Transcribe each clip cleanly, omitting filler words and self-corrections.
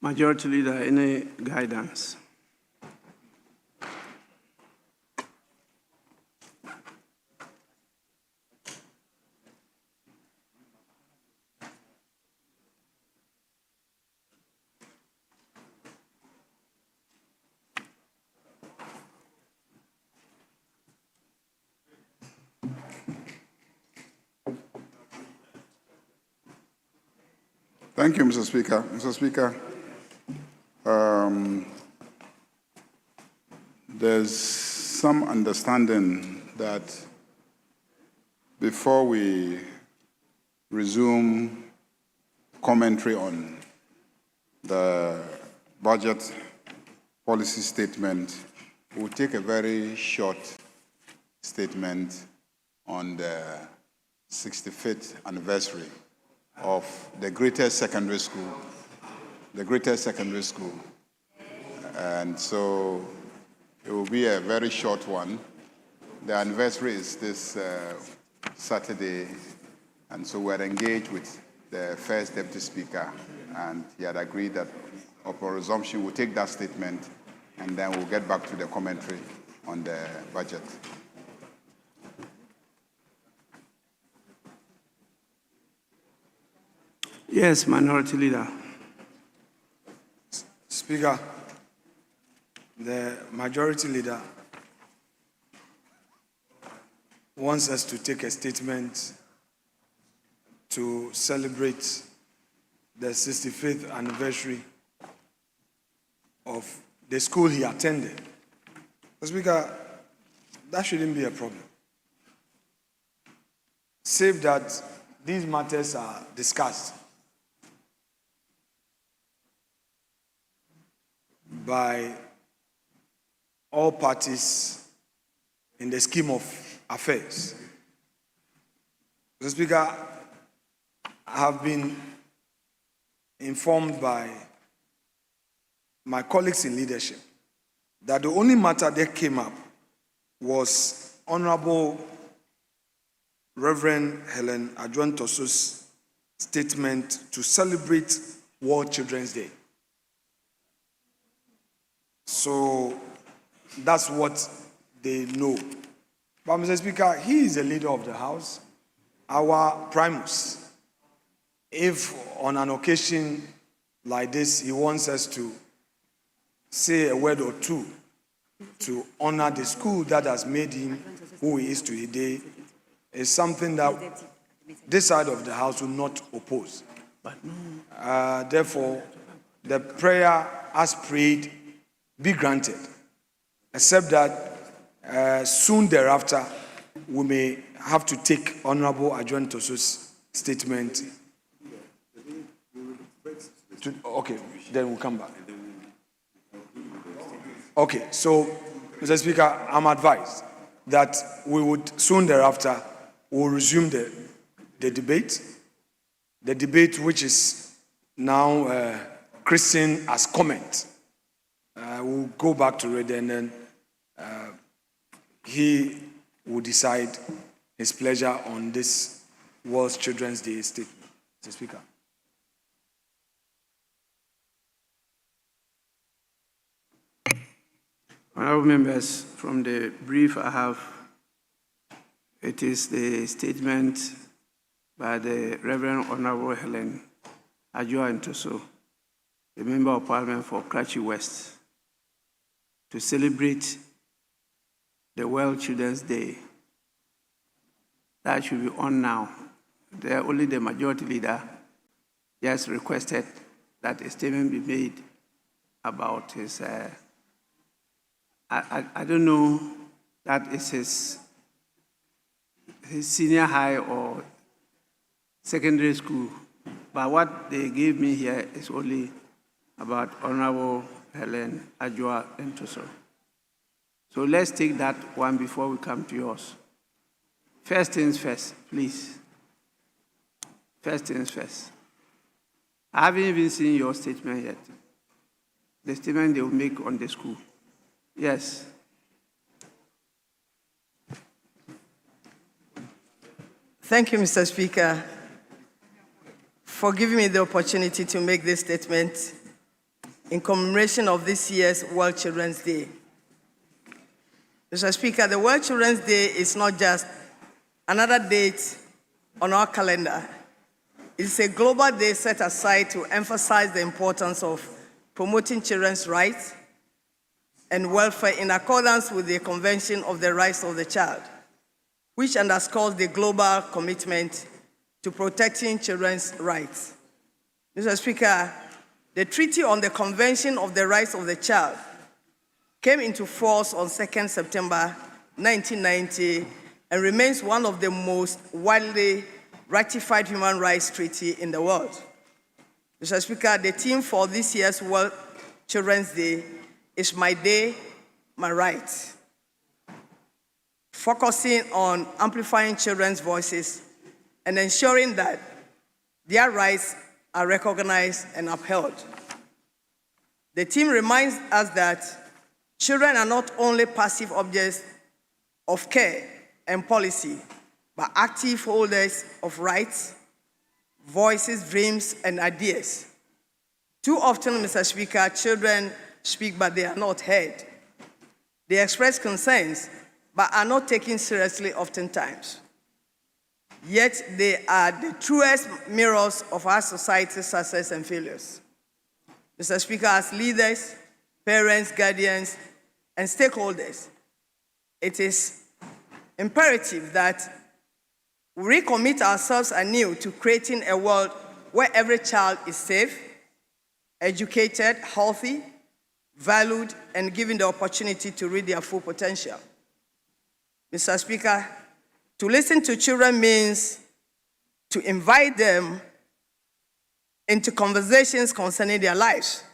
Majority Leader, any guidance? Thank you, Mr. Speaker. Mr. Speaker, there's some understanding that before we resume commentary on the budget policy statement, we'll take a very short statement on the 65th anniversary of the greatest secondary school, And so it will be a very short one. The anniversary is this Saturday, and so we're engaged with the first Deputy Speaker, and he had agreed that upon resumption, we'll take that statement, and then we'll get back to the commentary on the budget. Yes, Minority Leader. Speaker, the Majority Leader wants us to take a statement to celebrate the 65th anniversary of the school he attended. Speaker, that shouldn't be a problem. Save that these matters are discussed by all parties in the scheme of affairs. Mr. Speaker, I have been informed by my colleagues in leadership that the only matter that came up was Honorable Reverend Helen Adjuan-Toso's statement to celebrate World Children's Day. So that's what they know. But Mr. Speaker, he is the leader of the House, our primus. If on an occasion like this, he wants us to say a word or two to honor the school that has made him who he is today, is something that this side of the House will not oppose. Therefore, the prayer as prayed be granted, except that soon thereafter, we may have to take Honorable Adjuan-Toso's statement. Okay, then we'll come back. Okay, so, Mr. Speaker, I'm advised that we would soon thereafter, we'll resume the debate which is now christened as comment. We'll go back to it, and then he will decide his pleasure on this World Children's Day statement. Mr. Speaker. Honorable members, from the brief I have, it is the statement by the Reverend Honorable Helen Adjuan-Toso, the Member of Parliament for Karachi West, to celebrate the World Children's Day. That should be on now. Only the Majority Leader just requested that a statement be made about his, I don't know, that is his senior high or secondary school, but what they gave me here is only about Honorable Helen Adjuan-Toso. So let's take that one before we come to yours. First things first, please. First things first. I haven't even seen your statement yet. The statement they will make on the school. Yes. Thank you, Mr. Speaker, for giving me the opportunity to make this statement in commemoration of this year's World Children's Day. Mr. Speaker, the World Children's Day is not just another date on our calendar. It's a global day set aside to emphasize the importance of promoting children's rights and welfare in accordance with the Convention of the Rights of the Child, which underscores the global commitment to protecting children's rights. Mr. Speaker, the Treaty on the Convention of the Rights of the Child came into force on 2nd September 1990 and remains one of the most widely ratified human rights treaty in the world. Mr. Speaker, the theme for this year's World Children's Day is My Day, My Right, focusing on amplifying children's voices and ensuring that their rights are recognized and upheld. The theme reminds us that children are not only passive objects of care and policy, but active holders of rights, voices, dreams, and ideas. Too often, Mr. Speaker, children speak, but they are not heard. They express concerns, but are not taken seriously oftentimes. Yet they are the truest mirrors of our society's success and failures. Mr. Speaker, as leaders, parents, guardians, and stakeholders, it is imperative that we recommit ourselves anew to creating a world where every child is safe, educated, healthy, valued, and given the opportunity to reach their full potential. Mr. Speaker, to listen to children means to invite them into conversations concerning their lives,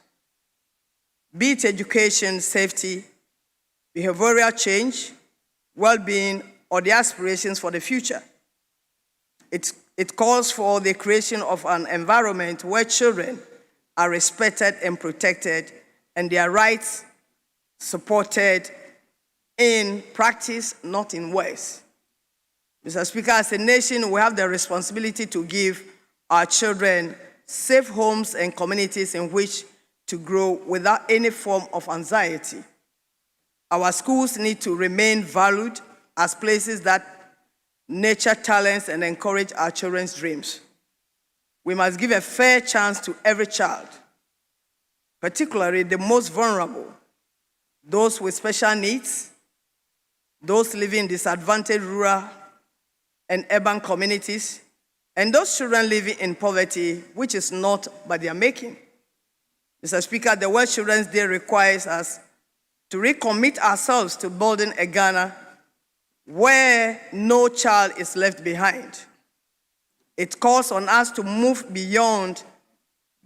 be it education, safety, behavioral change, well-being, or their aspirations for the future. It calls for the creation of an environment where children are respected and protected and their rights supported in practice, not in words. Mr. Speaker, as a nation, we have the responsibility to give our children safe homes and communities in which to grow without any form of anxiety. Our schools need to remain valued as places that nurture talents and encourage our children's dreams. We must give a fair chance to every child, particularly the most vulnerable, those with special needs, those living in disadvantaged rural and urban communities, and those children living in poverty, which is not by their making. Mr. Speaker, the World Children's Day requires us to recommit ourselves to building a Ghana where no child is left behind. It calls on us to move beyond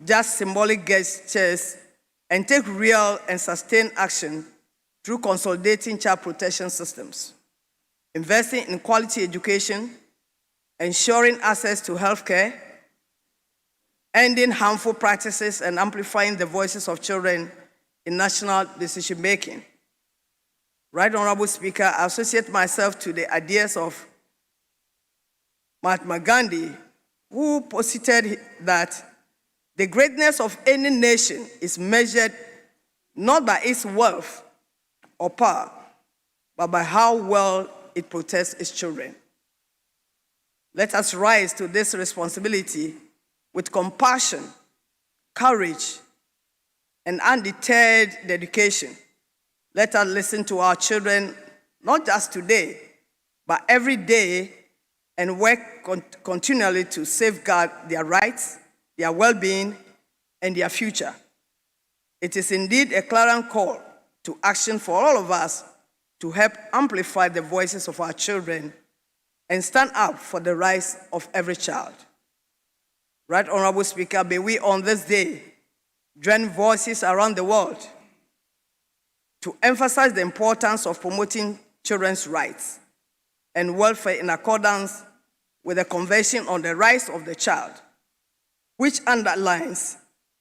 just symbolic gestures and take real and sustained action through consolidating child protection systems, investing in quality education, ensuring access to health care, ending harmful practices, and amplifying the voices of children in national decision-making. Right Honorable Speaker, I associate myself to the ideas of Mahatma Gandhi, who posited that the greatness of any nation is measured not by its wealth or power, but by how well it protects its children. Let us rise to this responsibility with compassion, courage, and undeterred dedication. Let us listen to our children, not just today, but every day, and work continually to safeguard their rights, their well-being, and their future. It is indeed a clarion call to action for all of us to help amplify the voices of our children and stand up for the rights of every child. Right Honorable Speaker, may we on this day join voices around the world to emphasize the importance of promoting children's rights and welfare in accordance with the Convention on the Rights of the Child, which underlines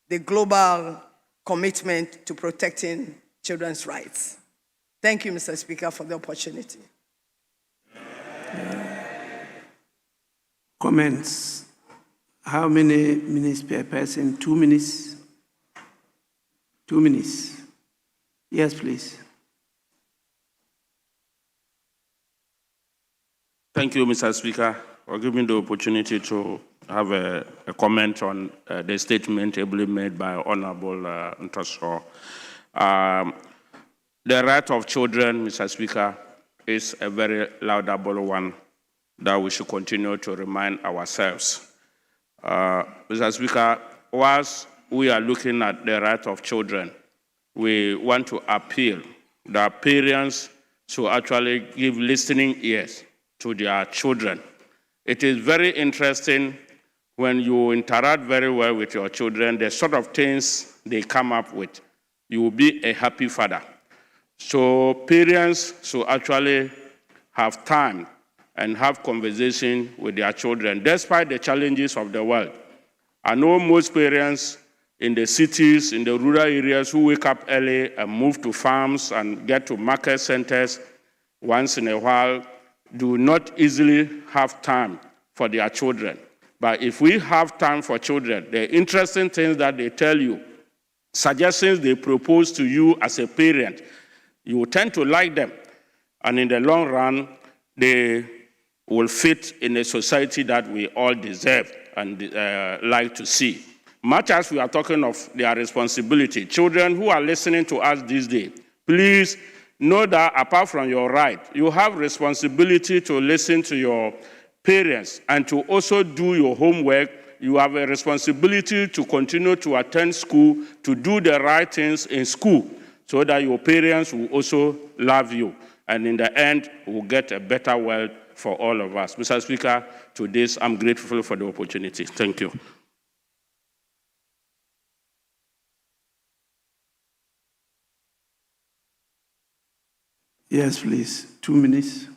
the global commitment to protecting children's rights. Thank you, Mr. Speaker, for the opportunity. Comments. How many minutes per person? 2 minutes? 2 minutes. Yes, please. Thank you, Mr. Speaker, for giving me the opportunity to have a comment on the statement ably made by Honorable Ntoso. The right of children, Mr. Speaker, is a very laudable one that we should continue to remind ourselves. Mr. Speaker, whilst we are looking at the right of children, we want to appeal that parents should actually give listening ears to their children. It is very interesting when you interact very well with your children, the sort of things they come up with. You will be a happy father. So parents should actually have time and have conversation with their children, despite the challenges of the world. I know most parents in the cities, in the rural areas who wake up early and move to farms and get to market centers once in a while do not easily have time for their children. But if we have time for children, the interesting things that they tell you, suggestions they propose to you as a parent, you will tend to like them. And in the long run, they will fit in a society that we all deserve and like to see. Much as we are talking of their responsibility, children who are listening to us this day, please know that apart from your right, you have responsibility to listen to your parents and to also do your homework. You have a responsibility to continue to attend school, to do the right things in school, so that your parents will also love you. And in the end, we'll get a better world for all of us. Mr. Speaker, to this, I'm grateful for the opportunity. Thank you. Yes, please. 2 minutes.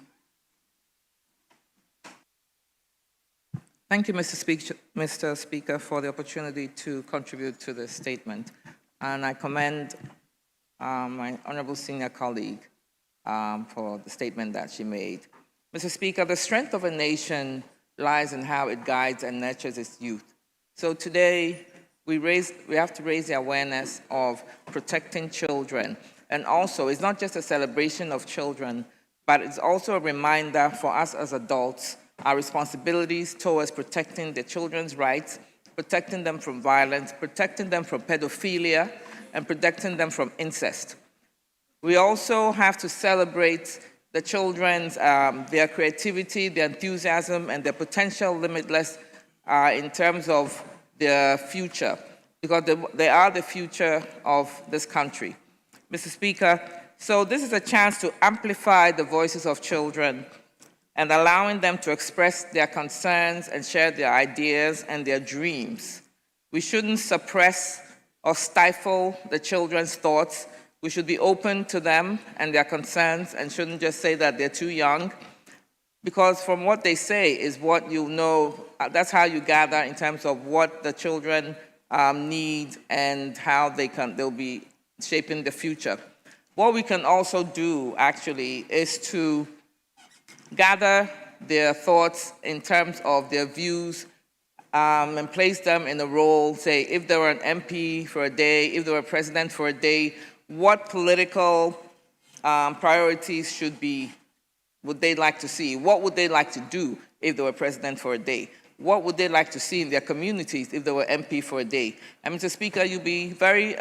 Thank you, Mr. Speaker, for the opportunity to contribute to this statement. And I commend my honorable senior colleague for the statement that she made. Mr. Speaker, the strength of a nation lies in how it guides and nurtures its youth. So today, we have to raise the awareness of protecting children. And also, it's not just a celebration of children, but it's also a reminder for us as adults, our responsibilities towards protecting the children's rights, protecting them from violence, protecting them from pedophilia, and protecting them from incest. We also have to celebrate the children's, their creativity, their enthusiasm, and their potential limitless in terms of their future, because they are the future of this country. Mr. Speaker, so this is a chance to amplify the voices of children and allowing them to express their concerns and share their ideas and their dreams. We shouldn't suppress or stifle the children's thoughts. We should be open to them and their concerns and shouldn't just say that they're too young, because from what they say is what you know, that's how you gather in terms of what the children need and how they'll be shaping the future. What we can also do actually is to gather their thoughts in terms of their views and place them in a role, say, if they were an MP for a day, if they were president for a day, what political priorities would they like to see? What would they like to do if they were president for a day? What would they like to see in their communities if they were MP for a day? And Mr. Speaker, you'll be very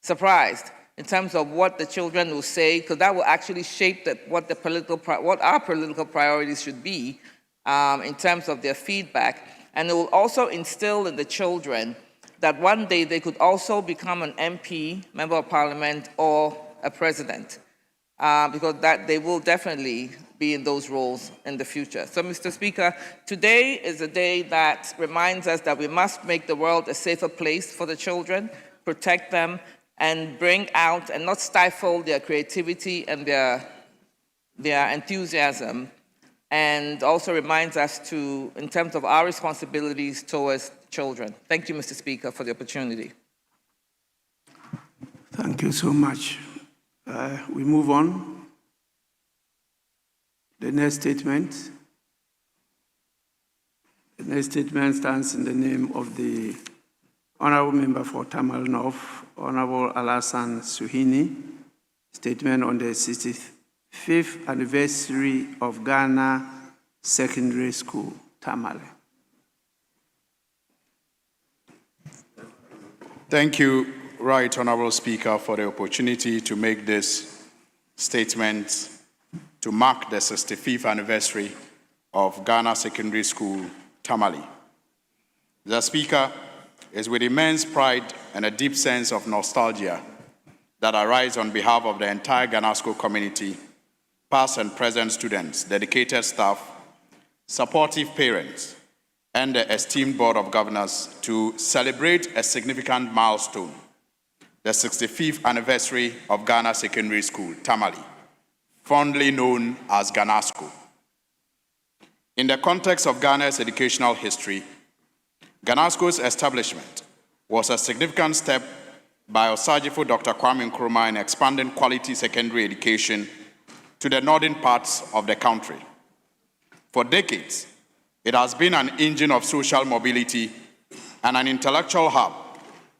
surprised in terms of what the children will say, because that will actually shape what our political priorities should be in terms of their feedback. And it will also instill in the children that one day they could also become an MP, member of parliament, or a president, because they will definitely be in those roles in the future. So, Mr. Speaker, today is a day that reminds us that we must make the world a safer place for the children, protect them, and bring out and not stifle their creativity and their enthusiasm, and also reminds us in terms of our responsibilities towards children. Thank you, Mr. Speaker, for the opportunity. Thank you so much. We move on. The next statement. The next statement stands in the name of the Honorable Member for Tamal North, Honorable Alassane Suhini, statement on the 65th anniversary of Ghana Secondary School, Tamale. Thank you, Right Honorable Speaker, for the opportunity to make this statement to mark the 65th anniversary of Ghana Secondary School, Tamale. The Speaker, it's with immense pride and a deep sense of nostalgia that I rise on behalf of the entire Ghana School community, past and present students, dedicated staff, supportive parents, and the esteemed Board of Governors to celebrate a significant milestone, the 65th anniversary of Ghana Secondary School, Tamale, fondly known as Ghana School. In the context of Ghana's educational history, Ghana School's establishment was a significant step by Osajifo Dr. Kwame Nkrumah in expanding quality secondary education to the northern parts of the country. For decades, it has been an engine of social mobility and an intellectual hub,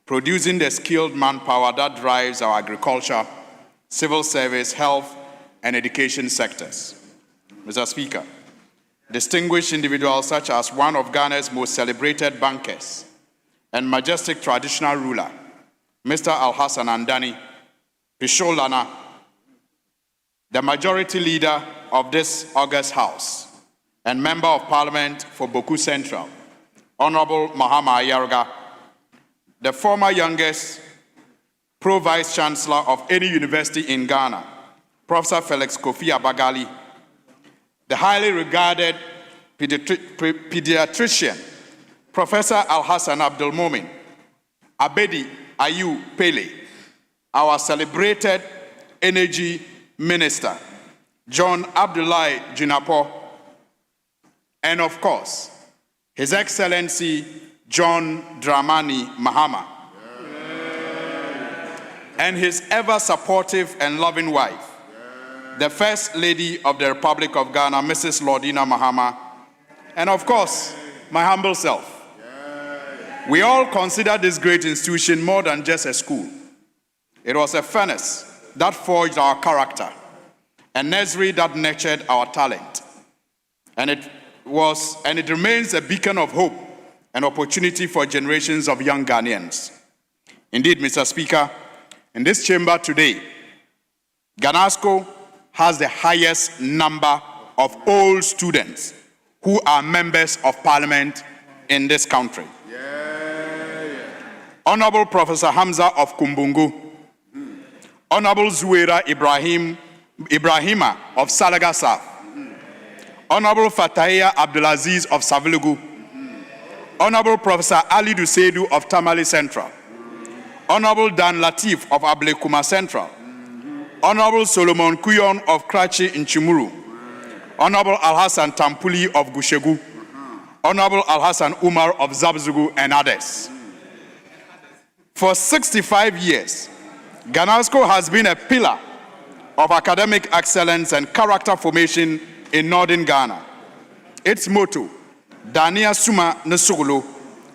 producing the skilled manpower that drives our agriculture, civil service, health, and education sectors. Mr. Speaker, distinguished individuals such as one of Ghana's most celebrated bankers and majestic traditional ruler, Mr. Alhassan Andani, Pishol Lana, the majority leader of this august House and Member of Parliament for Boku Central, Honorable Mahama Ayarga, the former youngest Pro-Vice Chancellor of any university in Ghana, Professor Felix Kofi Abagali, the highly regarded pediatrician, Professor Alhassan Abdul Momin, Abedi Ayu Pele, our celebrated energy minister, John Abdullahi Jinapo, and of course, His Excellency John Dramani Mahama, and his ever supportive and loving wife, the First Lady of the Republic of Ghana, Mrs. Lordina Mahama, and of course, my humble self. We all consider this great institution more than just a school. It was a furnace that forged our character, a nursery that nurtured our talent, and it remains a beacon of hope and opportunity for generations of young Ghanaians. Indeed, Mr. Speaker, in this chamber today, Ghana School has the highest number of old students who are members of parliament in this country. Honorable Professor Hamza of Kumbungu, Honorable Zuwaira Ibrahima of Salaga South, Honorable Fatahia Abdulaziz of Savilugu, Honorable Professor Ali Dusedu of Tamale Central, Honorable Dan Latif of Ablekuma Central, Honorable Solomon Kuyon of Krachi in Chimuru, Honorable Alhassan Tampuli of Gushegu, Honorable Alhassan Umar of Zabzugu, and others. For 65 years, Ghana School has been a pillar of academic excellence and character formation in northern Ghana. Its motto, Dania Suma Nesugulu,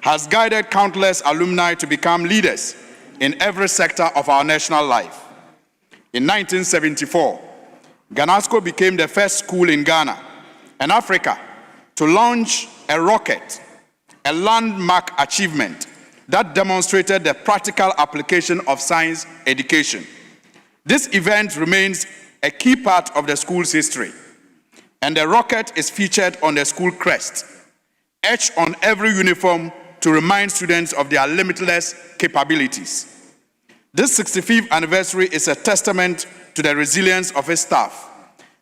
has guided countless alumni to become leaders in every sector of our national life. In 1974, Ghana School became the first school in Ghana and Africa to launch a rocket, a landmark achievement that demonstrated the practical application of science education. This event remains a key part of the school's history, and the rocket is featured on the school crest, etched on every uniform to remind students of their limitless capabilities. This 65th anniversary is a testament to the resilience of its staff,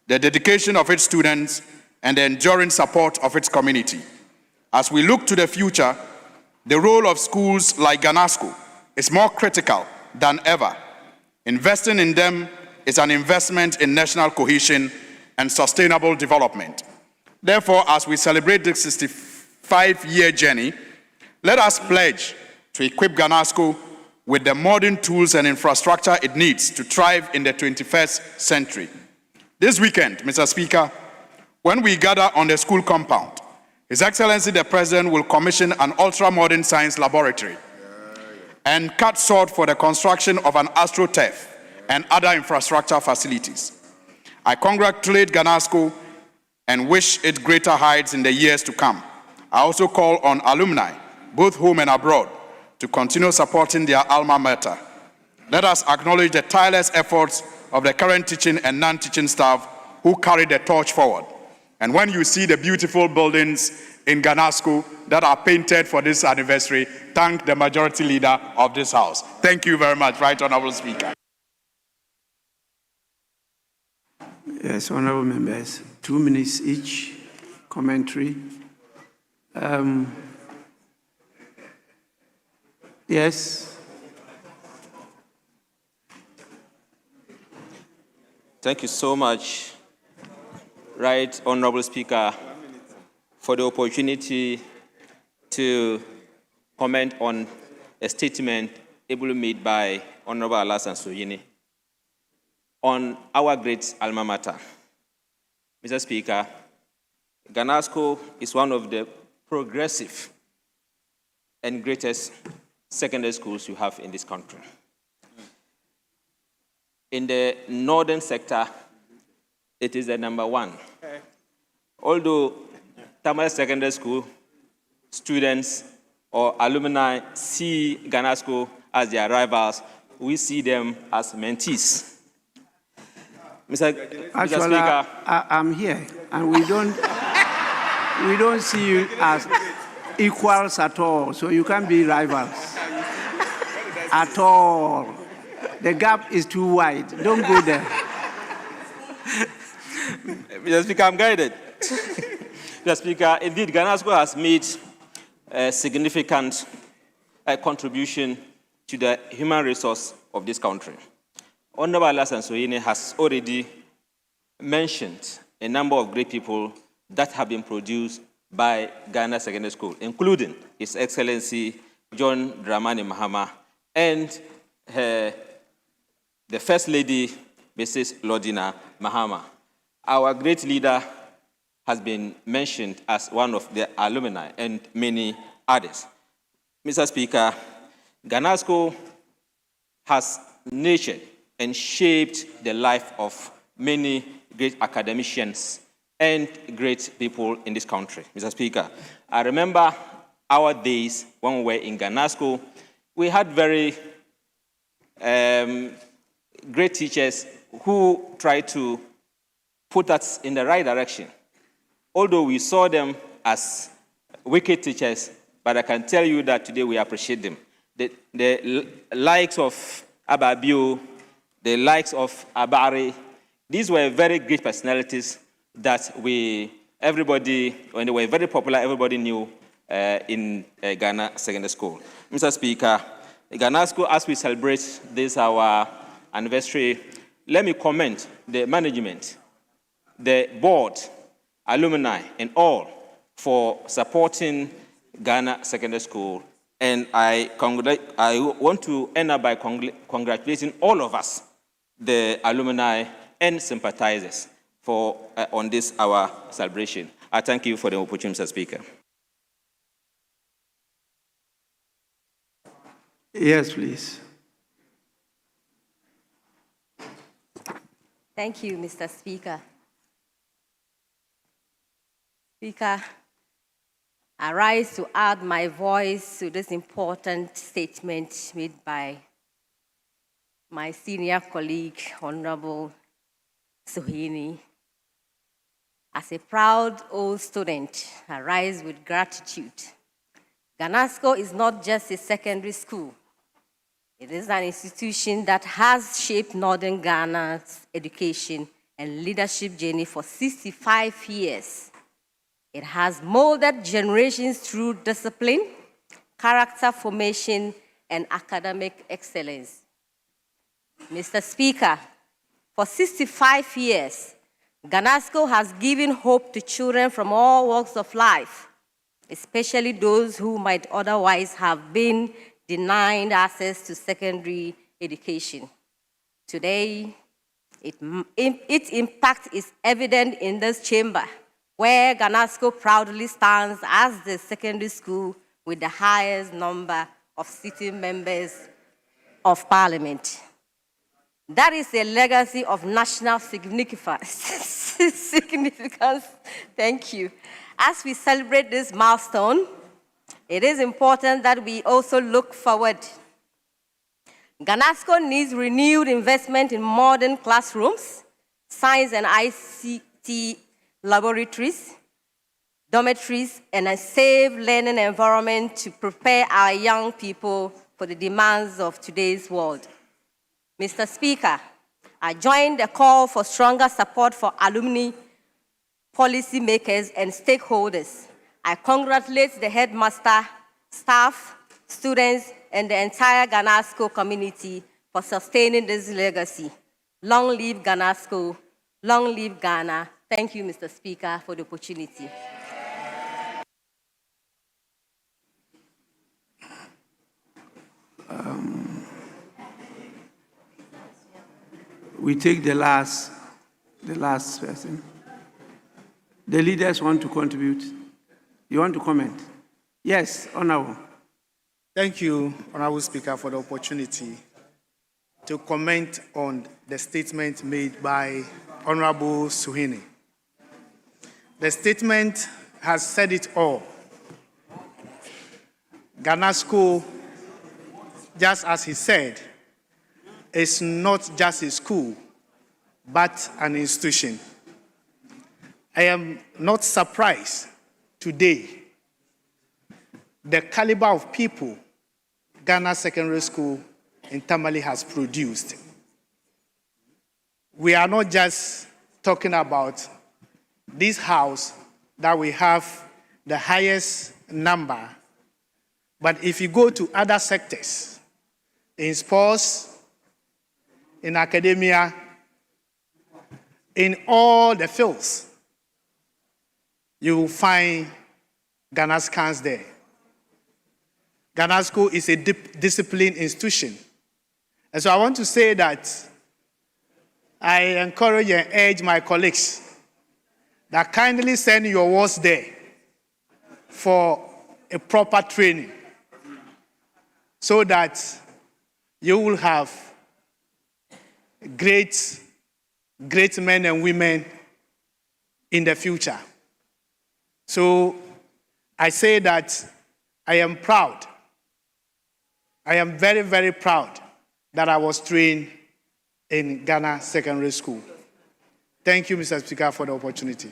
the dedication of its students, and the enduring support of its community. As we look to the future, the role of schools like Ghana School is more critical than ever. Investing in them is an investment in national cohesion and sustainable development. Therefore, as we celebrate this 65-year journey, let us pledge to equip Ghana School with the modern tools and infrastructure it needs to thrive in the 21st century. This weekend, Mr. Speaker, when we gather on the school compound, His Excellency the President will commission an ultra-modern science laboratory and cut sod for the construction of an AstroTurf and other infrastructure facilities. I congratulate Ganasco and wish it greater heights in the years to come. I also call on alumni, both home and abroad, to continue supporting their alma mater. Let us acknowledge the tireless efforts of the current teaching and non-teaching staff who carry the torch forward. And when you see the beautiful buildings in Ganasco that are painted for this anniversary, thank the majority leader of this House. Thank you very much, Right Honorable Speaker. Yes, honorable members, 2 minutes each, commentary. Yes. Thank you so much, Right Honorable Speaker, for the opportunity to comment on a statement ably made by Honorable Alasan Soyini on our great alma mater. Mr. Speaker, Ganasco is one of the progressive and greatest secondary schools you have in this country. In the northern sector, it is the #1. Although Tamale Secondary School students or alumni see Ganasco as their rivals, we see them as mentees. Mr. Speaker, I'm here, and we don't see you as equals at all, so you can't be rivals at all. The gap is too wide. Don't go there. Mr. Speaker, I'm guided. Mr. Speaker, indeed, Ganasco has made a significant contribution to the human resource of this country. Honorable Alasan Soyini has already mentioned a number of great people that have been produced by Ghana Secondary School, including His Excellency John Dramani Mahama and the First Lady, Mrs. Lodina Mahama. Our great leader has been mentioned as one of the alumni and many others. Mr. Speaker, Ganasco has nurtured and shaped the life of many great academicians and great people in this country. Mr. Speaker, I remember our days when we were in Ganasco. We had very great teachers who tried to put us in the right direction. Although we saw them as wicked teachers, but I can tell you that today we appreciate them. The likes of Ababio, the likes of Abari, these were very great personalities that everybody, when they were very popular, everybody knew in Ghana Secondary School. Mr. Speaker, Ganasco, as we celebrate this our anniversary, let me commend the management, the board, alumni, and all for supporting Ghana Secondary School. And I want to end up by congratulating all of us, the alumni and sympathizers, for on this our celebration. I thank you for the opportunity, Mr. Speaker. Yes, please. Thank you, Mr. Speaker. Speaker, I rise to add my voice to this important statement made by my senior colleague, Honorable Sohini. As a proud old student, I rise with gratitude. Ganasco is not just a secondary school. It is an institution that has shaped Northern Ghana's education and leadership journey for 65 years. It has molded generations through discipline, character formation, and academic excellence. Mr. Speaker, for 65 years, Ganasco has given hope to children from all walks of life, especially those who might otherwise have been denied access to secondary education. Today, its impact is evident in this chamber, where Ganasco proudly stands as the secondary school with the highest number of sitting members of Parliament. That is a legacy of national significance. Thank you. As we celebrate this milestone, it is important that we also look forward. Ghanasco needs renewed investment in modern classrooms, science and ICT laboratories, dormitories, and a safe learning environment to prepare our young people for the demands of today's world. Mr. Speaker, I join the call for stronger support for alumni, policymakers, and stakeholders. I congratulate the headmaster, staff, students, and the entire Ghanasco community for sustaining this legacy. Long live Ghanasco, long live Ghana. Thank you, Mr. Speaker, for the opportunity. We take the last person. The leaders want to contribute. You want to comment? Yes, Honorable. Thank you, Honorable Speaker, for the opportunity to comment on the statement made by Honorable Suhuyini. The statement has said it all. Ghanasco, just as he said, is not just a school, but an institution. I am not surprised today the caliber of people Ghana Secondary School in Tamale has produced. We are not just talking about this house that we have the highest number, but if you go to other sectors, in sports, in academia, in all the fields, you will find Ghanascans there. Ghanasco is a disciplined institution. And so I want to say that I encourage and urge my colleagues that kindly send your wards there for a proper training so that you will have great men and women in the future. So I say that I am proud. I am very, very proud that I was trained in Ghana Secondary School. Thank you, Mr. Speaker, for the opportunity.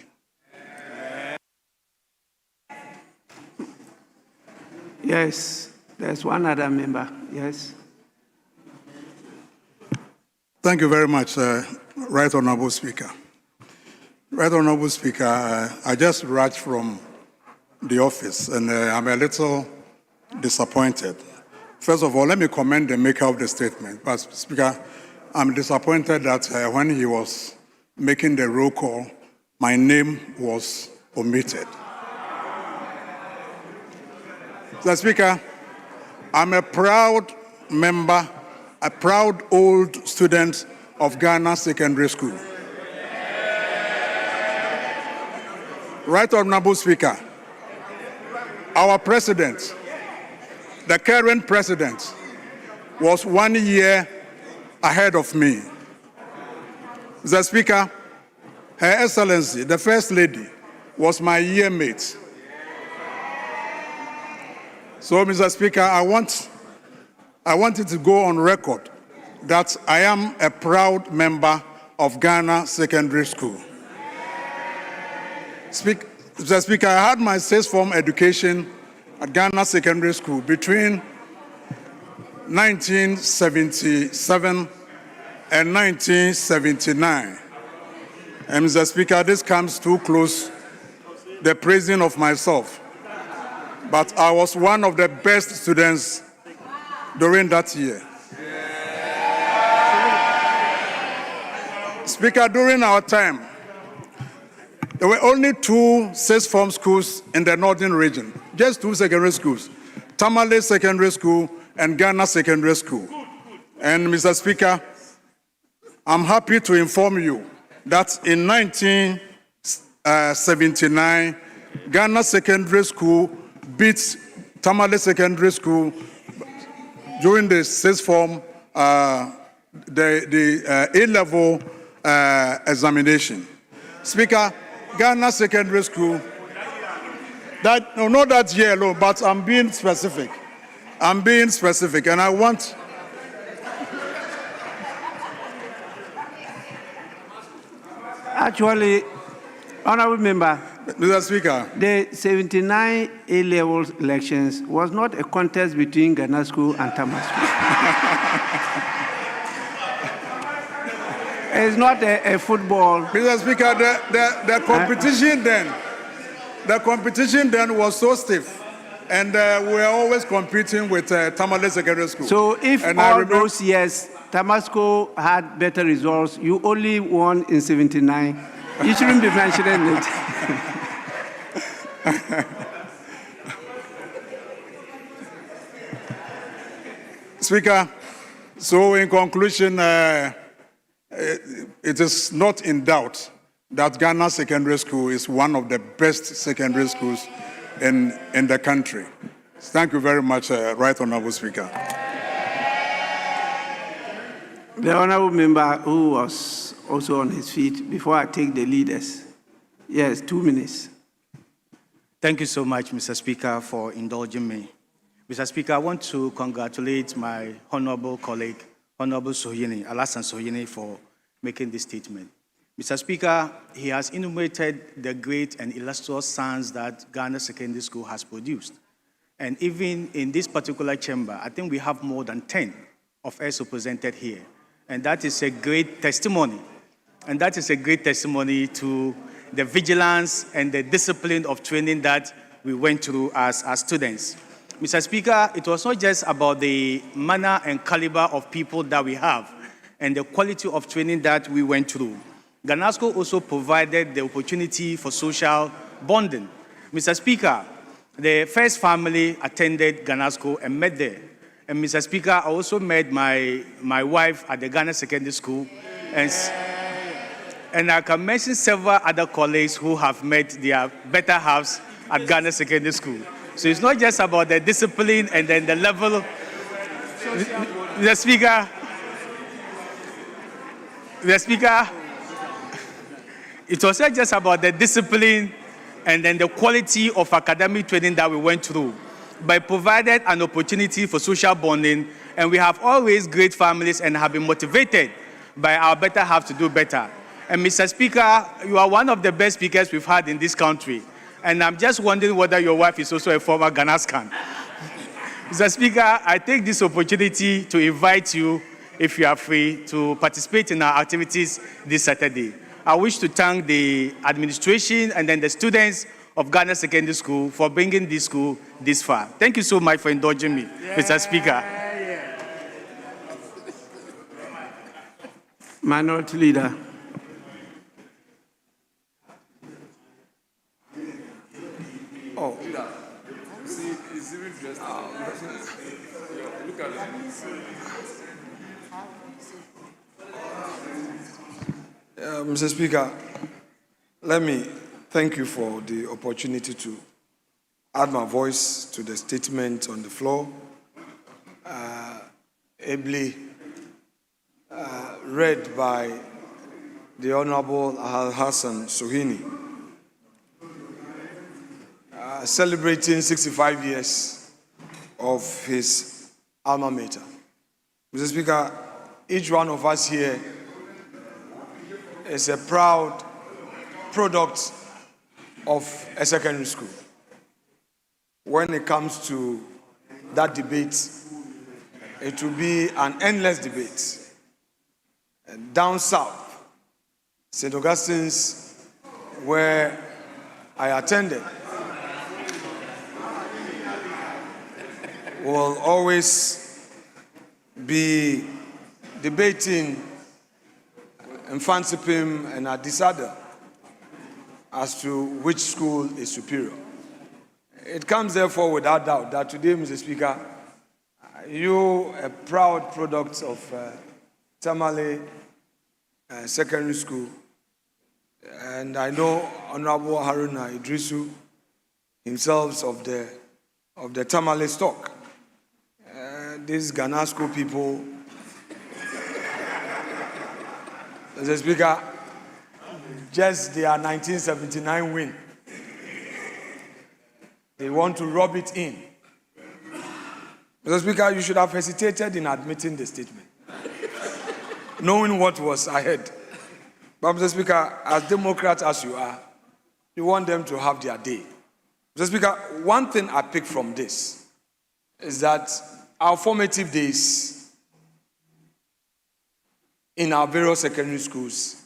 Yes, there's one other member. Yes. Thank you very much, Right Honorable Speaker. Right Honorable Speaker, I just rushed from the office and I'm a little disappointed. First of all, let me commend the maker of the statement. But Speaker, I'm disappointed that when he was making the roll call, my name was omitted. Mr. Speaker, I'm a proud member, a proud old student of Ghana Secondary School. Right Honorable Speaker, our president, the current president, was 1 year ahead of me. Mr. Speaker, Her Excellency, the First Lady, was my year mate. So, Mr. Speaker, I want it to go on record that I am a proud member of Ghana Secondary School. Mr. Speaker, I had my sixth form education at Ghana Secondary School between 1977 and 1979. And Mr. Speaker, this comes too close, the praising of myself. But I was one of the best students during that year. Speaker, during our time, there were only 2 sixth form schools in the northern region, just 2 secondary schools, Tamale Secondary School and Ghana Secondary School. And Mr. Speaker, I'm happy to inform you that in 1979, Ghana Secondary School beat Tamale Secondary School during the sixth form, the A-level examination. Speaker, Ghana Secondary School, not that year alone, but I'm being specific. I'm being specific, and I want... Actually, Honorable Member, Mr. Speaker, the 79 A-level elections was not a contest between Ghana School and Tama School. It's not a football. Mr. Speaker, the competition then was so stiff, and we were always competing with Tamale Secondary School. So if and all those years Tamasco had better results, you only won in 79, you shouldn't be mentioning it. Speaker, so in conclusion, it is not in doubt that Ghana Secondary School is one of the best secondary schools in the country. Thank you very much, Right Honorable Speaker. The Honorable Member who was also on his feet, before I take the leaders. Yes, 2 minutes. Thank you so much, Mr. Speaker, for indulging me. Mr. Speaker, I want to congratulate my honorable colleague, Honorable Sohini, Alassane Sohini, for making this statement. Mr. Speaker, he has enumerated the great and illustrious sons that Ghana Secondary School has produced. And even in this particular chamber, I think we have more than 10 of us represented here. And that is a great testimony. And that is a great testimony to the vigilance and the discipline of training that we went through as students. Mr. Speaker, it was not just about the manner and caliber of people that we have and the quality of training that we went through. GHANASCO also provided the opportunity for social bonding. Mr. Speaker, the first family attended GHANASCO and met there. And Mr. Speaker, I also met my wife at the Ghana Secondary School. And I can mention several other colleagues who have met their better halves at Ghana Secondary School. So it's not just about the discipline and then the level. The Speaker, it was not just about the discipline and then the quality of academic training that we went through, but it provided an opportunity for social bonding, and we have always great families and have been motivated by our better half to do better. And Mr. Speaker, you are one of the best speakers we've had in this country. And I'm just wondering whether your wife is also a former Ghanascan. Mr. Speaker, I take this opportunity to invite you, if you are free, to participate in our activities this Saturday. I wish to thank the administration and then the students of Ghana Secondary School for bringing this school this far. Thank you so much for indulging me, Mr. Speaker. Minority Leader. Oh. Look at it. Mr. Speaker, let me thank you for the opportunity to add my voice to the statement on the floor, ably read by the Honorable Alassane Sohini, celebrating 65 years of his alma mater. Mr. Speaker, each one of us here is a proud product of a secondary school. When it comes to that debate, it will be an endless debate. And down south, St. Augustine's, where I attended, will always be debating Mfansipim and Adisada as to which school is superior. It comes therefore without doubt that today, Mr. Speaker, you, a proud product of Tamale Secondary School, and I know Honorable Haruna Idrisu himself of the Tamale stock. these Ganasco people, Mr. Speaker, just their 1979 win, they want to rub it in. Mr. Speaker, you should have hesitated in admitting the statement, knowing what was ahead. But Mr. Speaker, as Democrats as you are, you want them to have their day. Mr. Speaker, one thing I pick from this is that our formative days in our various secondary schools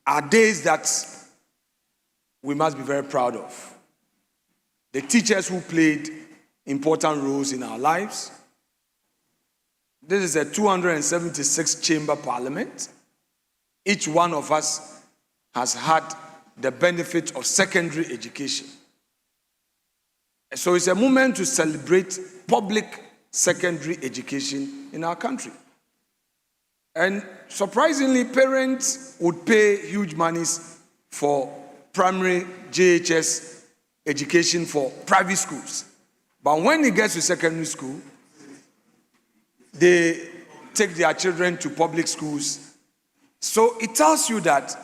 are days that we must be very proud of. The teachers who played important roles in our lives. This is a 276-chamber parliament. Each one of us has had the benefit of secondary education. So it's a moment to celebrate public secondary education in our country. And surprisingly, parents would pay huge monies for primary JHS education for private schools. But when it gets to secondary school, they take their children to public schools. So it tells you that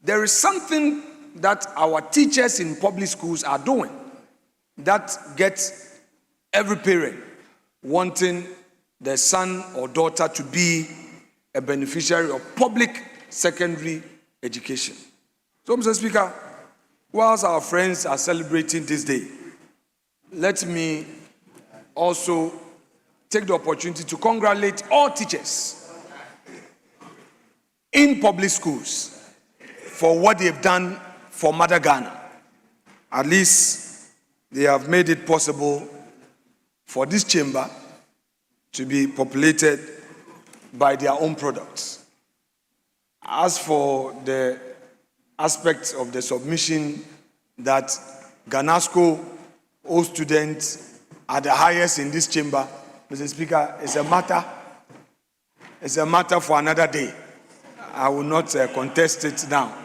there is something that our teachers in public schools are doing that gets every parent wanting their son or daughter to be a beneficiary of public secondary education. So, Mr. Speaker, whilst our friends are celebrating this day, let me also take the opportunity to congratulate all teachers in public schools for what they've done for Mother Ghana. At least they have made it possible for this chamber to be populated by their own products. As for the aspects of the submission that Ganasco all students are the highest in this chamber, Mr. Speaker, it's a matter for another day. I will not contest it now,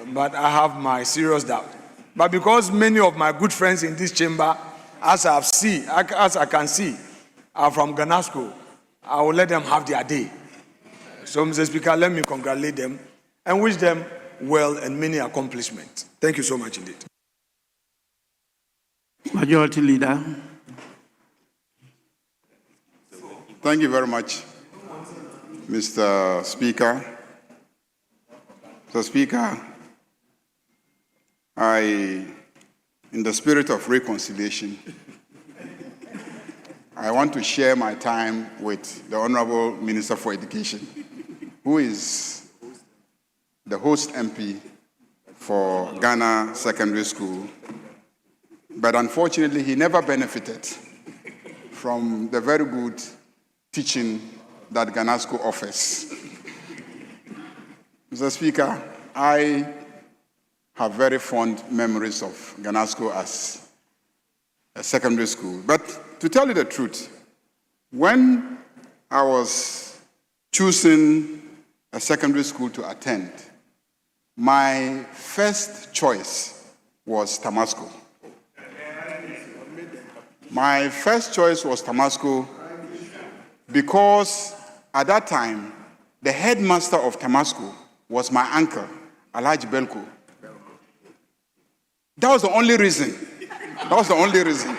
but I have my serious doubt. But because many of my good friends in this chamber, as I can see, are from Ganasco, I will let them have their day. So, Mr. Speaker, let me congratulate them and wish them well and many accomplishments. Thank you so much indeed. Majority Leader. Thank you very much, Mr. Speaker. Mr. Speaker, in the spirit of reconciliation, I want to share my time with the Honorable Minister for Education, who is the host MP for Ghana Secondary School. But unfortunately, he never benefited from the very good teaching that Ganasco offers. Mr. Speaker, I have very fond memories of Ganasco as a secondary school. But to tell you the truth, when I was choosing a secondary school to attend, my first choice was Tamasco. My first choice was Tamasco because at that time, the headmaster of Tamasco was my uncle, Alhaji Belko. That was the only reason. That was the only reason.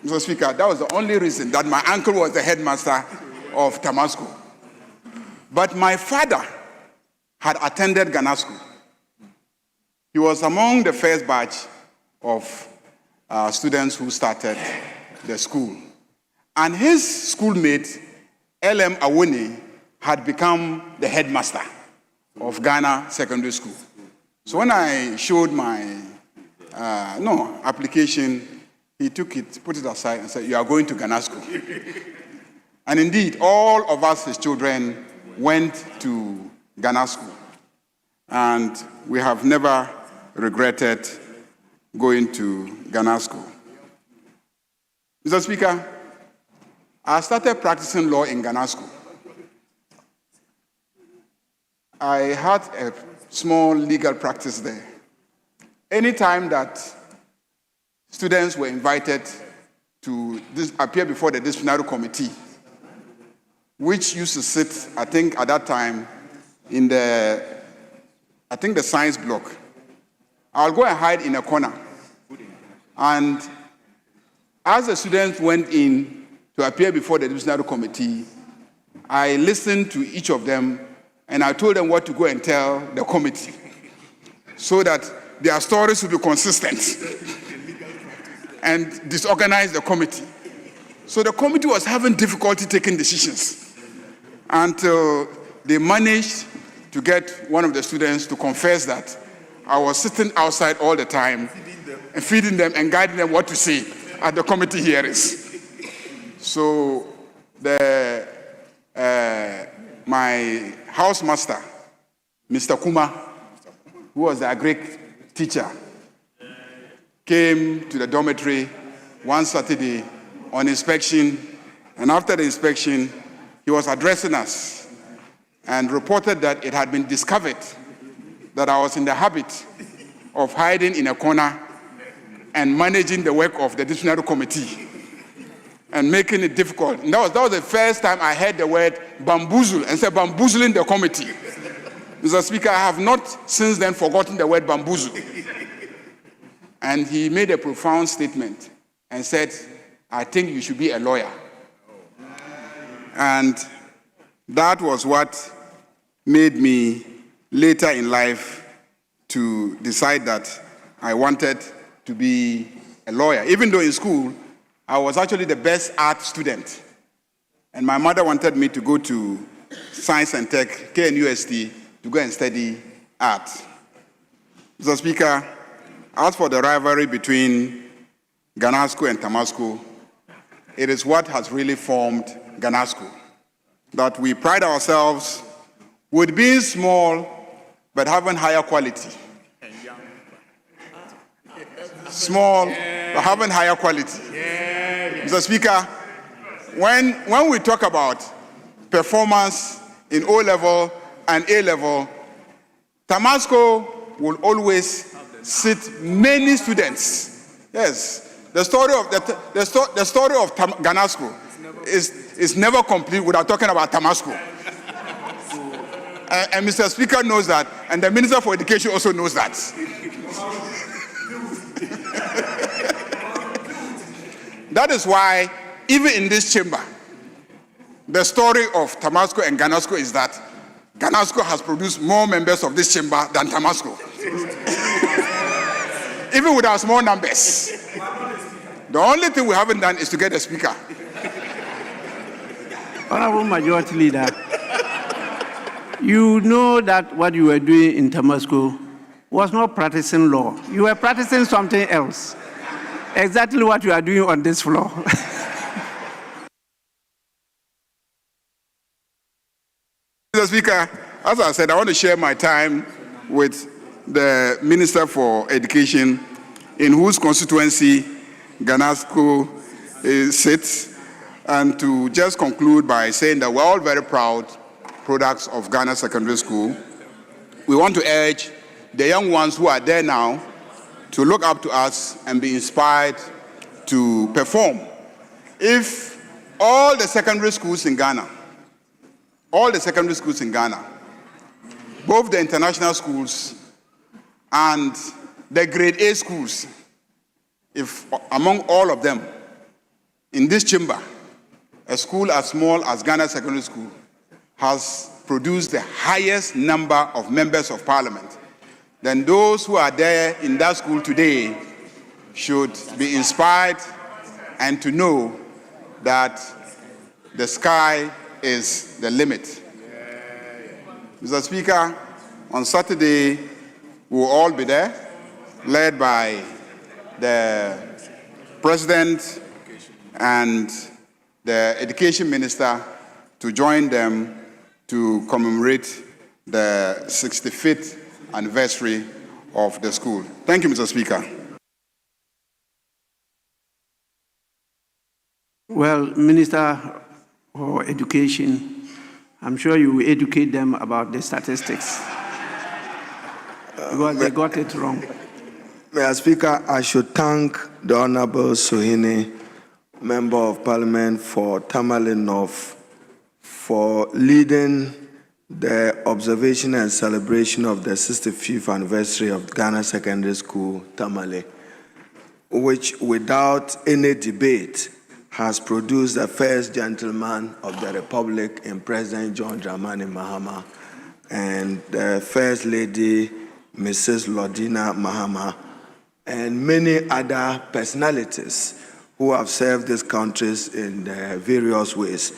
Mr. Speaker, that was the only reason that my uncle was the headmaster of Tamasco. But my father had attended Ganasco. He was among the first batch of students who started the school. And his schoolmate, L.M. Awuni, had become the headmaster of Ghana Secondary School. So when I showed my application, he took it, put it aside, and said, "You are going to Ganasco." And indeed, all of us, his children, went to Ganasco. And we have never regretted going to Ganasco. Mr. Speaker, I started practicing law in Ganasco. I had a small legal practice there. Anytime that students were invited to appear before the disciplinary committee, which used to sit, I think at that time, in the science block. I'll go and hide in a corner. And as the students went in to appear before the disciplinary committee, I listened to each of them and I told them what to go and tell the committee so that their stories would be consistent and disorganize the committee. So the committee was having difficulty taking decisions until they managed to get one of the students to confess that I was sitting outside all the time and feeding them and guiding them what to say at the committee hearings. So my housemaster, Mr. Kuma, who was a Greek teacher, came to the dormitory one Saturday on inspection, and after the inspection, he was addressing us and reported that it had been discovered that I was in the habit of hiding in a corner and managing the work of the disciplinary committee and making it difficult. And that was the first time I heard the word bamboozle and said bamboozling the committee. Mr. Speaker, I have not since then forgotten the word bamboozle. And he made a profound statement and said, I think you should be a lawyer. And that was what made me later in life to decide that I wanted to be a lawyer. Even though in school, I was actually the best art student. And my mother wanted me to go to Science and Tech, KNUST, to go and study art. Mr. Speaker, as for the rivalry between Ganasco and Tamasco, it is what has really formed Ganasco. That we pride ourselves with being small, but having higher quality. Small, but having higher quality. Mr. Speaker, when we talk about performance in O-level and A-level, Tamasco will always sit many students. Yes, the story of Ganasco is never complete without talking about Tamasco. And Mr. Speaker knows that, and the Minister for Education also knows that. That is why, even in this chamber, the story of Tamasco and Ganasco is that Ganasco has produced more members of this chamber than Tamasco. Even with our small numbers. The only thing we haven't done is to get a speaker. Honorable Majority Leader, you know that what you were doing in Tamasco was not practicing law. You were practicing something else. Exactly what you are doing on this floor. Mr. Speaker, as I said, I want to share my time with the Minister for Education, in whose constituency Ganasco sits, and to just conclude by saying that we're all very proud products of Ghana Secondary School. We want to urge the young ones who are there now to look up to us and be inspired to perform. If all the secondary schools in Ghana, both the international schools and the grade A schools, if among all of them, in this chamber, a school as small as Ghana Secondary School has produced the highest number of members of parliament, then those who are there in that school today should be inspired and to know that the sky is the limit. Mr. Speaker, on Saturday, we will all be there, led by the President and the Education Minister, to join them to commemorate the 65th anniversary of the school. Thank you, Mr. Speaker. Well, Minister for Education, I'm sure you will educate them about the statistics because they got it wrong. Mr. Speaker, I should thank the Honorable Sohini, Member of Parliament for Tamale North, for leading the observation and celebration of the 65th anniversary of Ghana Secondary School, Tamale, which without any debate has produced the first gentleman of the Republic in President John Dramani Mahama and the First Lady, Mrs. Lodina Mahama, and many other personalities who have served these countries in various ways.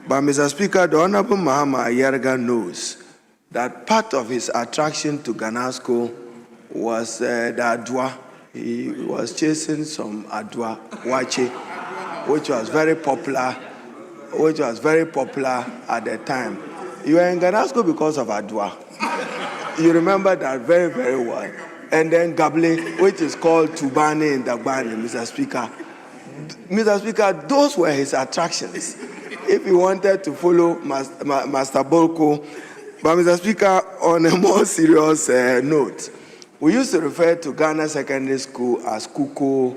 But Mr. Speaker, the Honorable Mahama Ayerga knows that part of his attraction to Ghanasco was the Adwa. He was chasing some Adwa Wache, which was very popular at the time. You were in Ghanasco because of Adwa. You remember that very, very well. And then Gable, which is called Tubani and Dagbani, Mr. Speaker. Mr. Speaker, those were his attractions. If he wanted to follow Master Bolko. But Mr. Speaker, on a more serious note, we used to refer to Ghana Secondary School as Kuko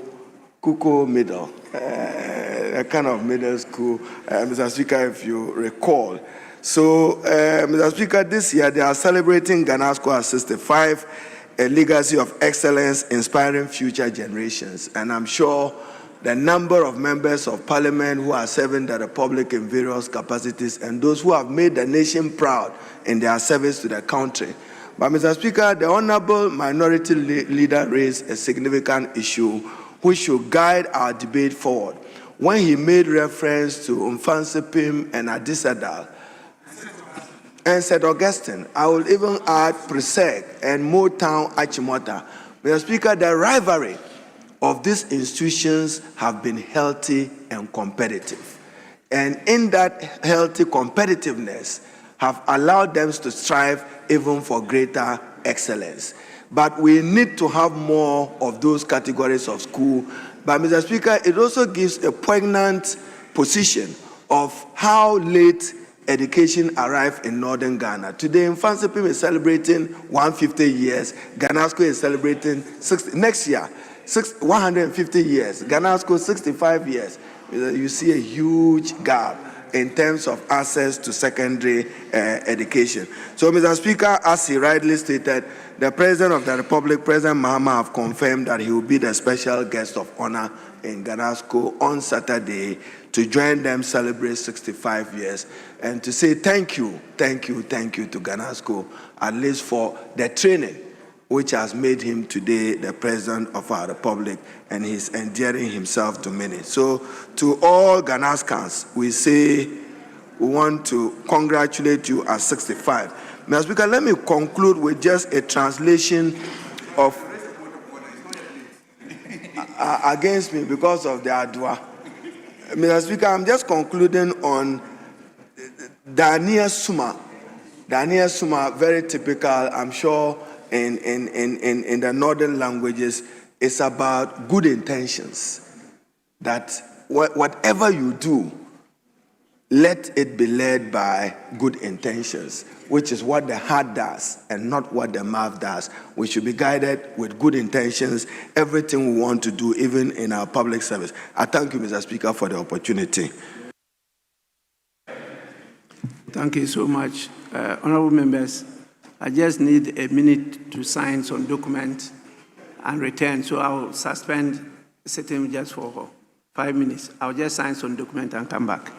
Middle, a kind of middle school, Mr. Speaker, if you recall. So, Mr. Speaker, this year they are celebrating Ghanasco at 65, a legacy of excellence inspiring future generations. And I'm sure the number of members of parliament who are serving the Republic in various capacities and those who have made the nation proud in their service to the country. But Mr. Speaker, the Honorable Minority Leader raised a significant issue which should guide our debate forward when he made reference to Mfansipim and Adisadal and St. Augustine. I will even add Presec and Motown Achimota. Mr. Speaker, the rivalry of these institutions have been healthy and competitive. And in that healthy competitiveness have allowed them to strive even for greater excellence. But we need to have more of those categories of school. But Mr. Speaker, it also gives a poignant position of how late education arrived in northern Ghana. Today, Mfansipim is celebrating 150 years. Ghanasco is celebrating next year, 150 years. Ghanasco, 65 years. You see a huge gap in terms of access to secondary education. So, Mr. Speaker, as he rightly stated, the President of the Republic, President Mahama, have confirmed that he will be the special guest of honor in Ghanasco on Saturday to join them celebrate 65 years and to say thank you to Ghanasco, at least for the training which has made him today the President of our Republic, and he's endearing himself to many. So to all Ghanascans, we say we want to congratulate you at 65. Mr. Speaker, let me conclude with just a translation of against me because of the Adwa. Mr. Speaker, I'm just concluding on Dania Suma. Dania Suma, very typical, I'm sure, in the northern languages, is about good intentions. That whatever you do, let it be led by good intentions, which is what the heart does and not what the mouth does. We should be guided with good intentions, everything we want to do, even in our public service. I thank you, Mr. Speaker, for the opportunity. Thank you so much. Honorable members, I just need a minute to sign some document and return, so I'll suspend sitting just for 5 minutes. I'll just sign some document and come back.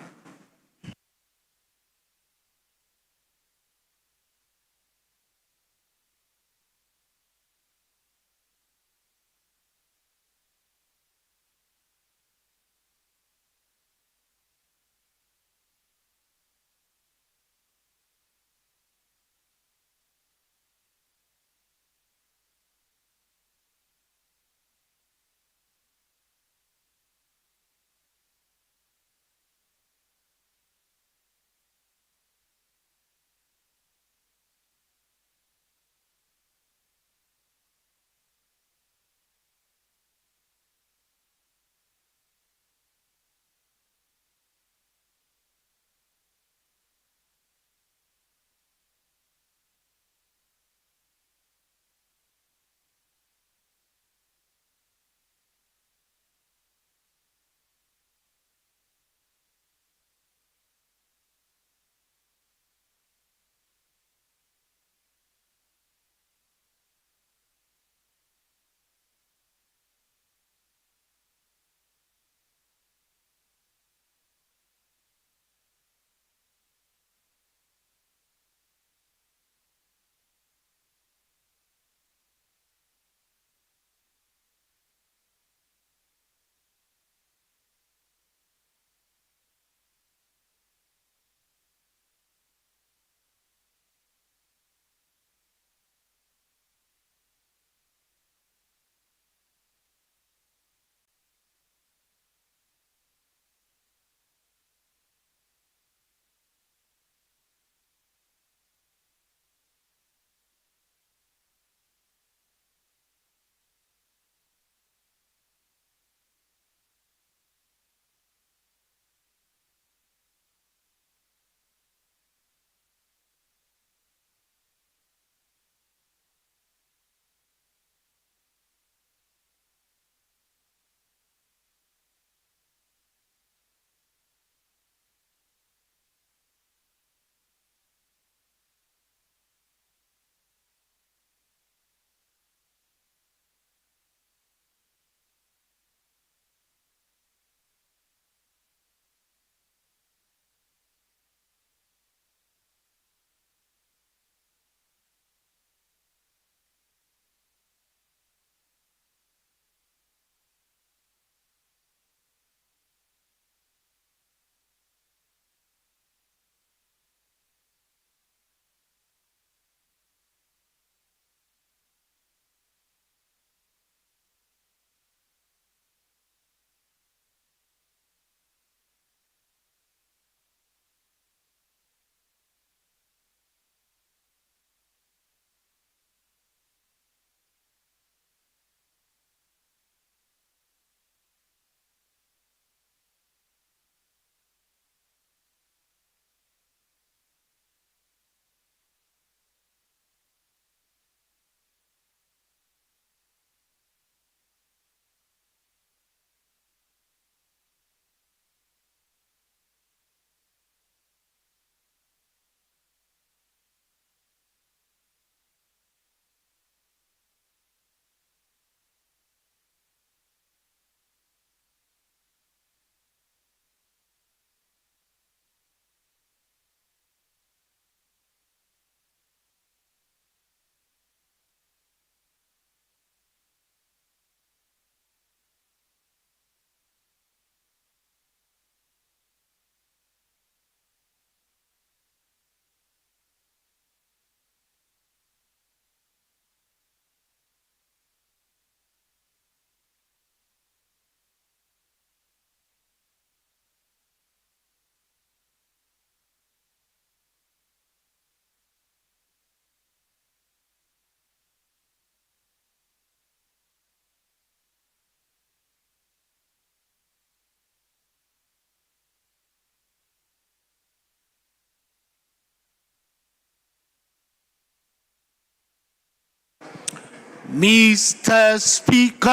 Mr. Speaker,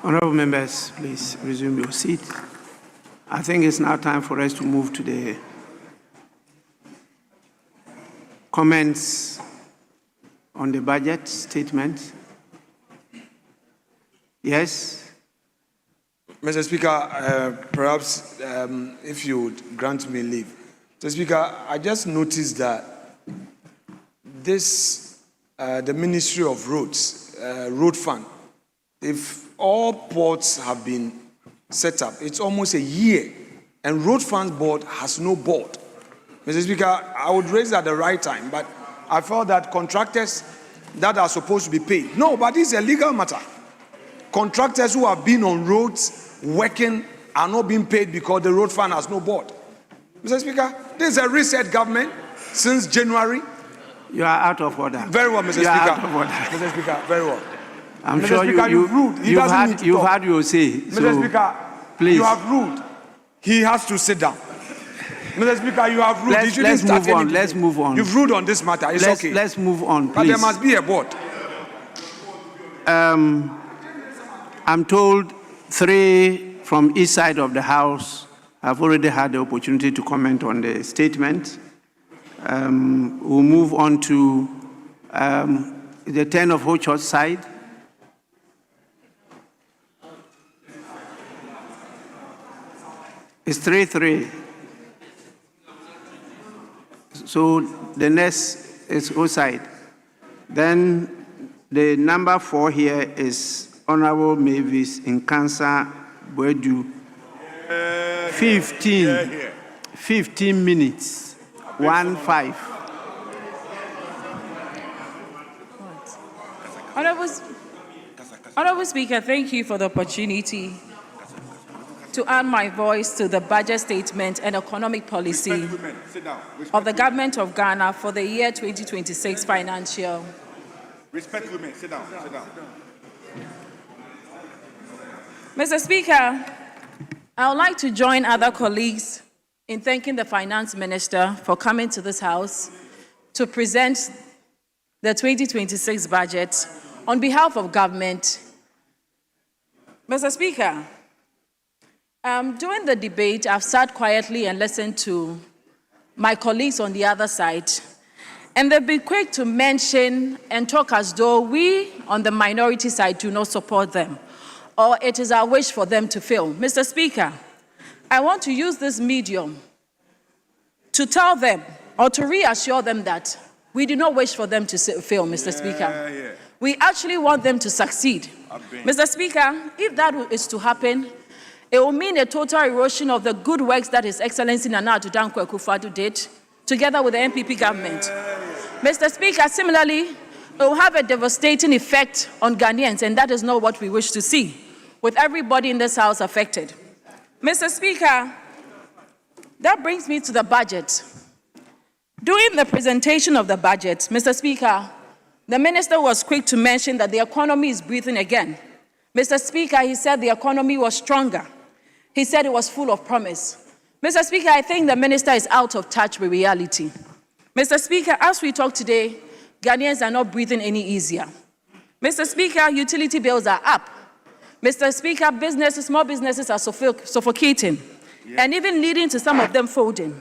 Honorable members, please resume your seat. I think it's now time for us to move to the comments on the budget statement. Yes? Mr. Speaker, perhaps if you would grant me leave. Mr. Speaker, I just noticed that the Ministry of Roads, Road Fund, if all ports have been set up, it's almost a year, and Road Fund Board has no board. Mr. Speaker, I would raise it at the right time, but I felt that contractors that are supposed to be paid. No, but this is a legal matter. Contractors who have been on roads working are not being paid because the road fund has no board. Mr. Speaker, this is a reset government since January. You are out of order. Very well, Mr. You Speaker. are out of order. Mr. Speaker, very well. I'm Mr. sure Speaker, you've ruled. He doesn't need to you've talk. had your say. Mr. So Speaker, please. you have ruled. He has to sit down. Mr. Speaker, you have ruled. Let's move on. Let's move on. You've ruled on this matter. It's okay. Let's move on, please. But there must be a board. I'm told 3 from each side of the House have already had the opportunity to comment on the statement. We'll move on to the 10 of Hochul's side. It's 3-3. So the next is Oside. Then the number 4 here is Honorable Mavis Nkansa Boadu. 15 minutes. 1-5. Honorable Speaker, thank you for the opportunity to add my voice to the budget statement and economic policy of the government of Ghana for the year 2026 financial. Respect women. Sit down. Sit down. Mr. Speaker, I would like to join other colleagues in thanking the Finance Minister for coming to this House to present the 2026 budget on behalf of government. Mr. Speaker, during the debate, I've sat quietly and listened to my colleagues on the other side, and they've been quick to mention and talk as though we on the minority side do not support them, or it is our wish for them to fail. Mr. Speaker, I want to use this medium to tell them or to reassure them that we do not wish for them to fail, Mr. Speaker. We actually want them to succeed. Mr. Speaker, if that is to happen, it will mean a total erosion of the good works that His Excellency Nana Addo Dankwa Akufo-Addo did, together with the NPP government. Mr. Speaker, similarly, it will have a devastating effect on Ghanaians, and that is not what we wish to see, with everybody in this House affected. Mr. Speaker, that brings me to the budget. During the presentation of the budget, Mr. Speaker, the minister was quick to mention that the economy is breathing again. Mr. Speaker, he said the economy was stronger. He said it was full of promise. Mr. Speaker, I think the minister is out of touch with reality. Mr. Speaker, as we talk today, Ghanaians are not breathing any easier. Mr. Speaker, utility bills are up. Mr. Speaker, small businesses are suffocating, and even leading to some of them folding.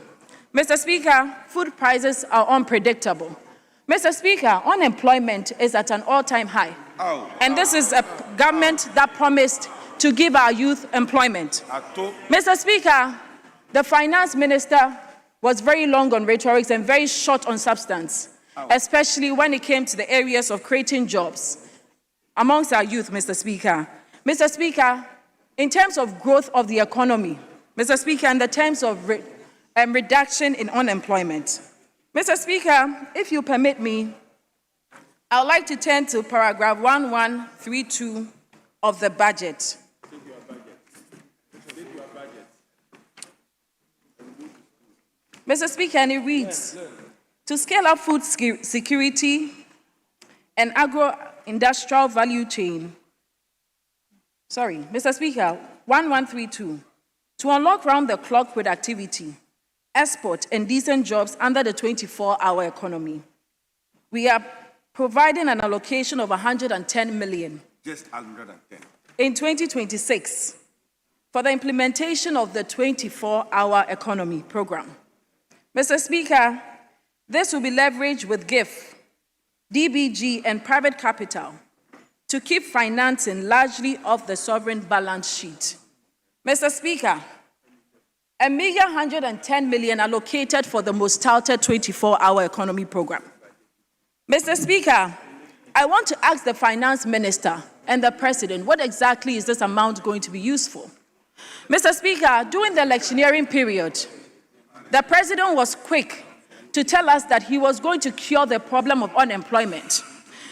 Mr. Speaker, food prices are unpredictable. Mr. Speaker, unemployment is at an all-time high. And this is a government that promised to give our youth employment. Mr. Speaker, the finance minister was very long on rhetoric and very short on substance, especially when it came to the areas of creating jobs amongst our youth, Mr. Speaker. Mr. Speaker, in terms of growth of the economy, Mr. Speaker, in the terms of reduction in unemployment, Mr. Speaker, if you permit me, I would like to turn to paragraph 1132 of the budget. Mr. Speaker, and it reads, to scale up food security and agro-industrial value chain. Sorry, Mr. Speaker, 1132, to unlock round-the-clock productivity, export, and decent jobs under the 24-hour economy. We are providing an allocation of 110 million. Just 110. In 2026 for the implementation of the 24-hour economy program. Mr. Speaker, this will be leveraged with GIF, DBG, and private capital to keep financing largely off the sovereign balance sheet. Mr. Speaker, a meager 110 million allocated for the most touted 24-hour economy program. Mr. Speaker, I want to ask the Finance Minister and the President, what exactly is this amount going to be used for? Mr. Speaker, during the electioneering period, the President was quick to tell us that he was going to cure the problem of unemployment.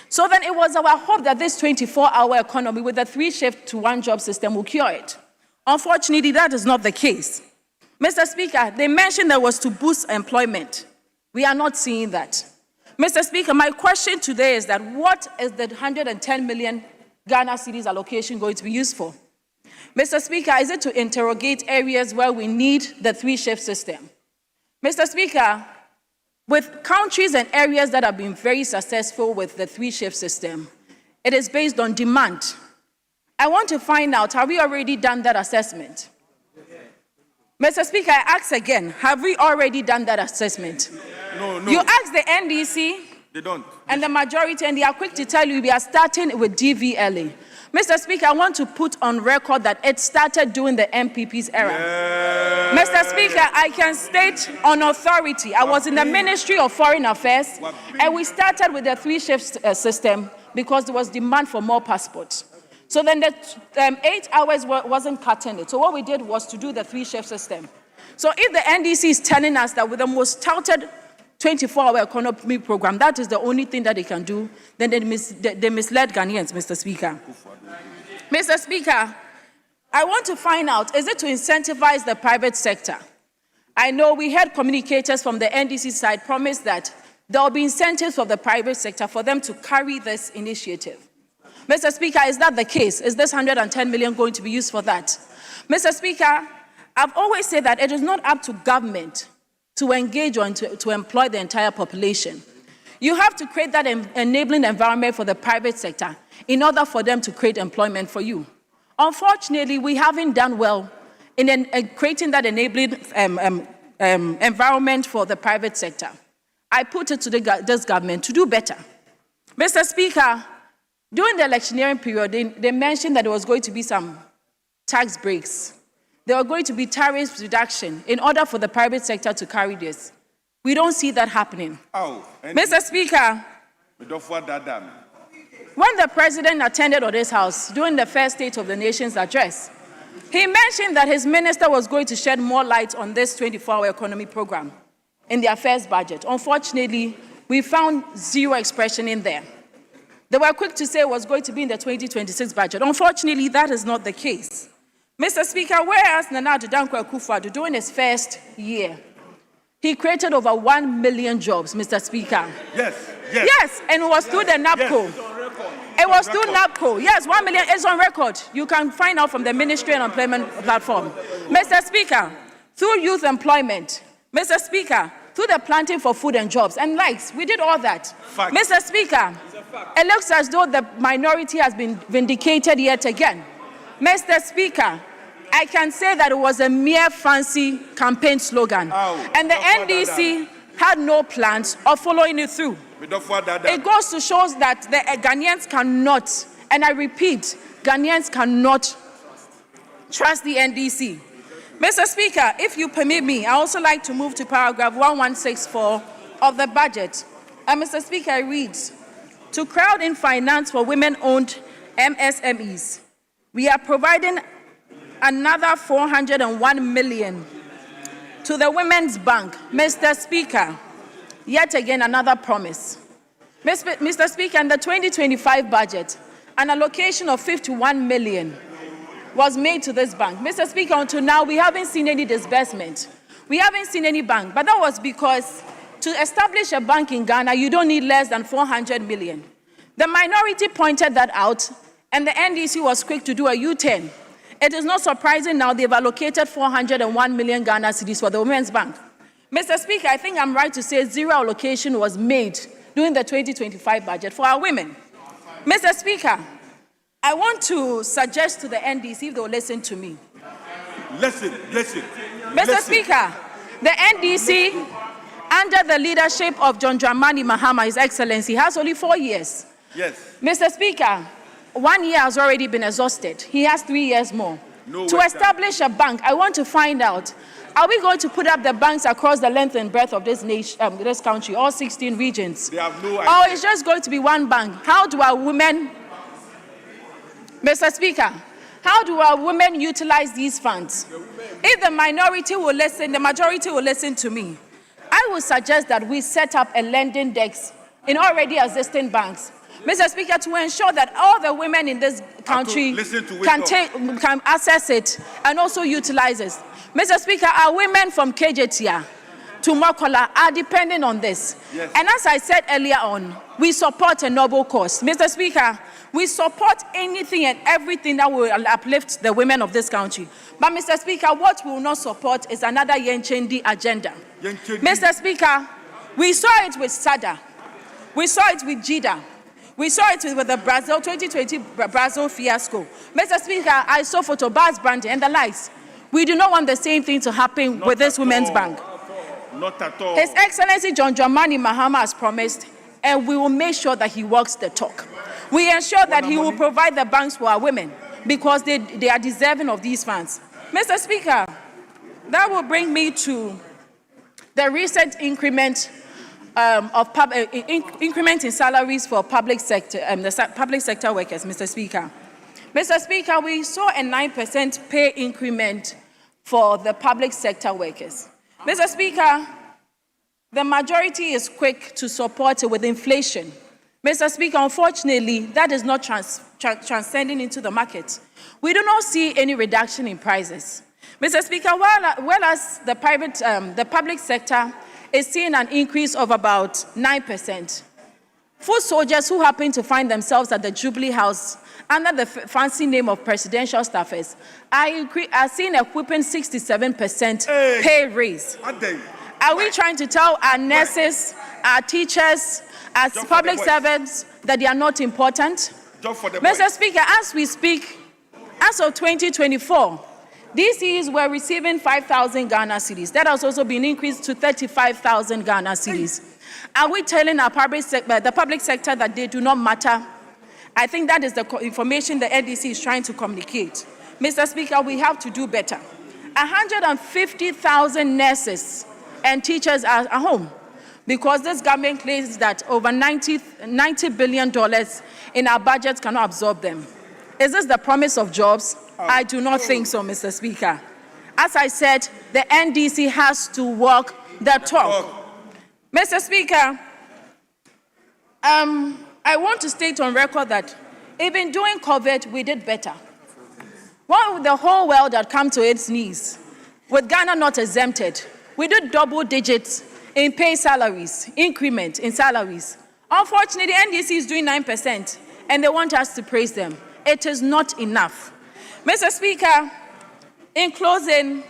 So then it was our hope that this 24-hour economy with the 3-shift to 1-job system will cure it. Unfortunately, that is not the case. Mr. Speaker, they mentioned that was to boost employment. We are not seeing that. Mr. Speaker, my question today is that what is the 110 million Ghana cedis allocation going to be used for? Mr. Speaker, is it to interrogate areas where we need the 3-shift system? Mr. Speaker, with countries and areas that have been very successful with the 3-shift system, it is based on demand. I want to find out, have we already done that assessment? Mr. Speaker, I ask again, have we already done that assessment? No. You ask the NDC, They don't. and the majority, and they are quick to tell you we are starting with DVLA. Mr. Speaker, I want to put on record that it started during the MPP's era. Mr. Speaker, I can state on authority, I was in the Ministry of Foreign Affairs, and we started with the 3-shift system because there was demand for more passports. So then the 8 hours wasn't cutting it. So what we did was to do the 3-shift system. So if the NDC is telling us that with the most touted 24-hour economy program, that is the only thing that they can do, then they misled Ghanaians, Mr. Speaker. Mr. Speaker, I want to find out, is it to incentivize the private sector? I know we heard communicators from the NDC side promise that there will be incentives for the private sector for them to carry this initiative. Mr. Speaker, is that the case? Is this 110 million going to be used for that? Mr. Speaker, I've always said that it is not up to government to engage or to employ the entire population. You have to create that enabling environment for the private sector in order for them to create employment for you. Unfortunately, we haven't done well in creating that enabling environment for the private sector. I put it to this government to do better. Mr. Speaker, during the electioneering period, they mentioned that there was going to be some tax breaks. There were going to be tariff reduction in order for the private sector to carry this. We don't see that happening. Mr. Speaker, when the President attended this house during the first State of the Nation's address, he mentioned that his minister was going to shed more light on this 24-hour economy program in their first budget. Unfortunately, we found zero expression in there. They were quick to say it was going to be in the 2026 budget. Unfortunately, that is not the case. Mr. Speaker, whereas Nana Addo Dankwa Akufo-Addo during his first year, he created over 1 million jobs, Mr. Speaker. Yes, and it was through the NAPCO. It was through NAPCO. Yes, 1 million is on record. You can find out from the Ministry and Employment platform. Mr. Speaker, through youth employment, Mr. Speaker, through the planting for food and jobs and likes, we did all that. Mr. Speaker, it looks as though the minority has been vindicated yet again. Mr. Speaker, I can say that it was a mere fancy campaign slogan. And the NDC had no plans of following it through. It goes to show that the Ghanaians cannot, and I repeat, Ghanaians cannot trust the NDC. Mr. Speaker, if you permit me, I also like to move to paragraph 1164 of the budget. And Mr. Speaker, it reads, to crowd in finance for women-owned MSMEs, we are providing another 401 million to the Women's Bank. Mr. Speaker, yet again another promise. Mr. Speaker, in the 2025 budget, an allocation of 51 million was made to this bank. Mr. Speaker, until now, we haven't seen any disbursement. We haven't seen any bank, but that was because To establish a bank in Ghana, you don't need less than 400 million. The minority pointed that out, and the NDC was quick to do a U-turn. It is not surprising now they've allocated 401 million Ghana cedis for the Women's Bank. Mr. Speaker, I think I'm right to say zero allocation was made during the 2025 budget for our women. Mr. Speaker, I want to suggest to the NDC if they'll listen to me. Listen. Mr. Speaker, the NDC, under the leadership of John Dramani Mahama, His Excellency, has only 4 years. Yes. Mr. Speaker, 1 year has already been exhausted. He has 3 years more. To establish a bank, I want to find out, are we going to put up the banks across the length and breadth of this nation, this country, all 16 regions? They have no idea. Or it's just going to be one bank? How do our women, Mr. Speaker, how do our women utilize these funds? If the minority will listen, the majority will listen to me. I would suggest that we set up a lending desk in already existing banks. Mr. Speaker, to ensure that all the women in this country can access it and also utilize it. Mr. Speaker, our women from KJTIA to Mokola are depending on this. Yes. And as I said earlier on, we support a noble cause. Mr. Speaker, we support anything and everything that will uplift the women of this country. But Mr. Speaker, what we will not support is another Yenchendi agenda. Mr. Speaker, we saw it with SADA. We saw it with JIDA. We saw it with the Brazil 2020 Brazil fiasco. Mr. Speaker, I saw photo bars branding and the likes. We do not want the same thing to happen with this women's bank. Not at all. His Excellency John Dramani Mahama has promised, and we will make sure that he walks the talk. We ensure that he will provide the banks for our women because they are deserving of these funds. Mr. Speaker, that will bring me to the recent increment increment in salaries for public sector, the public sector workers, Mr. Speaker. Mr. Speaker, we saw a 9% pay increment for the public sector workers. Mr. Speaker, the majority is quick to support it with inflation. Mr. Speaker, unfortunately, that is not transcending into the market. We do not see any reduction in prices. Mr. Speaker, whereas the public sector is seeing an increase of about 9%, foot soldiers who happen to find themselves at the Jubilee House under the fancy name of presidential staffers are seeing a whopping 67% pay raise. Are we trying to tell our nurses, our teachers, our public servants that they are not important? Mr. Speaker, as we speak, as of 2024, DCs were receiving 5,000 Ghana cedis. That has also been increased to 35,000 Ghana cedis. Are we telling our the public sector that they do not matter? I think that is the information the NDC is trying to communicate. Mr. Speaker, we have to do better. 150,000 nurses and teachers are at home because this government claims that over $90 billion in our budget cannot absorb them. Is this the promise of jobs? I do not think so, Mr. Speaker. As I said, the NDC has to walk the talk. Mr. Speaker, I want to state on record that even during COVID, we did better. While the whole world had come to its knees, with Ghana not exempted, we did double digits in pay salaries, increment in salaries. Unfortunately, the NDC is doing 9%, and they want us to praise them. It is not enough. Mr. Speaker, in closing,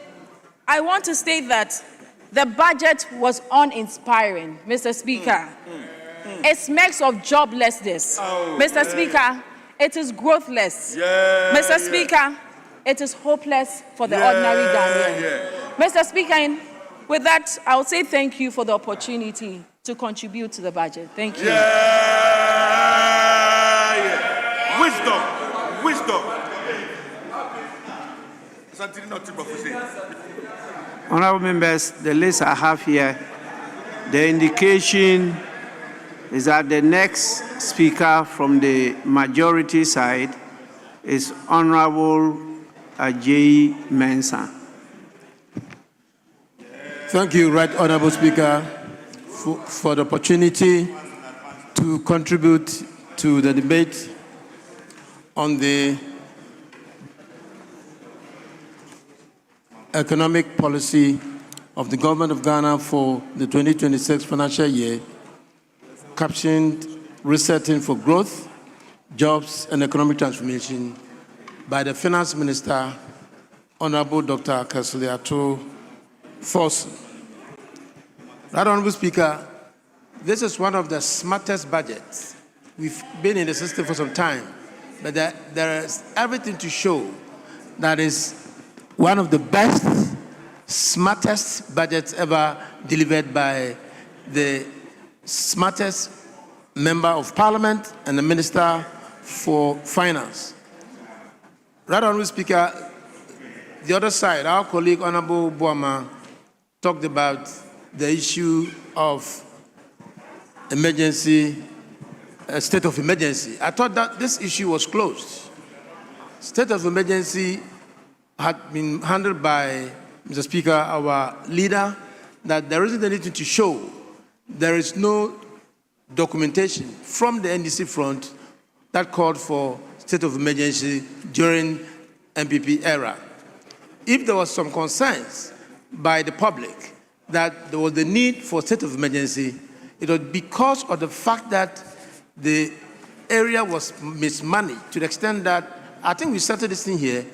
I want to state that the budget was uninspiring, Mr. Speaker. It smacks of joblessness. Mr. Speaker, it is growthless. Mr. Speaker, it is hopeless for the ordinary Ghanaian. Mr. Speaker, with that, I will say thank you for the opportunity to contribute to the budget. Thank you. Wisdom. Honorable members, the list I have here, the indication is that the next speaker from the majority side is Honorable Ajay Mensah. Thank you, Right Honorable Speaker, for the opportunity to contribute to the debate on the economic policy of the Government of Ghana for the 2026 financial year, captioned Resetting for Growth, Jobs and Economic Transformation, by the Finance Minister, Honorable Dr. Kasliato Forson. Right, Honorable Speaker, this is one of the smartest budgets. We've been in the system for some time, but there is everything to show that is one of the best, smartest budgets ever delivered by the smartest member of Parliament and the Minister for Finance. Right, Honorable Speaker, the other side, our colleague Honorable Boama talked about the issue of emergency, state of emergency. I thought that this issue was closed. State of emergency had been handled by, Mr. Speaker, our leader, that there isn't anything to show. There is no documentation from the NDC front that called for state of emergency during MPP era. If there was some concerns by the public that there was the need for state of emergency, it was because of the fact that the area was mismanaged to the extent that, I think we started this thing here,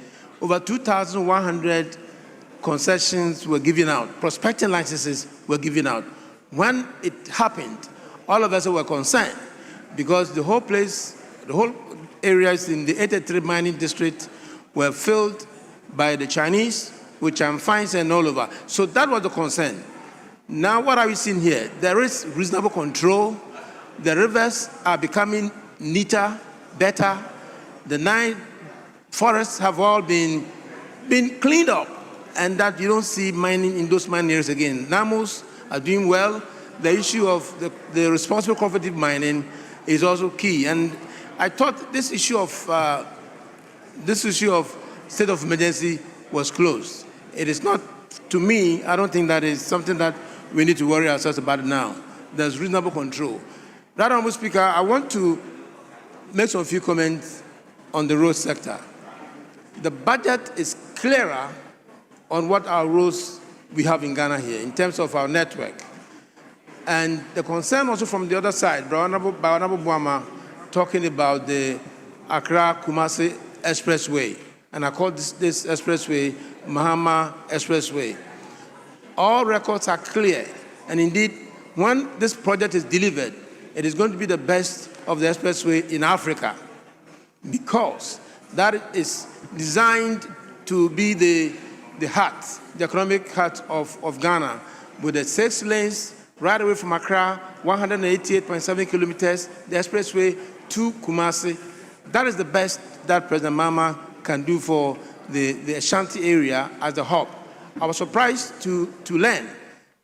over 2,100 concessions were given out, prospecting licenses were given out. When it happened, all of us were concerned because the whole place, the whole areas in the 83 mining district were filled by the Chinese, with fines and all over. So that was the concern. Now what are we seeing here? There is reasonable control. The rivers are becoming neater, better. The 9 forests have all been cleaned up, and that you don't see mining in those mining areas again. NAMOs are doing well. The issue of the responsible cooperative mining is also key. And I thought this issue of state of emergency was closed. It is not, to me, I don't think that is something that we need to worry ourselves about now. There's reasonable control. Right, Honorable Speaker, I want to make some few comments on the road sector. The budget is clearer on what our roads we have in Ghana here in terms of our network. And the concern also from the other side, by Honorable Boama, talking about the Accra-Kumasi Expressway. And I call this expressway Mahama Expressway. All records are clear. And indeed, when this project is delivered, it is going to be the best of the expressway in Africa, because that is designed to be the heart, the economic heart of Ghana, with the 6 lanes right away from Accra, 188.7 kilometers, the expressway to Kumasi. That is the best that President Mahama can do for the Ashanti area as a hub. I was surprised to learn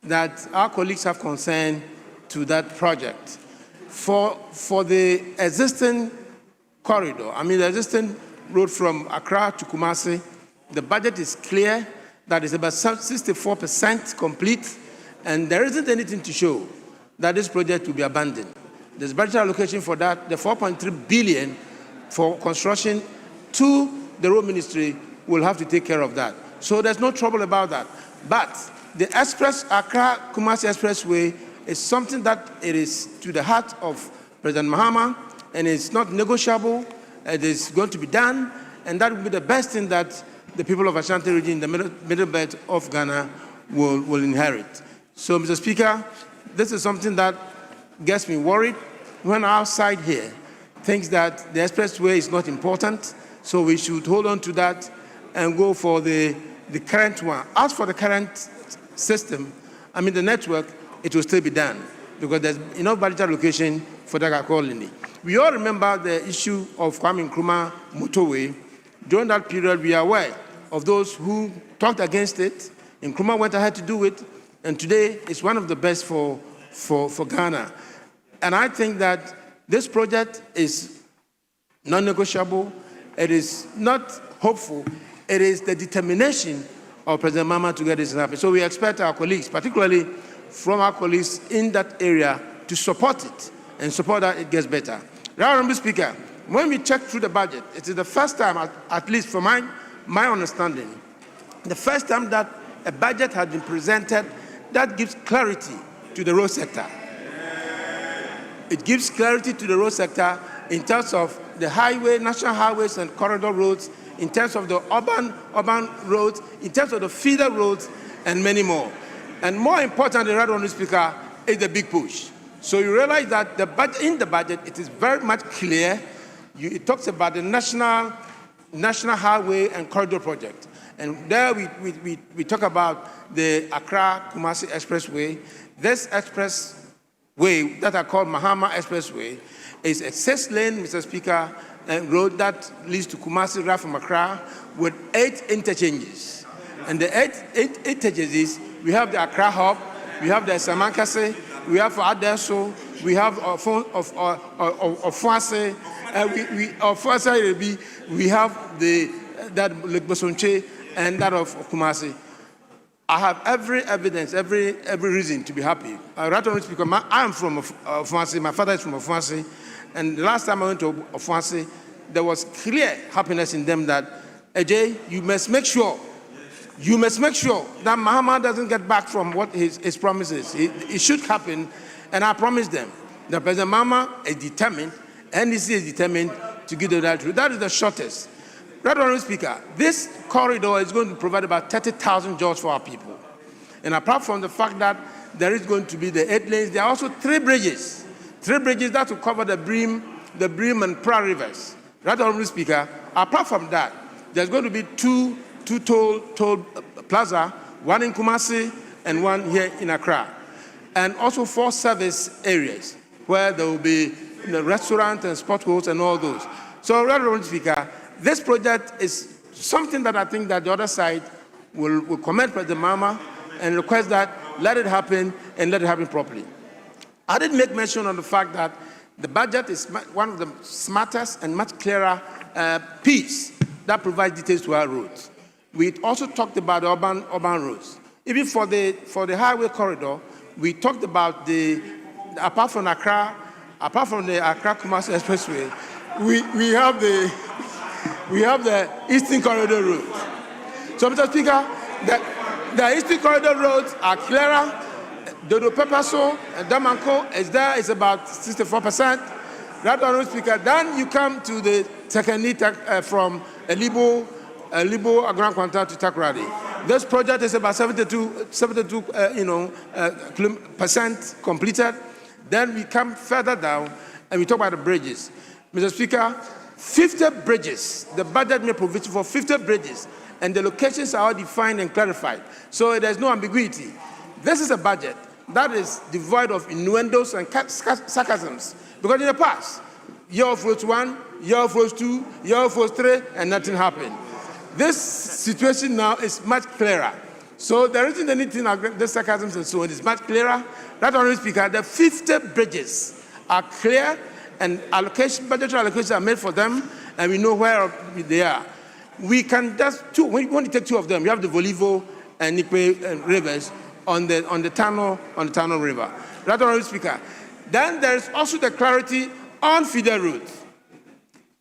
that our colleagues have concern to that project. For the existing corridor, I mean the existing road from Accra to Kumasi, the budget is clear that it's about 64% complete, and there isn't anything to show that this project will be abandoned. There's budget allocation for that. The 4.3 billion for construction to the road ministry will have to take care of that. So there's no trouble about that. But the Accra-Kumasi Expressway is something that it is to the heart of President Mahama, and it's not negotiable. It is going to be done, and that will be the best thing that the people of Ashanti region, the middle belt of Ghana, will inherit. So, Mr. Speaker, this is something that gets me worried when our side here thinks that the expressway is not important, so we should hold on to that and go for the current one. As for the current system, I mean the network, it will still be done because there's enough budget allocation for that accordingly. We all remember the issue of Kwame Nkrumah motorway. During that period, we are aware of those who talked against it. Nkrumah went ahead to do it, and today it's one of the best for Ghana. And I think that this project is non-negotiable. It is not hopeful. It is the determination of President Mahama to get this happen. So we expect our colleagues, particularly from our colleagues in that area, to support it and support that it gets better. Honorable Speaker, when we check through the budget, it is the first time, at least from my understanding, the first time that a budget has been presented that gives clarity to the road sector. It gives clarity to the road sector in terms of the highway, national highways and corridor roads, in terms of the urban roads, in terms of the feeder roads, and many more. And more importantly, Right Honourable Speaker, is the big push. So you realize that in the budget, it is very much clear. It talks about the national highway and corridor project. And there we talk about the Accra-Kumasi Expressway. This expressway that I call Mahama Expressway is a 6-lane, Mr. Speaker, road that leads to Kumasi right from Accra with 8 interchanges. And the 8 interchanges, we have the Accra hub, we have the Samankase, we have Adesso, we have Ofuase, we have that Lake Bosonche and that of Kumasi. I have every evidence, every reason to be happy. Right Honourable Speaker, I am from Ofuase, my father is from Ofuase, and the last time I went to Ofuase, there was clear happiness in them that, AJ, you must make sure that Mahama doesn't get back from what his promises. It should happen, and I promise them that President Mahama is determined, NDC is determined to give them that route. That is the shortest. Right Honourable Speaker, this corridor is going to provide about 30,000 jobs for our people. And apart from the fact that there is going to be the 8 lanes, there are also 3 bridges. 3 bridges that will cover the Bream and Pra rivers. Right Honourable Speaker, apart from that, there's going to be two toll plaza, one in Kumasi and one here in Accra. And also 4 service areas where there will be restaurant and sport halls and all those. So, Right Honourable Speaker, this project is something that I think that the other side will commend President Mahama and request that let it happen and let it happen properly. I did make mention on the fact that the budget is one of the smartest and much clearer piece that provides details to our roads. We also talked about urban roads. Even for the highway corridor, we talked about apart from the Accra-Kumasi Expressway, we have the Eastern Corridor road. So, Mr. Speaker, the Eastern Corridor roads are clearer. Dodo Pepaso and Damanko is there, it's about 64%. Right Honourable Speaker, then you come to the Tekanita from Elibo Grand Quanta to Takoradi. This project is about 72% completed. Then we come further down and we talk about the bridges. Mr. Speaker, 50 bridges, the budget made provision for 50 bridges, and the locations are all defined and clarified. So there's no ambiguity. This is a budget that is devoid of innuendos and sarcasms. Because in the past, year of Roads 1, year of Roads 2, year of Roads 3, and nothing happened. This situation now is much clearer. So there isn't anything like the sarcasms and so on. It's much clearer. Right Honourable Speaker, the 50 bridges are clear, and budgetary allocations are made for them, and we know where they are. We can just when you want to take 2 of them, you have the Volivo and Nikwe rivers on the Tano River. Right Honourable Speaker. Then there is also the clarity on feeder roads.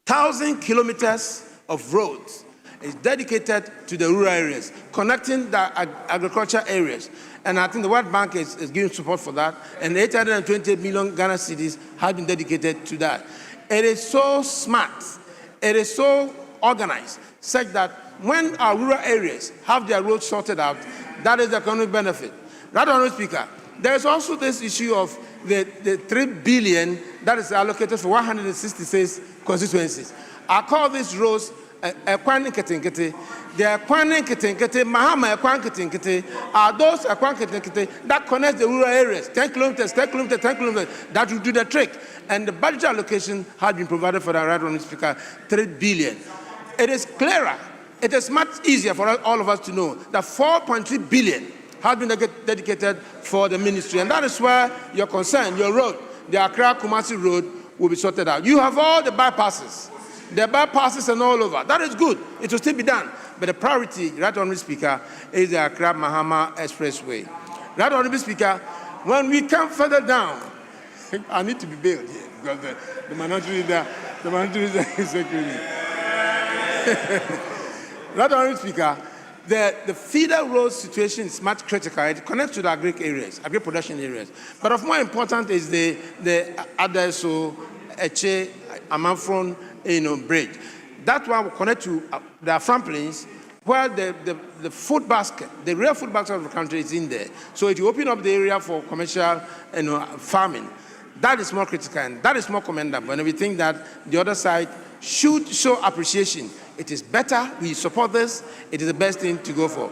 1,000 kilometers of roads is dedicated to the rural areas, connecting the agriculture areas. And I think the World Bank is giving support for that, and 820 million Ghana cedis have been dedicated to that. It is so smart, it is so organized, such that when our rural areas have their roads sorted out, that is the economic benefit. Right Honourable Speaker, there is also this issue of the 3 billion that is allocated for 166 constituencies. I call these roads Ekwan Nkete. The Ekwan Nkete, Mahama Ekwan Nkete are those Ekwan Nkete that connect the rural areas, 10 kilometers, 10 kilometers, 10 kilometers, that will do the trick. And the budget allocation has been provided for the Right Honourable Speaker, 3 billion. It is clearer. It is much easier for all of us to know that 4.3 billion has been dedicated for the ministry. And that is where your concern, your road, the Accra-Kumasi road, will be sorted out. You have all the bypasses and all over. That is good. It will still be done. But the priority, Right Honourable Speaker, is the Accra-Mahama Expressway. Right Honourable Speaker, when we come further down, I need to be bailed here because the minority is there. The minority is there. Right Honourable Speaker, the feeder road situation is much critical. It connects to the agri-production areas. But of more important is the Adeso, Eche, Amanfron, bridge. That one will connect to the Afram Plains, where the food basket, the real food basket of the country is in there. So it will open up the area for commercial farming. That is more critical and that is more commendable. And we think that the other side should show appreciation. It is better, we support this, it is the best thing to go for.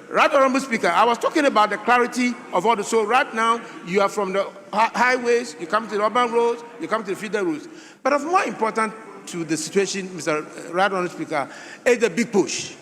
Right, Honorable Speaker, I was talking about the clarity of all the, so right now, you are from the highways, you come to the urban roads, you come to the feeder roads. But of more important to the situation, Mr. Right, Honorable Speaker, is the big push.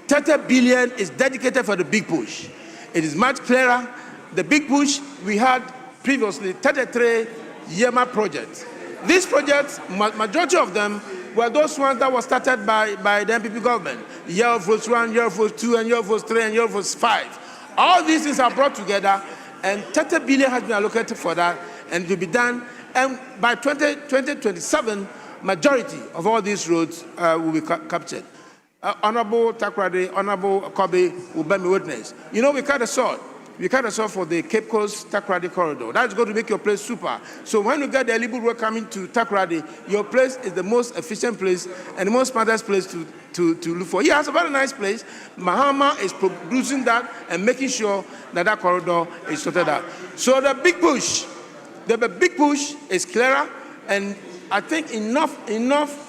30 billion is dedicated for the big push. It is much clearer. The big push, we had previously 33 Yema projects. These projects, majority of them were those ones that were started by the MPP government. Year of Force 1, Year of Force 2, and Year of Force 3, and Year of Force 5. All these things are brought together, and 30 billion has been allocated for that, and it will be done. And by 2027, majority of all these roads will be captured. Honorable Takrady, Honorable Kobe will bear me witness. You know, we cut a sword. We cut a sword for the Cape Coast Takrady corridor. That's going to make your place super. So when you get the Elibu Road coming to Takrady, your place is the most efficient place and the most smartest place to look for. Yeah, it's a very nice place. Mahama is producing that and making sure that that corridor is sorted out. So the big push is clearer, and I think enough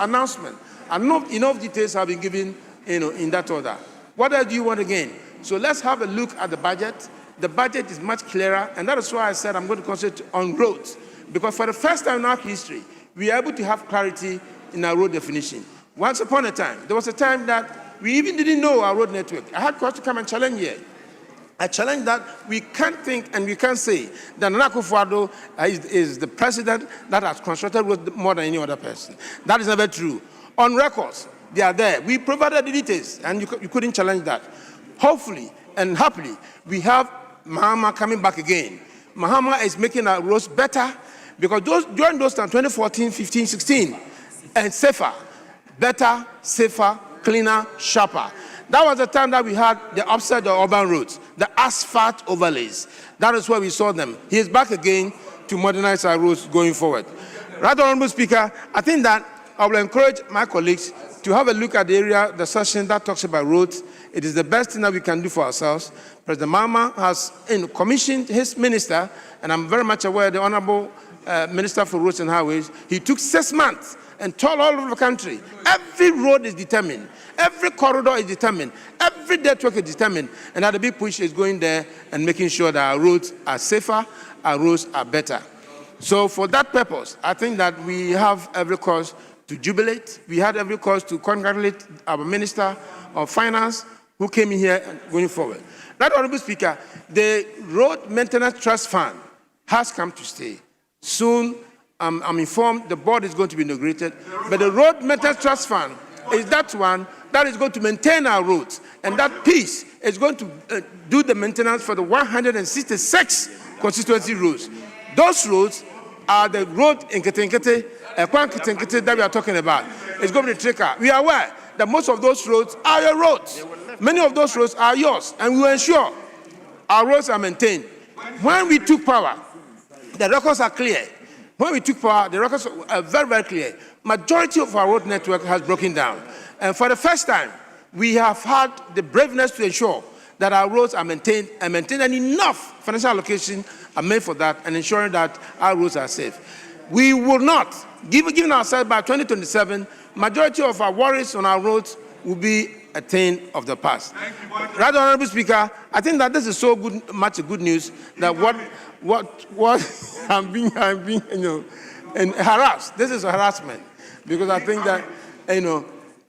announcement, enough details have been given, in that order. What else do you want again? So let's have a look at the budget. The budget is much clearer, and that is why I said I'm going to concentrate on roads, because for the first time in our history, we are able to have clarity in our road definition. Once upon a time, there was a time that we even didn't know our road network. I had to come and challenge here. I challenge that we can't think and we can't say that Nana Akufo-Addo is the president that has constructed roads more than any other person. That is never true. On records, they are there. We provided the details, and you couldn't challenge that. Hopefully and happily, we have Mahama coming back again. Mahama is making our roads better, because during those times, 2014, 15, 16, and safer, better, safer, cleaner, sharper. That was the time that we had the upside of urban roads, the asphalt overlays. That is where we saw them. He is back again to modernize our roads going forward. Right, Honorable Speaker, I think that I will encourage my colleagues to have a look at the area, the session that talks about roads. It is the best thing that we can do for ourselves. President Mahama has commissioned his minister, and I'm very much aware the Honorable Minister for Roads and Highways. He took 6 months and told all over the country, every road is determined, every corridor is determined, every network is determined, and that the big push is going there and making sure that our roads are safer, our roads are better. So for that purpose, I think that we have every cause to jubilate. We had every cause to congratulate our Minister of Finance who came in here and going forward. Right, Honorable Speaker, the Road Maintenance Trust Fund has come to stay. Soon, I'm informed the board is going to be inaugurated, but the Road Maintenance Trust Fund is that one that is going to maintain our roads, and that piece is going to do the maintenance for the 166 constituency roads. Those roads are the road in Ketenkete, that we are talking about. It's going to be tricky. We are aware that most of those roads are your roads. Many of those roads are yours, and we will ensure our roads are maintained. When we took power, the records are clear. When we took power, the records are very, very clear. Majority of our road network has broken down. And for the first time, we have had the braveness to ensure that our roads are maintained, and enough financial allocation are made for that, and ensuring that our roads are safe. We will not, given ourselves by 2027, majority of our worries on our roads will be a thing of the past. Right, Honorable Speaker, I think that this is so much good news that what I'm being and harassed. This is harassment, because I think that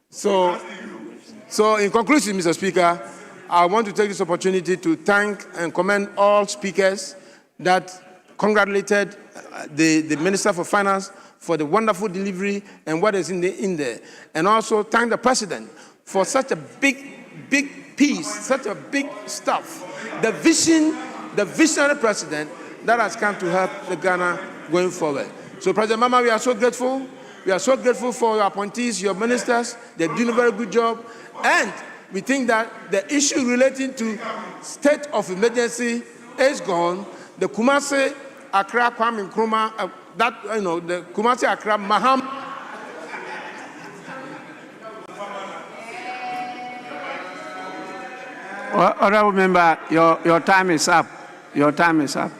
So in conclusion, Mr. Speaker, I want to take this opportunity to thank and commend all speakers that congratulated the Minister for Finance for the wonderful delivery and what is in there. And also thank the President for such a big piece, such a big stuff. The visionary President that has come to help the Ghana going forward. So President Mama, we are so grateful. We are so grateful for your appointees, your ministers. They're doing a very good job. And we think that the issue relating to state of emergency is gone. The Kumasi, Accra, Kwame Nkrumah, the Kumasi, Accra, Maham. Honorable member, your time is up. Your time is up.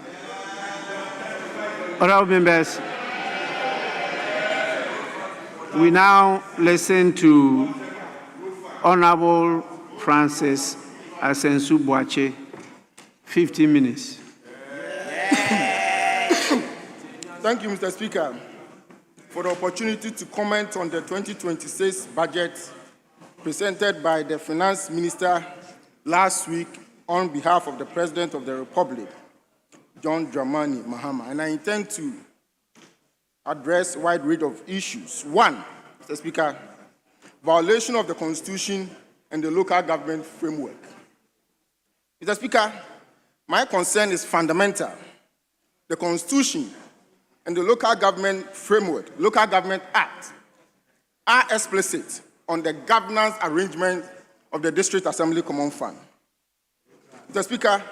Honorable members, we now listen to Honorable Francis Asensu Boache, 15 minutes. Thank you, Mr. Speaker, for the opportunity to comment on the 2026 budget presented by the Finance Minister last week on behalf of the President of the Republic, John Dramani Mahama. And I intend to address a wide range of issues. One, Mr. Speaker, violation of the Constitution and the local government framework. Mr. Speaker, my concern is fundamental. The Constitution and the local government framework, Local Government Act, are explicit on the governance arrangement of the District Assembly Common Fund. Mr. Speaker,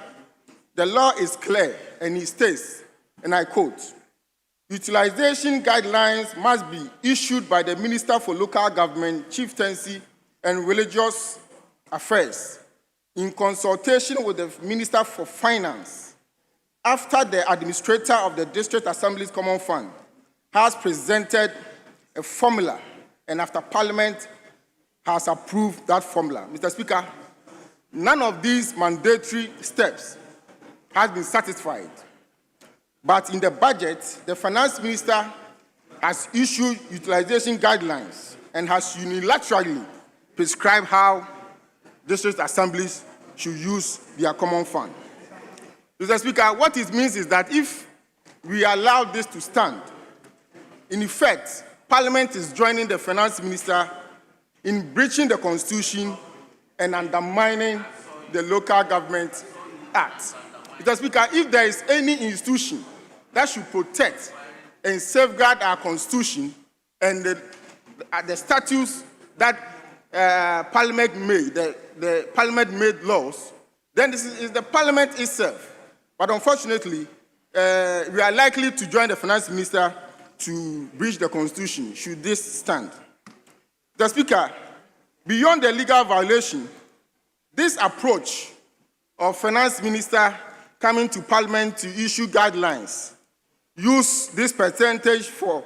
the law is clear and it states, and I quote, utilization guidelines must be issued by the Minister for Local Government, Chieftaincy, and Religious Affairs in consultation with the Minister for Finance after the administrator of the District Assembly's Common Fund has presented a formula and after Parliament has approved that formula. Mr. Speaker, none of these mandatory steps has been satisfied. But in the budget, the Finance Minister has issued utilization guidelines and has unilaterally prescribed how district assemblies should use their common fund. Mr. Speaker, what it means is that if we allow this to stand, in effect, Parliament is joining the Finance Minister in breaching the Constitution and undermining the Local Government Act. Mr. Speaker, if there is any institution that should protect and safeguard our Constitution and the statutes that Parliament made, the Parliament made laws, then this is the Parliament itself. But unfortunately, we are likely to join the Finance Minister to breach the Constitution, should this stand. Mr. Speaker, beyond the legal violation, this approach of Finance Minister coming to Parliament to issue guidelines, use this percentage for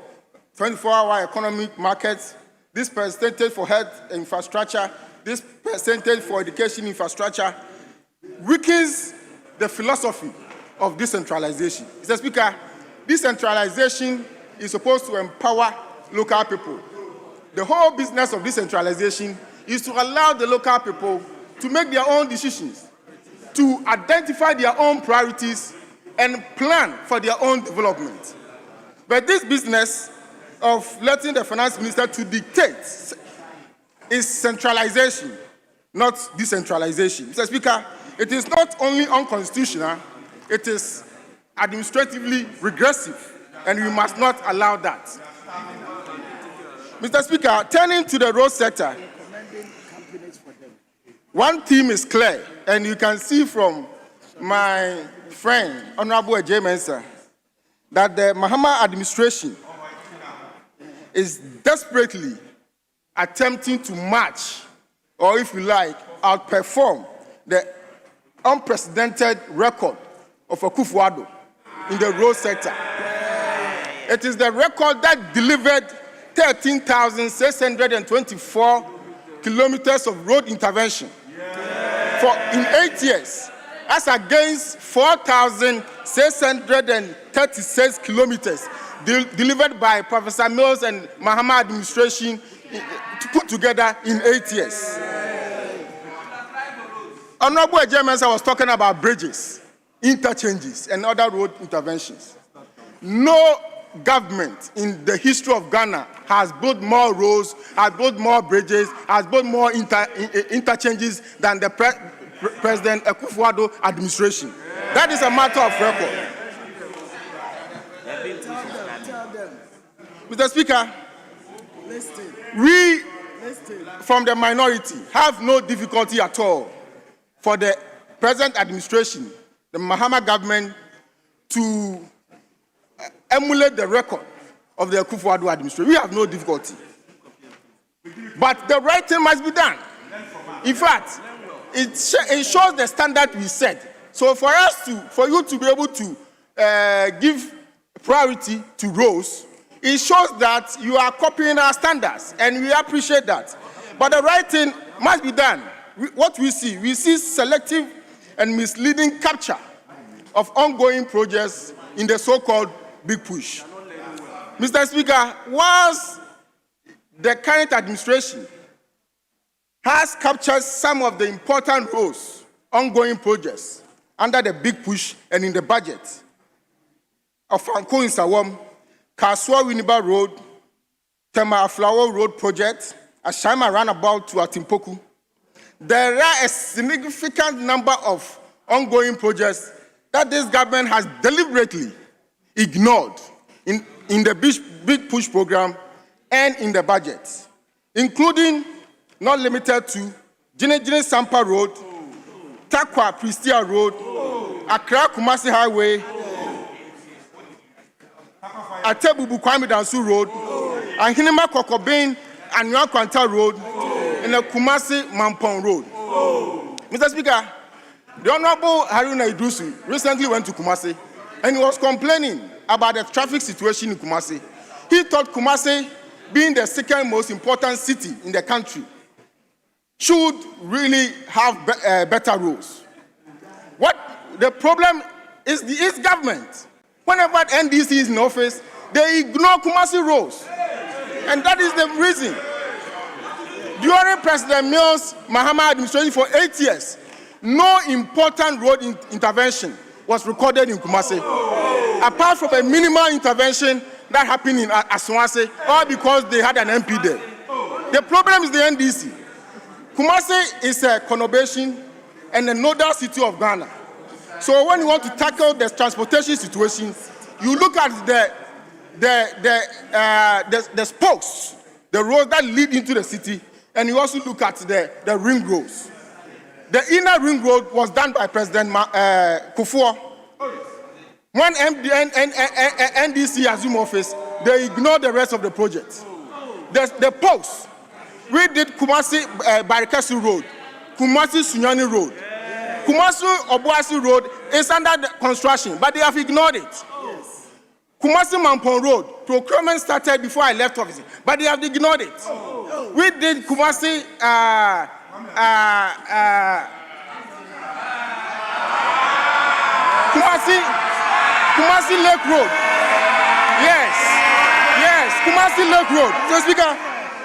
24-hour economic markets, this percentage for health infrastructure, this percentage for education infrastructure, weakens the philosophy of decentralization. Mr. Speaker, decentralization is supposed to empower local people. The whole business of decentralization is to allow the local people to make their own decisions, to identify their own priorities and plan for their own development. But this business of letting the Finance Minister to dictate is centralization, not decentralization. Mr. Speaker, it is not only unconstitutional, it is administratively regressive, and we must not allow that. Mr. Speaker, turning to the road sector, one theme is clear, and you can see from my friend, Honorable Ejay Mensah, that the Mahama administration is desperately attempting to match, or if you like, outperform the unprecedented record of Akufo-Addo in the road sector. It is the record that delivered 13,624 kilometers of road intervention in 8 years, as against 4,636 kilometers delivered by Professor Mills and Mahama administration put together in 8 years. Honorable Ejay Mensah was talking about bridges, interchanges, and other road interventions. No government in the history of Ghana has built more roads, has built more bridges, has built more interchanges than the President Akufo-Addo administration. That is a matter of record. Mr. Speaker, we from the minority have no difficulty at all for the present administration, the Mahama government, to emulate the record of the Akufo-Addo administration. We have no difficulty. But the right thing must be done. In fact, it shows the standard we set. So for you to be able to give priority to roads, it shows that you are copying our standards, and we appreciate that. But the right thing must be done. What we see selective and misleading capture of ongoing projects in the so-called big push. Mr. Speaker, whilst the current administration has captured some of the important roads, ongoing projects under the big push and in the budget of Fanko in Sawam, Kaswa Winiba Road, Tema Flower Road Project, Ashama Runabout to Atimpoku, there are a significant number of ongoing projects that this government has deliberately ignored in the big push program and in the budget, including, not limited to, Jine Sampa Road, Takwa Pristia Road, Accra Kumasi Highway, Atebubu Kwame Dansu Road, and Hinema Kokobin and Nyankwanta Road, and the Kumasi Mampong Road. Mr. Speaker, the Honorable Haruna Idrusu recently went to Kumasi, and he was complaining about the traffic situation in Kumasi. He thought Kumasi, being the second most important city in the country, should really have better roads. What the problem is the East government. Whenever NDC is in office, they ignore Kumasi roads. And that is the reason. During President Mills' Mahama administration for 8 years, no important road intervention was recorded in Kumasi, apart from a minimal intervention that happened in Aswase, all because they had an MP there. The problem is the NDC. Kumasi is a conurbation and a nodal city of Ghana. So when you want to tackle the transportation situation, you look at the spokes, the roads that lead into the city, and you also look at the ring roads. The inner ring road was done by President Kufuor. When NDC assumed office, they ignored the rest of the project. The posts, we did Kumasi Barikasu Road, Kumasi Sunyani Road. Kumasi Obuasi Road is under construction, but they have ignored it. Kumasi Mampong Road, procurement started before I left office, but they have ignored it. We did Kumasi Kumasi Lake Road. Yes, Kumasi Lake Road. So, Speaker,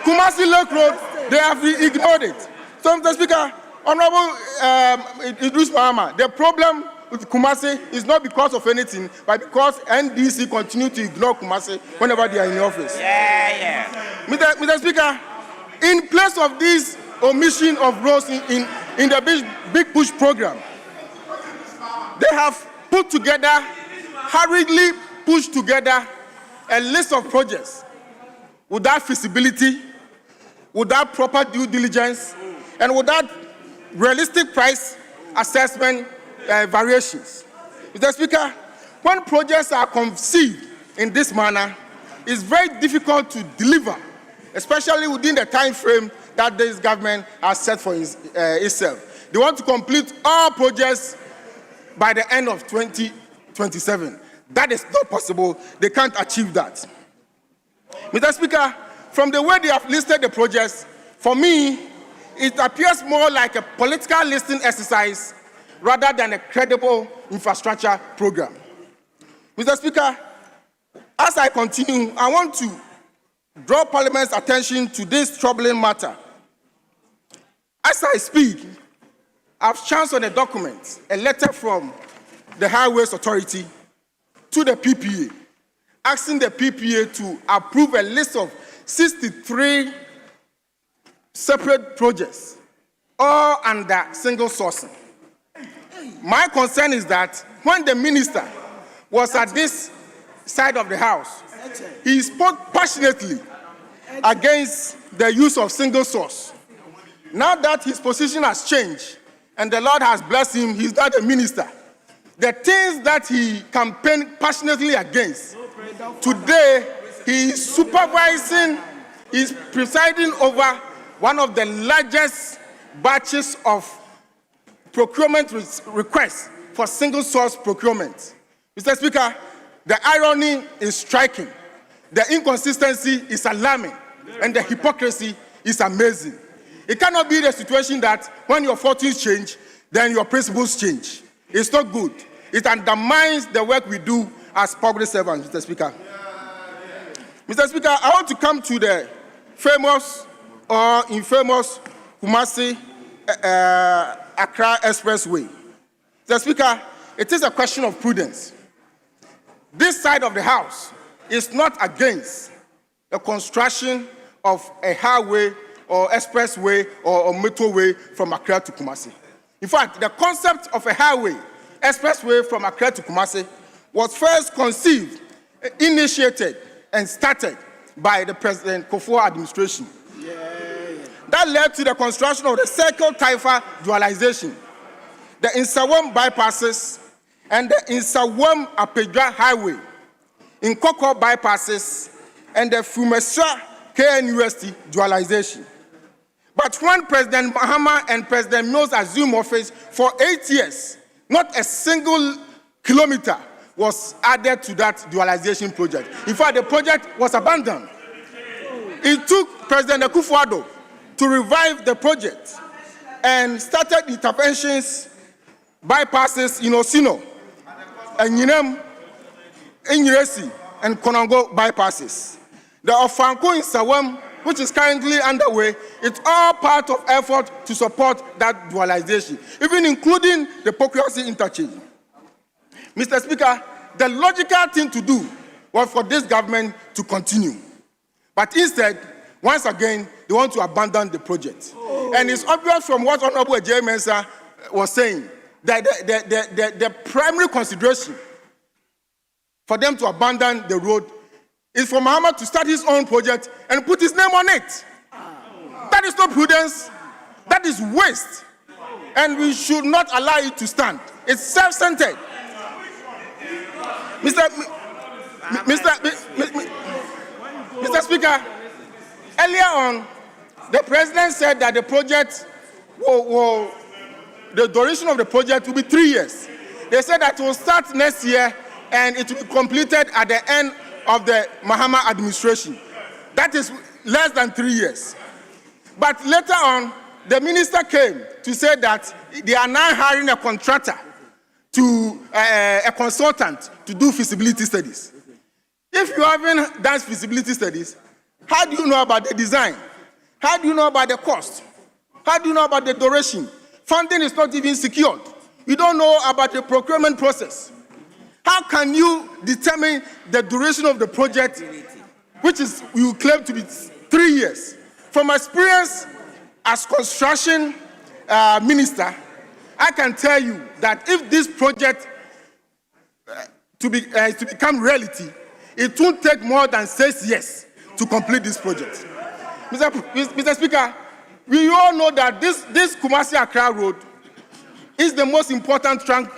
Kumasi Lake Road, they have ignored it. So, Mr. Speaker, Honorable Idris Mahama, the problem with Kumasi is not because of anything, but because NDC continue to ignore Kumasi whenever they are in the office. Mr. Speaker, in place of this omission of roads in the big push program, they have hurriedly pushed together a list of projects without feasibility, without proper due diligence, and without realistic price assessment variations. Mr. Speaker, when projects are conceived in this manner, it's very difficult to deliver, especially within the time frame that this government has set for itself. They want to complete all projects by the end of 2027. That is not possible. They can't achieve that. Mr. Speaker, from the way they have listed the projects, for me, it appears more like a political listing exercise rather than a credible infrastructure program. Mr. Speaker, as I continue, I want to draw Parliament's attention to this troubling matter. As I speak, I've chanced on a document, a letter from the Highways Authority to the PPA, asking the PPA to approve a list of 63 separate projects, all under single sourcing. My concern is that when the minister was at this side of the house, he spoke passionately against the use of single source. Now that his position has changed and the Lord has blessed him, he's not a minister. The things that he campaigned passionately against, today he is supervising, he's presiding over one of the largest batches of procurement requests for single source procurement. Mr. Speaker, the irony is striking, the inconsistency is alarming, and the hypocrisy is amazing. It cannot be the situation that when your fortunes change, then your principles change. It's not good. It undermines the work we do as public servants, Mr. Speaker. Mr. Speaker, I want to come to the famous or infamous Kumasi Accra Expressway. Mr. Speaker, it is a question of prudence. This side of the House is not against the construction of a highway or expressway or motorway from Accra to Kumasi. In fact, the concept of a highway, expressway from Accra to Kumasi was first conceived, initiated, and started by the President Kufuor administration. That led to the construction of the Circle Taifa dualization, the Insawam bypasses, and the Insawam Apedra Highway, in Koko bypasses, and the Fumesra KNUST dualization. But when President Mahama and President Mills assumed office, for 8 years, not a single kilometer was added to that dualization project. In fact, the project was abandoned. It took President Akufo-Addo to revive the project and started interventions, bypasses in Osino, and Yinem, Inyiresi, and Konongo bypasses. The Ofanko in Sawam, which is currently underway, it's all part of effort to support that dualization, even including the Pokuasi interchange. Mr. Speaker, the logical thing to do was for this government to continue. But instead, once again, they want to abandon the project. And it's obvious from what Honorable J. Mensah was saying, that the primary consideration for them to abandon the road is for Mahama to start his own project and put his name on it. That is not prudence. That is waste. And we should not allow it to stand. It's self-centered. Mr. Speaker, earlier on, the president said that the project the duration of the project will be 3 years. They said that it will start next year and it will be completed at the end of the Mahama administration. That is less than 3 years. But later on, the minister came to say that they are now hiring a contractor, a consultant to do feasibility studies. If you haven't done feasibility studies, how do you know about the design? How do you know about the cost? How do you know about the duration? Funding is not even secured. You don't know about the procurement process. How can you determine the duration of the project, which is you claim to be 3 years? From experience as construction minister, I can tell you that if this project to become reality, it won't take more than 6 years to complete this project. Mr. Speaker, we all know that this Kumasi-Accra road is the most important trunk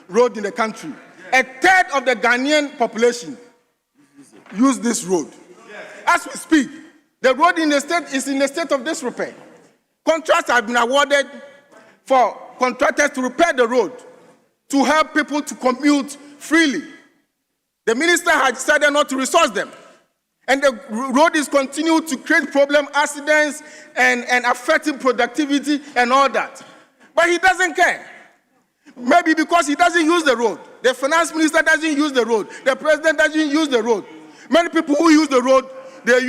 road in the country. A third of the Ghanaian population use this road. As we speak, the road in the state is in a state of disrepair. Contracts have been awarded for contractors to repair the road, to help people to commute freely. The minister has decided not to resource them. And the road is continuing to create problem, accidents, and affecting productivity and all that. But he doesn't care. Maybe because he doesn't use the road. The finance minister doesn't use the road. The president doesn't use the road. Many people who use the road, they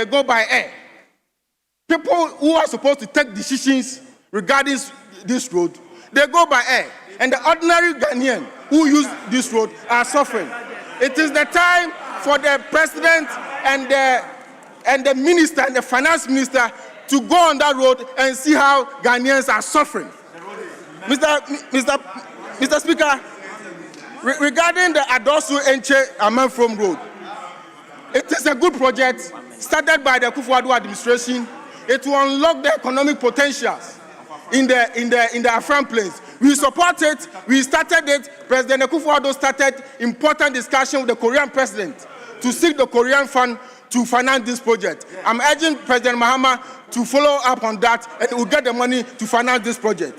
go by air. People who are supposed to take decisions regarding this road, they go by air. And the ordinary Ghanaian who use this road are suffering. It is the time for the president and the minister and the finance minister to go on that road and see how Ghanaians are suffering. Mr. Speaker, regarding the Adosu Enche Amanfrom Road, It is a good project started by the Akufo-Addo administration. It will unlock the economic potentials in the Afram Plains. We support it. We started it. President Akufo-Addo started important discussion with the Korean president to seek the Korean fund to finance this project. I'm urging President Mahama to follow up on that, and we'll get the money to finance this project.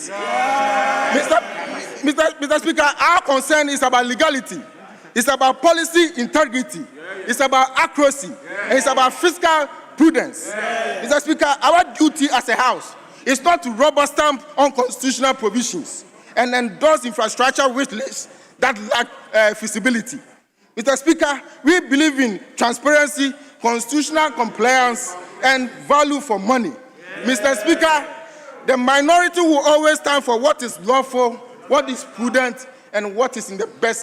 Mr. Speaker, our concern is about legality. It's about policy integrity. It's about accuracy. And it's about fiscal prudence. Mr. Speaker, our duty as a House is not to rubber stamp unconstitutional provisions and endorse infrastructure wish lists that lack feasibility. Mr. Speaker, we believe in transparency, constitutional compliance, and value for money. Mr. Speaker, the minority will always stand for what is lawful, what is prudent, and what is in the best.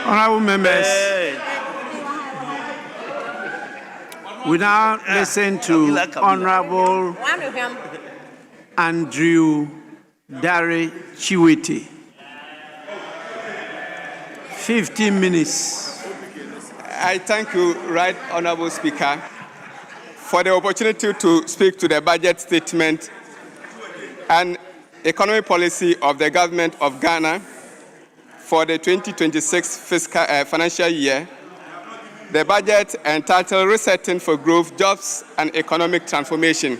Honorable members, we now listen to Honorable Andrew Dare Chiwete. 15 minutes. I thank you, Right Honorable Speaker, for the opportunity to speak to the budget statement and economic policy of the government of Ghana for the 2026 fiscal financial year, the budget entitled Resetting for Growth, Jobs and Economic Transformation.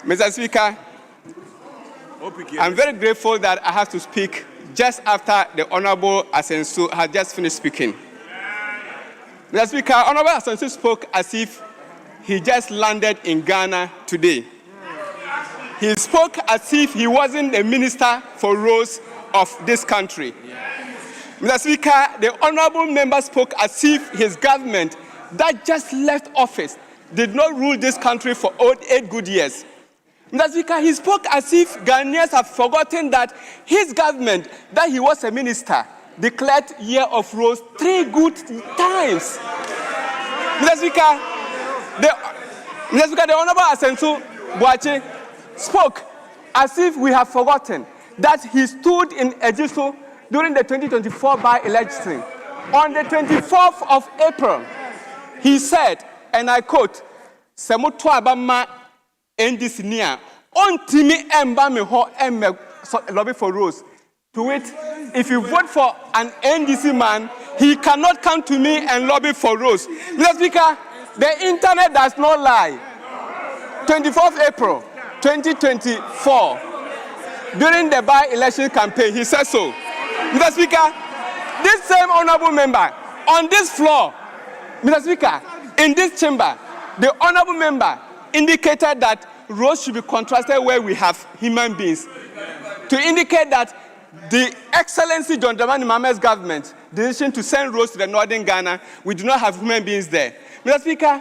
Mr. Speaker, I'm very grateful that I have to speak just after the Honorable Asensu has just finished speaking. Mr. Speaker, Honorable Asensu spoke as if he just landed in Ghana today. He spoke as if he wasn't the Minister for Roads of this country. Mr. Speaker, the Honorable member spoke as if his government that just left office did not rule this country for 8 good years. Mr. Speaker, he spoke as if Ghanaians have forgotten that his government, that he was a minister, declared year of roads 3 good times. Mr. Speaker, the Honorable Asensu Boache spoke as if we have forgotten that he stood in Ejiso during the 2024 by-election. On the 24th of April, he said, and I quote, "Semutu abama NDC nia, ontimi emba me ho emme lobby for roads." To it, if you vote for an NDC man, he cannot come to me and lobby for roads. Mr. Speaker, the internet does not lie. 24th April 2024, during the by-election campaign, he said so. Mr. Speaker, this same honorable member on this floor, Mr. Speaker, in this chamber, the honorable member indicated that roads should be contrasted where we have human beings, to indicate that the Excellency John Dramani Mohammed's government decision to send roads to the northern Ghana, we do not have human beings there. Mr. Speaker,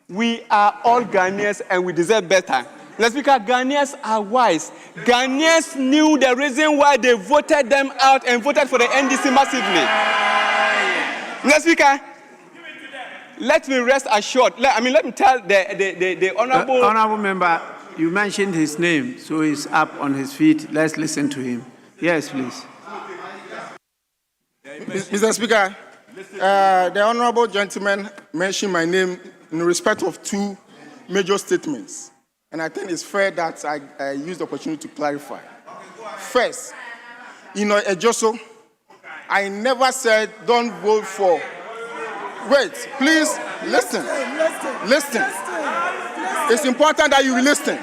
we are all Ghanaians and we deserve better. Mr. Speaker, Ghanaians are wise. Ghanaians knew the reason why they voted them out and voted for the NDC massively. Mr. Speaker, let me rest assured. Let me tell the honorable... Honorable member, you mentioned his name, so he's up on his feet. Let's listen to him. Yes, please. Mr. Speaker, the honorable gentleman mentioned my name in respect of 2 major statements. And I think it's fair that I use the opportunity to clarify. First, Ejoso, I never said don't vote for. Wait, please listen. Listen. It's important that you listen.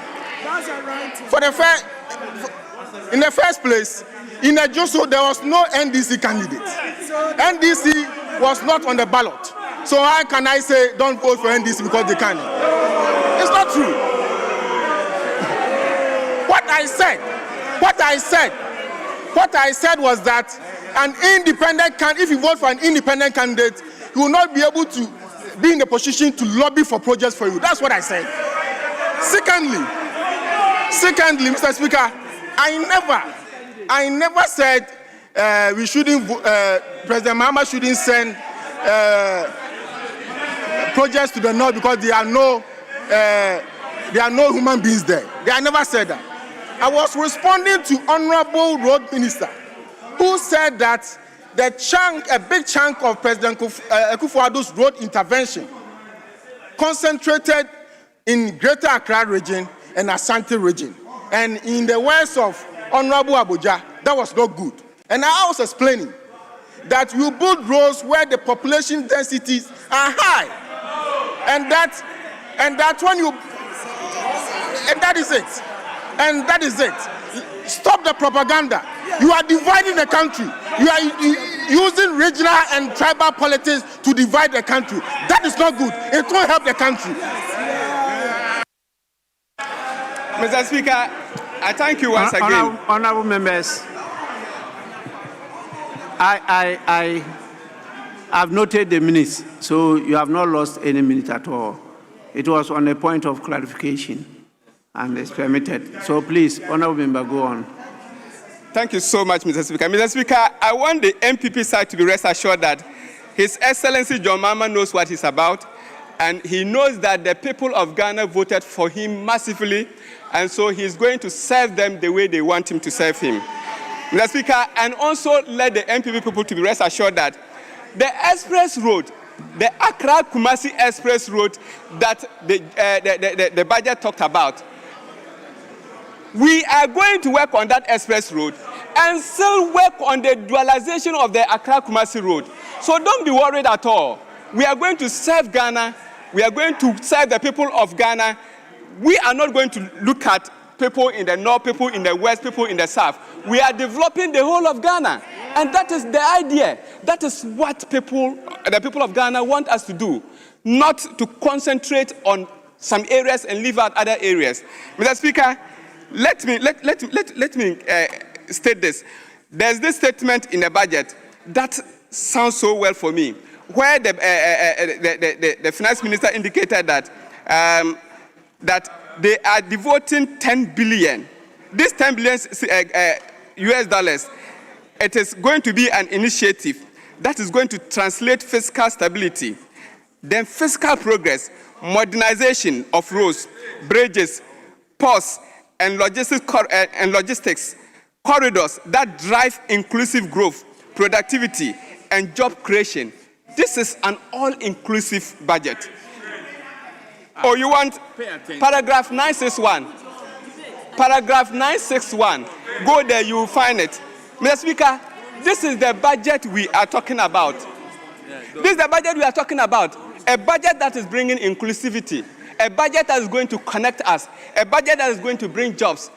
In the first place, in Ejoso, there was no NDC candidate. NDC was not on the ballot. So how can I say don't vote for NDC because they can? It's not true. What I said was that an independent if you vote for an independent candidate, you will not be able to be in a position to lobby for projects for you. That's what I said. Secondly, Mr. Speaker, I never said we shouldn't. President Mahama shouldn't send projects to the north because there are no human beings there. I never said that. I was responding to Honorable Road Minister, who said that a big chunk of President Akufo-Addo's road intervention concentrated in Greater Accra region and Ashanti region. And in the words of Honorable Abuja, that was not good. And I was explaining that you build roads where the population densities are high. And that is it. And that is it. Stop the propaganda. You are dividing the country. You are using regional and tribal politics to divide the country. That is not good. It won't help the country. Mr. Speaker, I thank you once again. Honorable members, I have noted the minutes, so you have not lost any minute at all. It was on a point of clarification, and it's permitted. So please, honorable member, go on. Thank you so much, Mr. Speaker. Mr. Speaker, I want the MPP side to be rest assured that His Excellency John Mahama knows what he's about, and he knows that the people of Ghana voted for him massively, and so he's going to serve them the way they want him to serve him. Mr. Speaker, and also let the MPP people to be rest assured that the express road, the Accra-Kumasi express road that the budget talked about, we are going to work on that express road and still work on the dualization of the Accra-Kumasi road. So don't be worried at all. We are going to serve Ghana. We are going to serve the people of Ghana. We are not going to look at people in the north, people in the west, people in the south. We are developing the whole of Ghana. And that is the idea. That is what the people of Ghana want us to do, not to concentrate on some areas and leave out other areas. Mr. Speaker, let me state this. There's this statement in the budget that sounds so well for me, where the finance minister indicated that they are devoting 10 billion. This 10 billion US dollars, it is going to be an initiative that is going to translate fiscal stability, then fiscal progress, modernization of roads, bridges, ports, and logistics corridors that drive inclusive growth, productivity, and job creation. This is an all-inclusive budget. Oh, you want paragraph 961? Paragraph 961. Go there, you will find it. Mr. Speaker, this is the budget we are talking about. This is the budget we are talking about. A budget that is bringing inclusivity. A budget that is going to connect us. A budget that is going to bring jobs.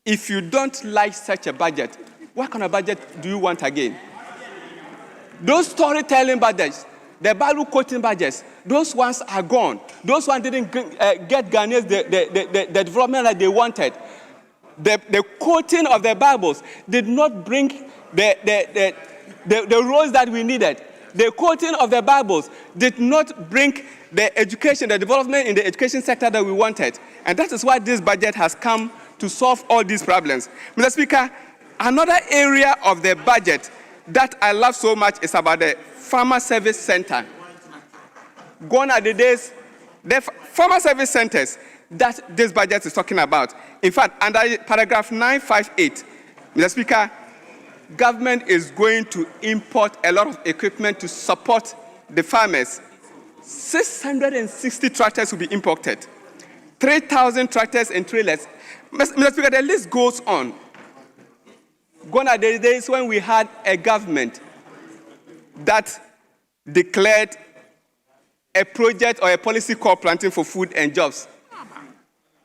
If you don't like such a budget, what kind of budget do you want again? Those storytelling budgets, the Bible quoting budgets, those ones are gone. Those ones didn't get Ghanaians the development that they wanted. The quoting of the Bibles did not bring the roads that we needed. The quoting of the Bibles did not bring the education, the development in the education sector that we wanted. And that is why this budget has come to solve all these problems. Mr. Speaker, another area of the budget that I love so much is about the Farmer Service Center. Gone are the days, the farmer service centers that this budget is talking about. In fact, under paragraph 958, Mr. Speaker, government is going to import a lot of equipment to support the farmers. 660 tractors will be imported. 3,000 tractors and trailers. Mr. Speaker, the list goes on. Gone are the days when we had a government that declared a project or a policy called Planting for Food and Jobs.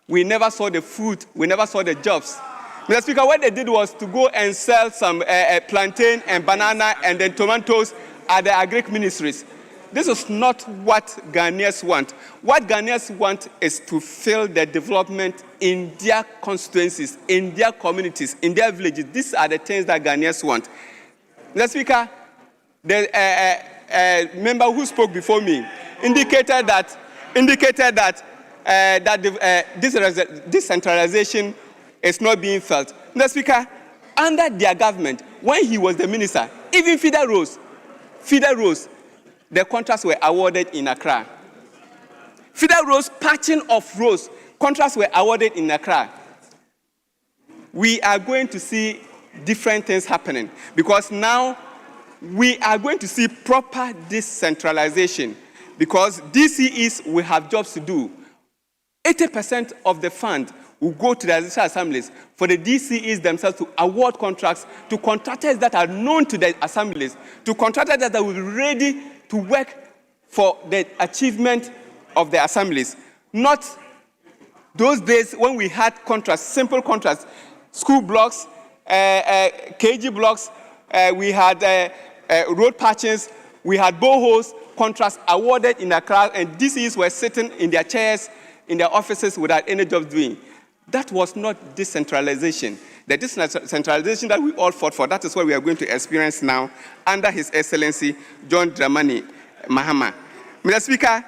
We never saw the food, we never saw the jobs. Mr. Speaker, what they did was to go and sell some plantain and banana and then tomatoes at the agric ministries. This is not what Ghanaians want. What Ghanaians want is to fill the development in their constituencies, in their communities, in their villages. These are the things that Ghanaians want. Mr. Speaker, the member who spoke before me indicated that decentralization is not being felt. Mr. Speaker, under their government, when he was the minister, even feeder roads, the contracts were awarded in Accra. Feeder roads, patching of roads, contracts were awarded in Accra. we are going to see different things happening, because now we are going to see proper decentralization, because DCEs will have jobs to do. 80% of the fund will go to the legislative assemblies for the DCEs themselves to award contracts to contractors that are known to the assemblies, to contractors that will be ready to work for the achievement of the assemblies. Not those days when we had contracts, simple contracts, school blocks, KG blocks, we had road patches, we had boreholes, contracts awarded in the crowd, and DCEs were sitting in their chairs, in their offices without any jobs doing. That was not decentralization. The decentralization that we all fought for, that is what we are going to experience now under His Excellency John Dramani Mahama. Mr. Speaker,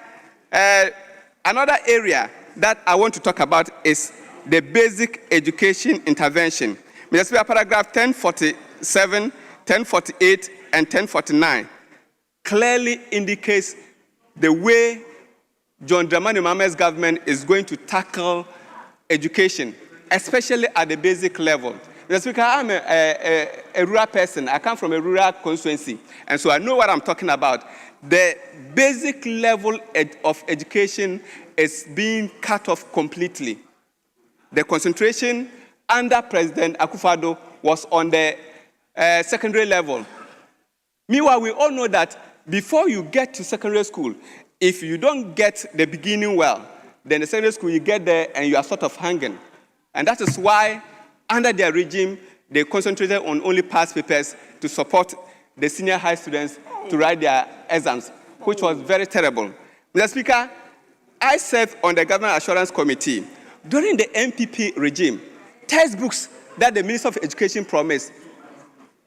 another area that I want to talk about is the basic education intervention. Mr. Speaker, paragraph 1047, 1048, and 1049 clearly indicates the way John Dramani Mahama's government is going to tackle education, especially at the basic level. Mr. Speaker, I'm a rural person. I come from a rural constituency, and so I know what I'm talking about. The basic level of education is being cut off completely. The concentration under President Akufo-Addo was on the secondary level. Meanwhile, we all know that before you get to secondary school, if you don't get the beginning well, then the secondary school, you get there and you are sort of hanging. And that is why, under their regime, they concentrated on only past papers to support the senior high students to write their exams, which was very terrible. Mr. Speaker, I served on the Government Assurance Committee. During the MPP regime, textbooks that the Minister of Education promised,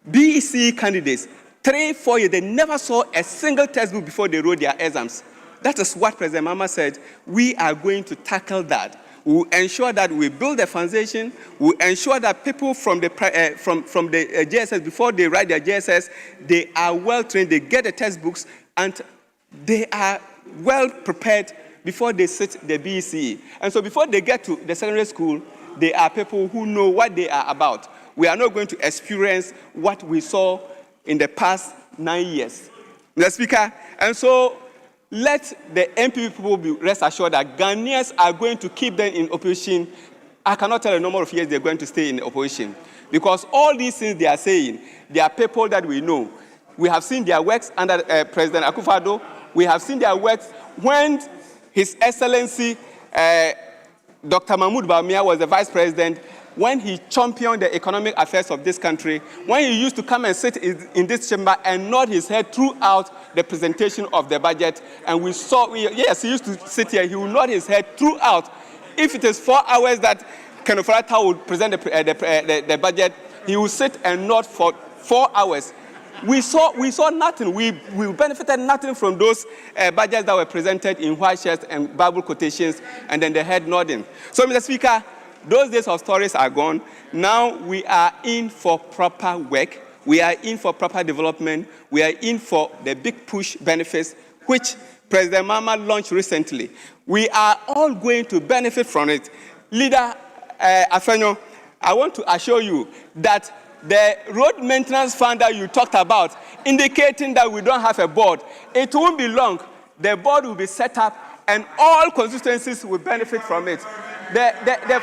BEC candidates, 3-4 years, they never saw a single textbook before they wrote their exams. That is what President Mahama said. We are going to tackle that. We will ensure that we build the foundation. We will ensure that people from the JSS, before they write their JSS, they are well trained, they get the textbooks, and they are well prepared before they sit the BECE. And so before they get to the secondary school, they are people who know what they are about. We are not going to experience what we saw in the past 9 years. Mr. Speaker, and so let the MPP people be rest assured that Ghanaians are going to keep them in opposition. I cannot tell the number of years they're going to stay in opposition, because all these things they are saying, they are people that we know. We have seen their works under President Akufo-Addo. We have seen their works when His Excellency Dr. Mahmoud Bawumia was the Vice President, when he championed the economic affairs of this country, when he used to come and sit in this chamber and nod his head throughout the presentation of the budget. And we saw, yes, he used to sit here, he would nod his head throughout. If it is 4 hours that Kenofrata would present the budget, he would sit and nod for 4 hours. We saw nothing. We benefited nothing from those budgets that were presented in white shirts and Bible quotations, and then the head nodding. So, Mr. Speaker, those days of stories are gone. Now we are in for proper work. We are in for proper development. We are in for the big push benefits, which President Mahama launched recently. We are all going to benefit from it. Leader Afenyo, I want to assure you that the road maintenance fund that you talked about, indicating that we don't have a board, it won't be long. The board will be set up and all constituencies will benefit from it. The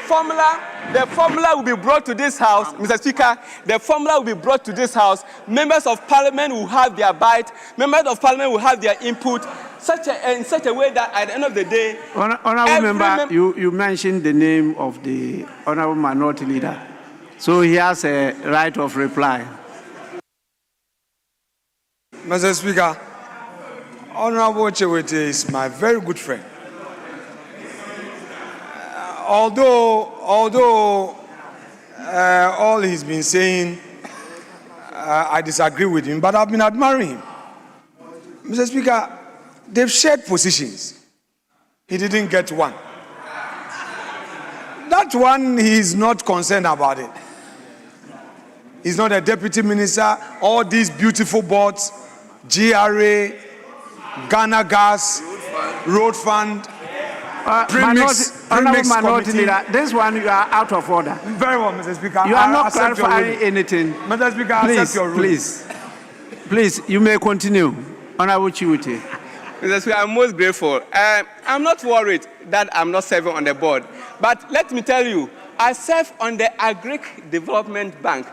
formula will be brought to this House, Mr. Speaker. The formula will be brought to this House. Members of Parliament will have their bite. Members of Parliament will have their input in such a way that at the end of the day... Honourable Member, you mentioned the name of the Honourable Minority Leader. So he has a right of reply. Mr. Speaker, Honourable Chewete is my very good friend. Although all he's been saying, I disagree with him, but I've been admiring him. Mr. Speaker, they've shared positions. He didn't get one. That one, he's not concerned about it. He's not a deputy minister. All these beautiful boards, GRA, Ghana Gas, Road Fund. Honorable Minority Leader, this one you are out of order. Very well, Mr. Speaker. You are I not accept your clarifying ruling. anything. Mr. Speaker, I accept your ruling. Please, you may continue. Honorable Chiwuti. Mr. Speaker, I'm most grateful. I'm not worried that I'm not serving on the board. But let me tell you, I serve on the Agric Development Bank.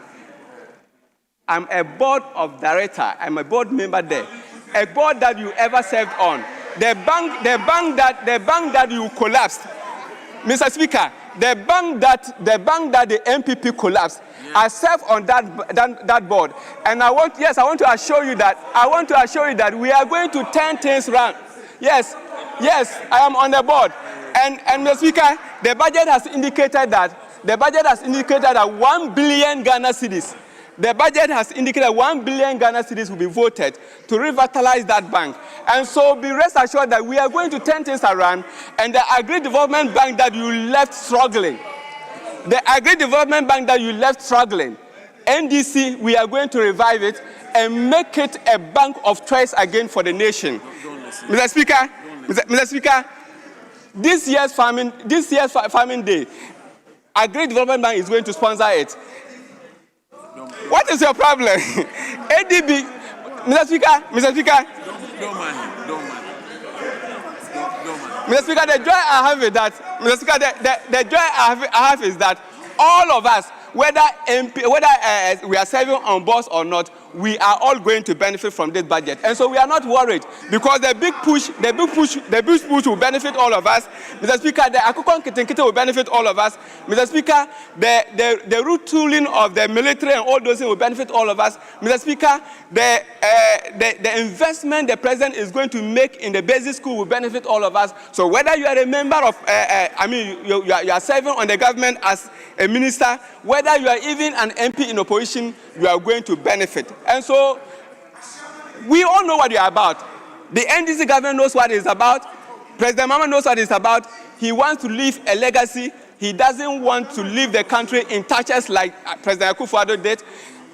I'm a board of director. I'm a board member there. A board that you ever served on. The bank that you collapsed. Mr. Speaker, the bank that the MPP collapsed. Yeah. I serve on that board, and I want to assure you that we are going to turn things around. Yes, I am on the board, and Mr. Speaker, the budget has indicated that 1 billion Ghana cedis. The budget has indicated 1 billion Ghana cedis will be voted to revitalize that bank. And so be rest assured that we are going to turn things around, and the Agri-Development Bank that you left struggling, NDC, we are going to revive it and make it a bank of choice again for the nation. Mr. Speaker, this year's farming day, Agri-Development Bank is going to sponsor it. What is your problem? ADB, Mr. Speaker. Don't mind. Mr. Speaker, the joy I have is that, is that all of us, whether we are serving on boards or not, we are all going to benefit from this budget. And so we are not worried, because the big push will benefit all of us. Mr. Speaker, the Akukon Kitinkiti will benefit all of us. Mr. Speaker, the retooling of the military and all those things will benefit all of us. Mr. Speaker, the investment the president is going to make in the basic school will benefit all of us. So whether you are a member of, you are serving on the government as a minister, whether you are even an MP in opposition, you are going to benefit. And so we all know what you are about. The NDC government knows what it's about. President Mama knows what it's about. He wants to leave a legacy. He doesn't want to leave the country in touches like President Akufo-Addo did.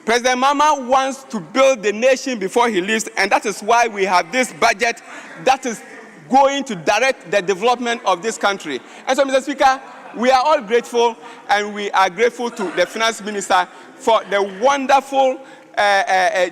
President Mama wants to build the nation before he leaves, and that is why we have this budget that is going to direct the development of this country. And so, Mr. Speaker, we are all grateful, and we are grateful to the Finance Minister for the wonderful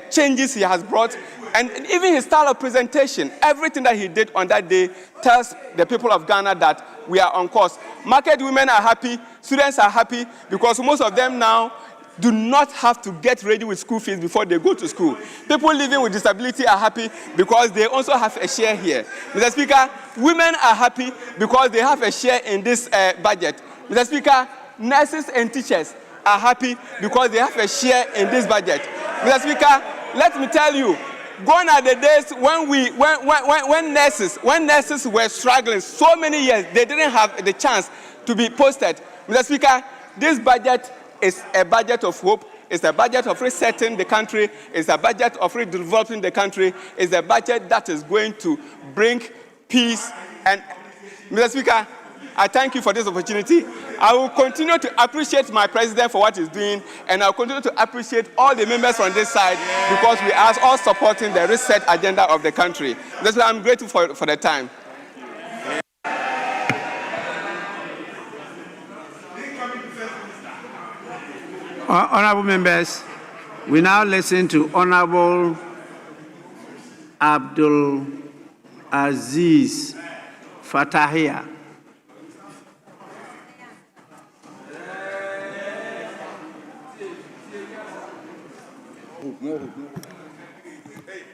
changes he has brought, and even his style of presentation. Everything that he did on that day tells the people of Ghana that we are on course. Market women are happy, students are happy, because most of them now do not have to get ready with school fees before they go to school. People living with disability are happy because they also have a share here. Mr. Speaker, women are happy because they have a share in this budget. Mr. Speaker, nurses and teachers are happy because they have a share in this budget. Mr. Speaker, let me tell you, gone are the days when nurses were struggling so many years, they didn't have the chance to be posted. Mr. Speaker, this budget is a budget of hope. It's a budget of resetting the country. It's a budget of redeveloping the country. It's a budget that is going to bring peace. And Mr. Speaker, I thank you for this opportunity. I will continue to appreciate my president for what he's doing, and I'll continue to appreciate all the members on this side, because we are all supporting the reset agenda of the country. That's why I'm grateful for the time. Honorable members, we now listen to Honorable Abdul Aziz Fatahia.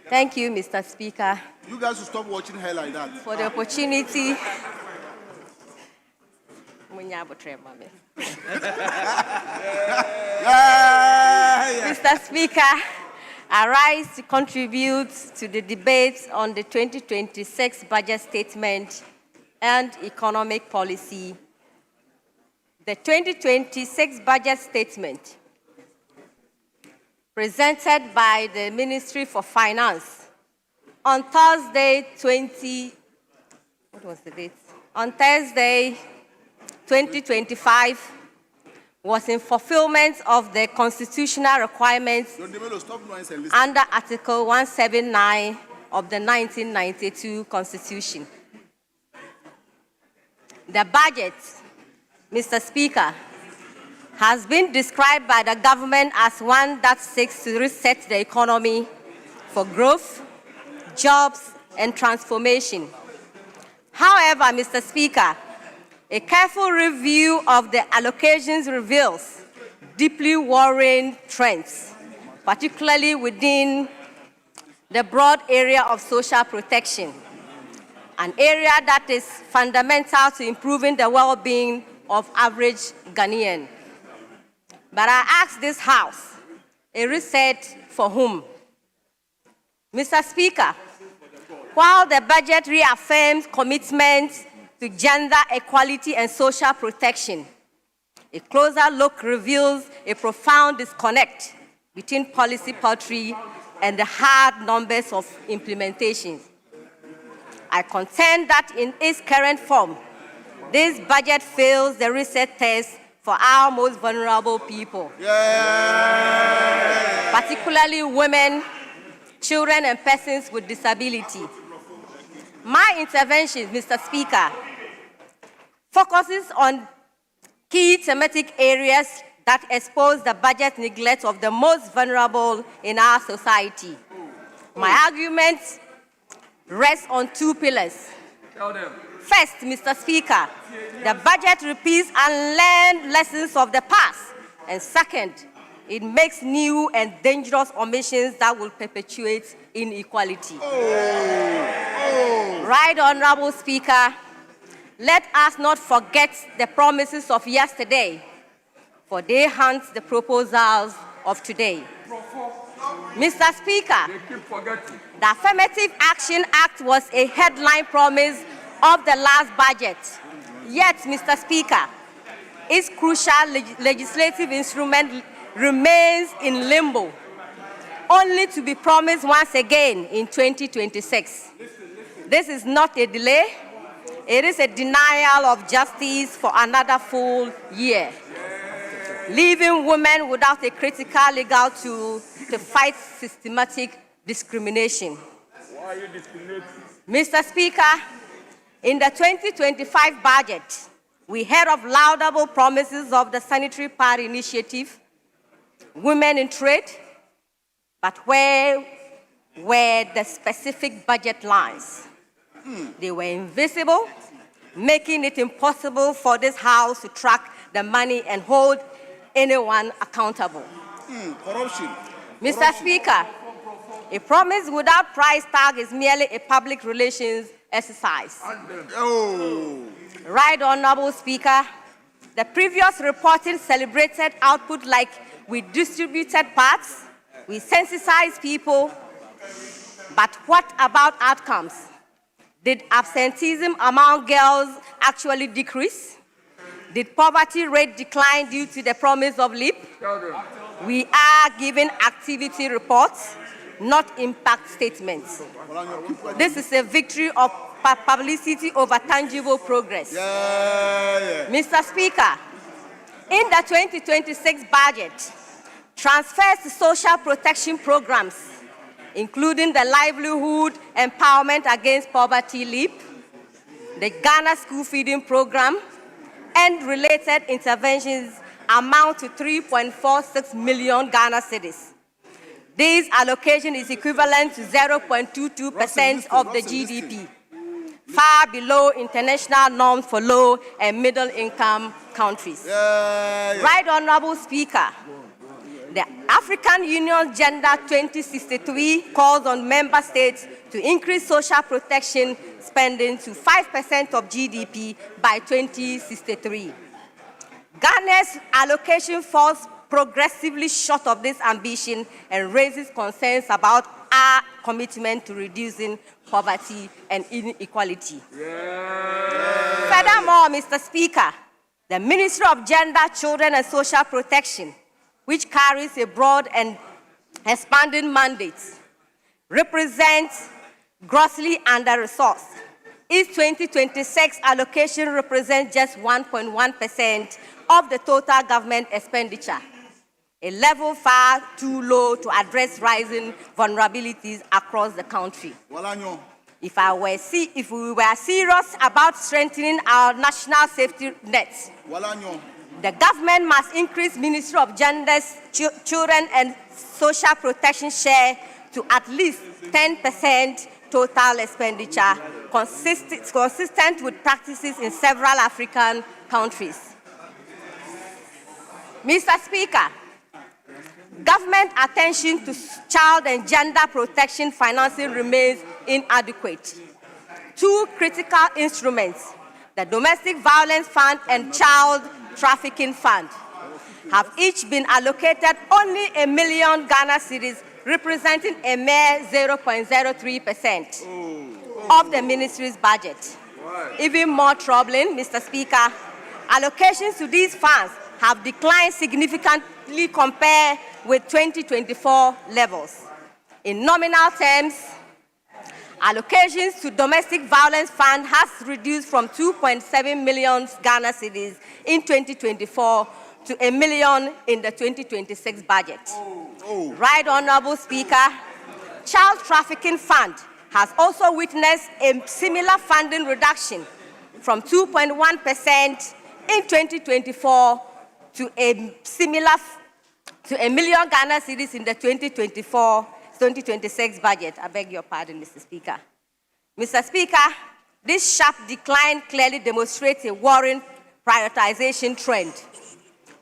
Thank you, Mr. Speaker. You guys should stop watching her like that. For the opportunity. Mr. Speaker, I rise to contribute to the debate on the 2026 budget statement and economic policy. The 2026 budget statement, presented by the Ministry for Finance on Thursday, 2025, was in fulfillment of the constitutional requirements under Article 179 of the 1992 Constitution. The budget, Mr. Speaker, has been described by the government as one that seeks to reset the economy for growth, jobs, and transformation. However, Mr. Speaker, a careful review of the allocations reveals deeply worrying trends, particularly within the broad area of social protection, an area that is fundamental to improving the well-being of average Ghanaian. But I ask this House, a reset for whom? Mr. Speaker, while the budget reaffirms commitments to gender equality and social protection, a closer look reveals a profound disconnect between policy poetry and the hard numbers of implementation. I contend that in its current form, this budget fails the reset test for our most vulnerable people, particularly women, children, and persons with disability. My intervention, Mr. Speaker, focuses on key thematic areas that expose the budget neglect of the most vulnerable in our society. My arguments rest on two pillars. First, Mr. Speaker, the budget repeats unlearned lessons of the past. And second, it makes new and dangerous omissions that will perpetuate inequality. Right, Honorable Speaker, let us not forget the promises of yesterday, for they haunt the proposals of today. Mr. Speaker, the Affirmative Action Act was a headline promise of the last budget. Yet, Mr. Speaker, its crucial legislative instrument remains in limbo, only to be promised once again in 2026. This is not a delay, it is a denial of justice for another full year, leaving women without a critical legal tool to fight systematic discrimination. Why are you discriminating? Mr. Speaker, in the 2025 budget, we heard of laudable promises of the sanitary pad initiative, women in trade, but where were the specific budget lines? They were invisible, making it impossible for this House to track the money and hold anyone accountable. Corruption. Mr. Speaker, a promise without price tag is merely a public relations exercise. Right, Honorable Speaker, the previous reporting celebrated output like we distributed parts, we sensitized people, but what about outcomes? Did absenteeism among girls actually decrease? Did poverty rate decline due to the promise of LEAP? We are giving activity reports, not impact statements. This is a victory of publicity over tangible progress. Mr. Speaker, in the 2026 budget, transfers to social protection programs, including the Livelihood Empowerment Against Poverty LEAP, the Ghana School Feeding Program, and related interventions amount to 3.46 million Ghana cedis. This allocation is equivalent to 0.22% of the GDP, far below international norms for low and middle income countries. Right, Honorable Speaker, the African Union Agenda 2063 calls on member states to increase social protection spending to 5% of GDP by 2063. Ghana's allocation falls progressively short of this ambition and raises concerns about our commitment to reducing poverty and inequality. Furthermore, Mr. Speaker, the Ministry of Gender, Children and Social Protection, which carries a broad and expanding mandate, represents grossly under-resourced. Its 2026 allocation represents just 1.1% of the total government expenditure, a level far too low to address rising vulnerabilities across the country. If we were serious about strengthening our national safety nets, the government must increase Ministry of Gender's Children and Social Protection share to at least 10% total expenditure, consistent with practices in several African countries. Mr. Speaker, government attention to child and gender protection financing remains inadequate. Two critical instruments, the Domestic Violence Fund and Child Trafficking Fund, have each been allocated only 1 million Ghana cedis, representing a mere 0.03% of the ministry's budget. Even more troubling, Mr. Speaker, allocations to these funds have declined significantly compared with 2024 levels. In nominal terms, allocations to Domestic Violence Fund has reduced from 2.7 million Ghana cedis in 2024 to 1 million in the 2026 budget. Right Honorable Speaker, Child Trafficking Fund has also witnessed a similar funding reduction from 2.1% in 2024 to a similar to 1 million Ghana cedis in the 2024-2026 budget. I beg your pardon, Mr. Speaker. Mr. Speaker, this sharp decline clearly demonstrates a worrying prioritization trend.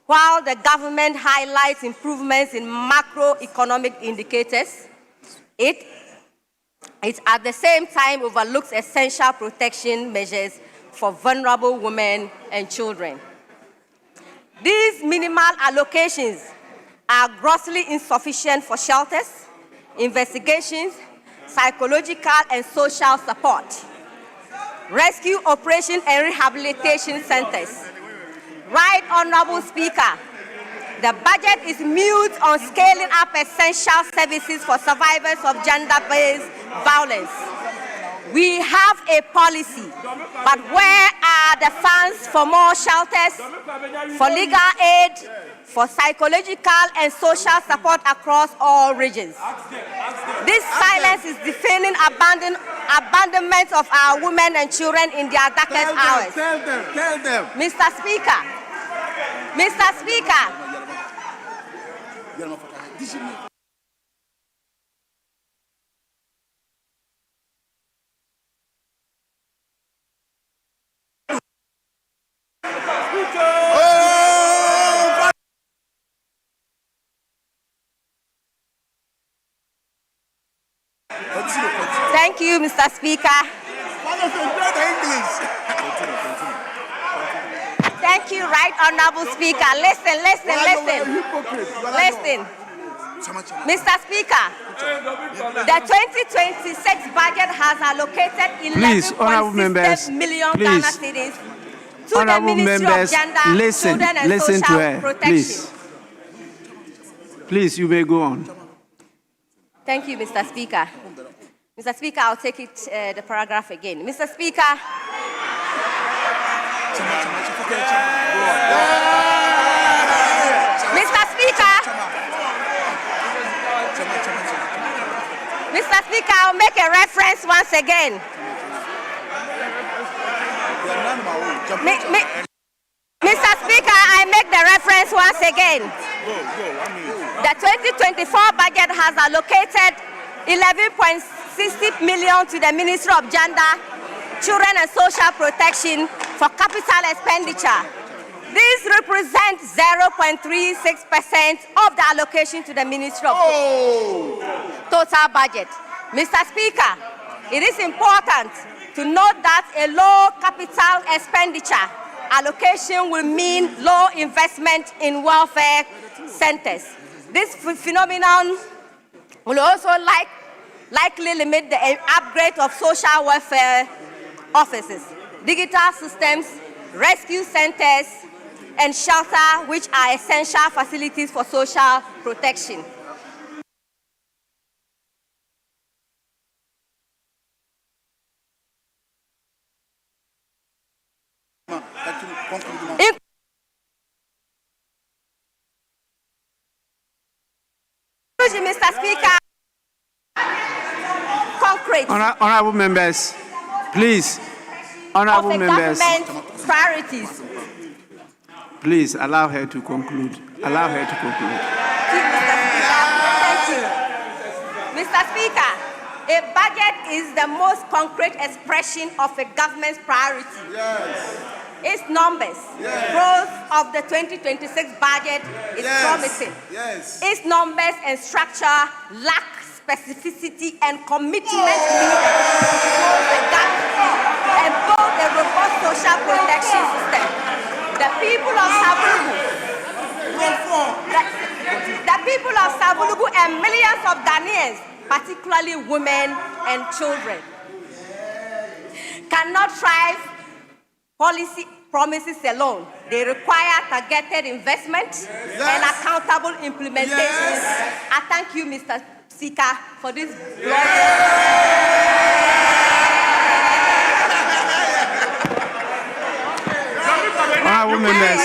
While the government highlights improvements in macroeconomic indicators, it at the same time overlooks essential protection measures for vulnerable women and children. These minimal allocations are grossly insufficient for shelters, investigations, psychological and social support, rescue operation and rehabilitation centers. Right Honorable Speaker, the budget is mute on scaling up essential services for survivors of gender-based violence. We have a policy, but where are the funds for more shelters, for legal aid, for psychological and social support across all regions? This silence is defending abandonment of our women and children in their darkest hours. Tell them. Mr. Speaker, Thank you, Mr. Speaker. Thank you, Right Honorable Speaker. Listen. Mr. Speaker, the 2026 budget has allocated 11.67 million Ghana cedis to the Ministry of Gender, Children and Social Protection. Please, you may go on. Thank you, Mr. Speaker. Mr. Speaker, I'll take the paragraph again. Mr. Speaker, Mr. Speaker, I'll make a reference once again. Mr. Speaker, I make the reference once again. The 2024 budget has allocated 11.60 million to the Ministry of Gender, Children and Social Protection for capital expenditure. This represents 0.36% of the allocation to the Ministry of total budget. Mr. Speaker, it is important to note that a low capital expenditure allocation will mean low investment in welfare centers. This phenomenon will also likely limit the upgrade of social welfare offices, digital systems, rescue centers, and shelter, which are essential facilities for social protection. Mr. Speaker, concrete Honorable members, please. of Honorable the members, government's priorities. please allow her to conclude. Allow her to conclude. Thank you. Mr. Speaker, a budget is the most concrete expression of a government's priority. Yes. Its numbers, growth of the 2026 budget is promising. Yes. Its numbers and structure lack specificity and commitment needed to close the gap and build a robust social protection system. The people of Savulugu and millions of Ghanaians, particularly women and children, cannot thrive policy promises alone. They require targeted investment and accountable implementation. I thank you, Mr. Speaker, for this Honorable members.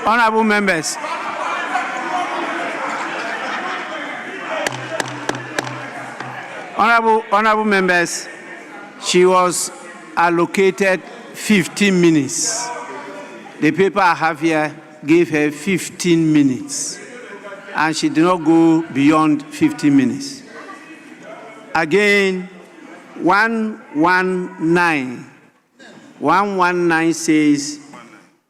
Honorable members. Honorable members, she was allocated 15 minutes. The paper I have here gave her 15 minutes, and she did not go beyond 15 minutes. Again, 119 says,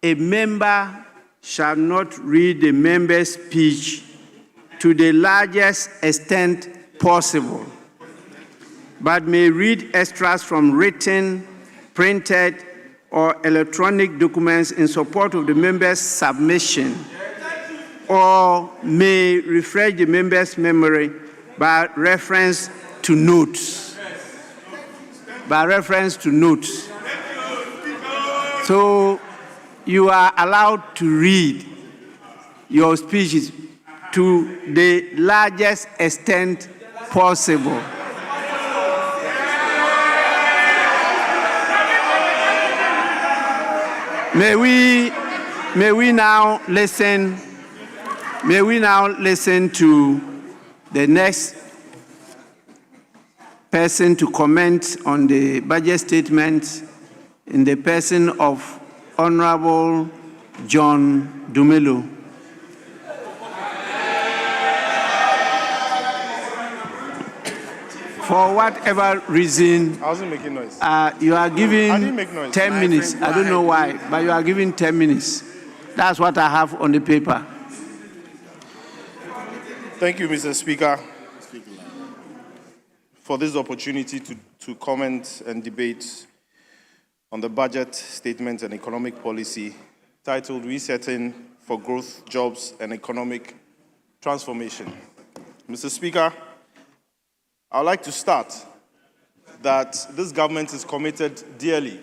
a member shall not read the member's speech to the largest extent possible, but may read extracts from written, printed, or electronic documents in support of the member's submission, or may refresh the member's memory by reference to notes. By reference to notes. So you are allowed to read your speeches to the largest extent possible. May we now listen to the next person to comment on the budget statement in the person of Honorable John Dumelo. For whatever reason, I wasn't making noise. You are given I didn't make noise. 10 minutes. I don't know why, but you are given 10 minutes. That's what I have on the paper. Thank you, Mr. Speaker, for this opportunity to comment and debate on the budget statement and economic policy titled Resetting for Growth, Jobs, and Economic Transformation. Mr. Speaker, I would like to start that this government is committed dearly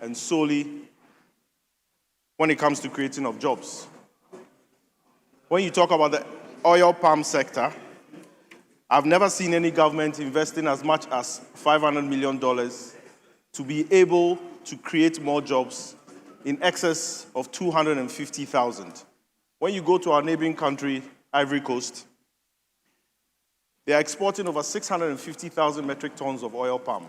and solely when it comes to creating of jobs. When you talk about the oil palm sector, I've never seen any government investing as much as $500 million to be able to create more jobs in excess of 250,000. When you go to our neighboring country, Ivory Coast, they are exporting over 650,000 metric tons of oil palm.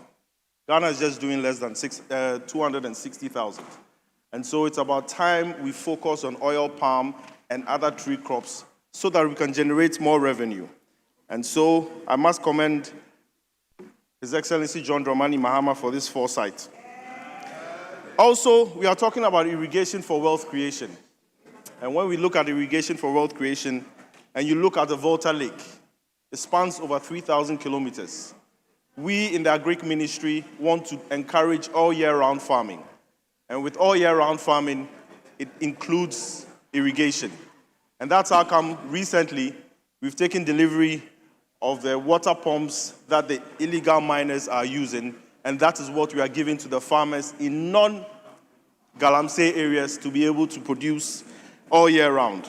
Ghana is just doing less than 260,000. And so it's about time we focus on oil palm and other tree crops so that we can generate more revenue. And so I must commend His Excellency John Dramani Mahama for this foresight. Also, we are talking about irrigation for wealth creation. And when we look at irrigation for wealth creation, and you look at the Volta Lake, it spans over 3,000 kilometers. We in the Agric Ministry want to encourage all year-round farming. And with all year-round farming, it includes irrigation. And that's how come recently we've taken delivery of the water pumps that the illegal miners are using, and that is what we are giving to the farmers in non-Galamsey areas to be able to produce all year round.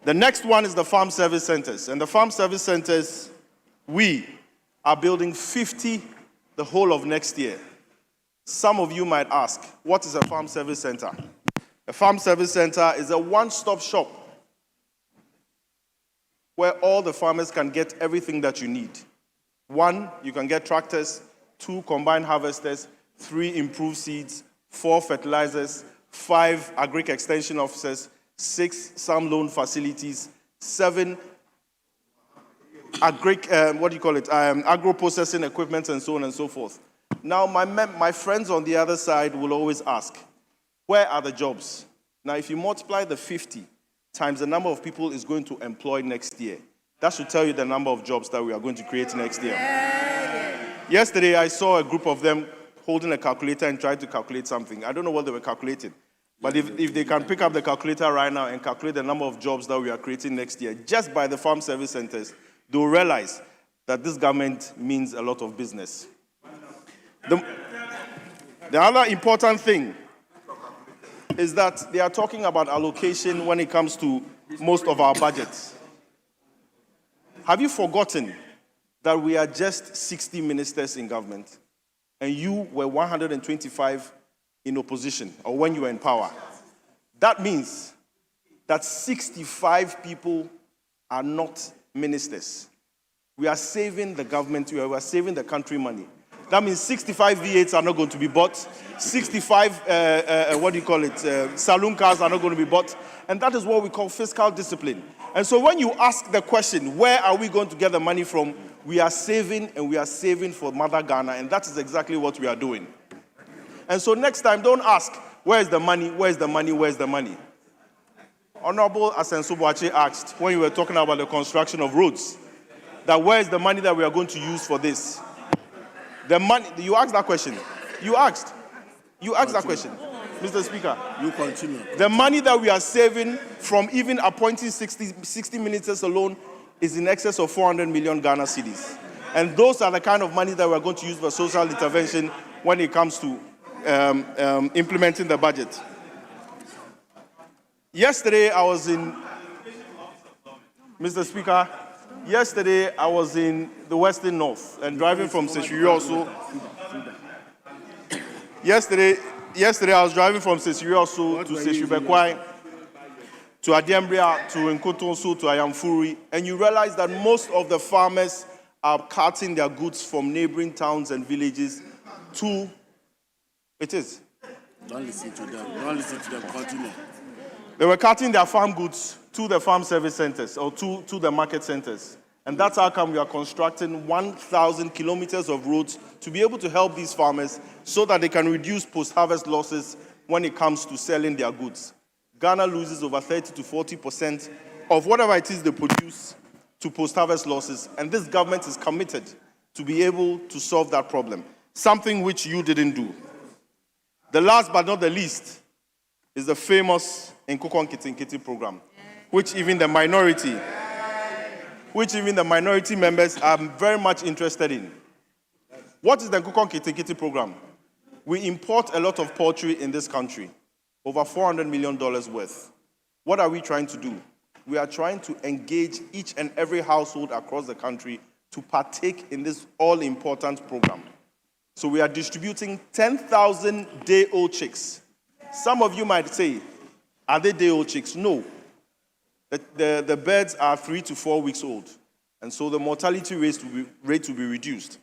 The next one is the farm service centers. And the farm service centers, we are building 50 the whole of next year. Some of you might ask, what is a farm service center? A farm service center is a one-stop shop where all the farmers can get everything that you need. 1, you can get tractors. 2, combined harvesters. 3, improved seeds. 4, fertilizers. 5, agric extension officers. 6, some loan facilities. 7, agro processing equipment, and so on and so forth. Now, my friends on the other side will always ask, where are the jobs? Now, if you multiply the 50 times the number of people is going to employ next year, that should tell you the number of jobs that we are going to create next year. Yesterday, I saw a group of them holding a calculator and trying to calculate something. I don't know what they were calculating. But if they can pick up the calculator right now and calculate the number of jobs that we are creating next year, just by the farm service centers, they'll realize that this government means a lot of business. The other important thing is that they are talking about allocation when it comes to most of our budgets. Have you forgotten that we are just 60 ministers in government and you were 125 in opposition or when you were in power? That means that 65 people are not ministers. We are saving the government, we are saving the country money. That means 65 V8s are not going to be bought. 65, saloon cars are not going to be bought. And that is what we call fiscal discipline. And so when you ask the question, where are we going to get the money from? We are saving, and we are saving for Mother Ghana, and that is exactly what we are doing. And so next time, don't ask, where is the money, where is the money, where is the money? Honorable Asenso Boache asked, when you were talking about the construction of roads, that where is the money that we are going to use for this? The money, you asked that question. You asked that question. Mr. Speaker. You continue. The money that we are saving from even appointing 60 ministers alone is in excess of 400 million Ghana cedis. And those are the kind of money that we are going to use for social intervention when it comes to implementing the budget. Yesterday, I was in, Mr. Speaker, yesterday I was in the Western North and driving from Seshiri. Yesterday I was driving from Seshiri to Seshiri to Adiambria, to Nkotonsu, to Ayamfuri, and you realize that most of the farmers are carting their goods from neighboring towns and villages to, it is. Don't listen to them. Don't listen to them. Continue. They were carting their farm goods to the farm service centers or to the market centers. And that's how come we are constructing 1,000 kilometers of roads to be able to help these farmers so that they can reduce post-harvest losses when it comes to selling their goods. Ghana loses over 30 to 40% of whatever it is they produce to post-harvest losses, and this government is committed to be able to solve that problem, something which you didn't do. The last but not the least is the famous Nkukon Kitinkiti program, which even the minority members are very much interested in. What is the Nkukon Kitinkiti program? We import a lot of poultry in this country, over $400 million worth. What are we trying to do? We are trying to engage each and every household across the country to partake in this all-important program. So we are distributing 10,000 day-old chicks. Some of you might say, are they day-old chicks? No. The birds are 3 to 4 weeks old. And so the mortality rate will be reduced.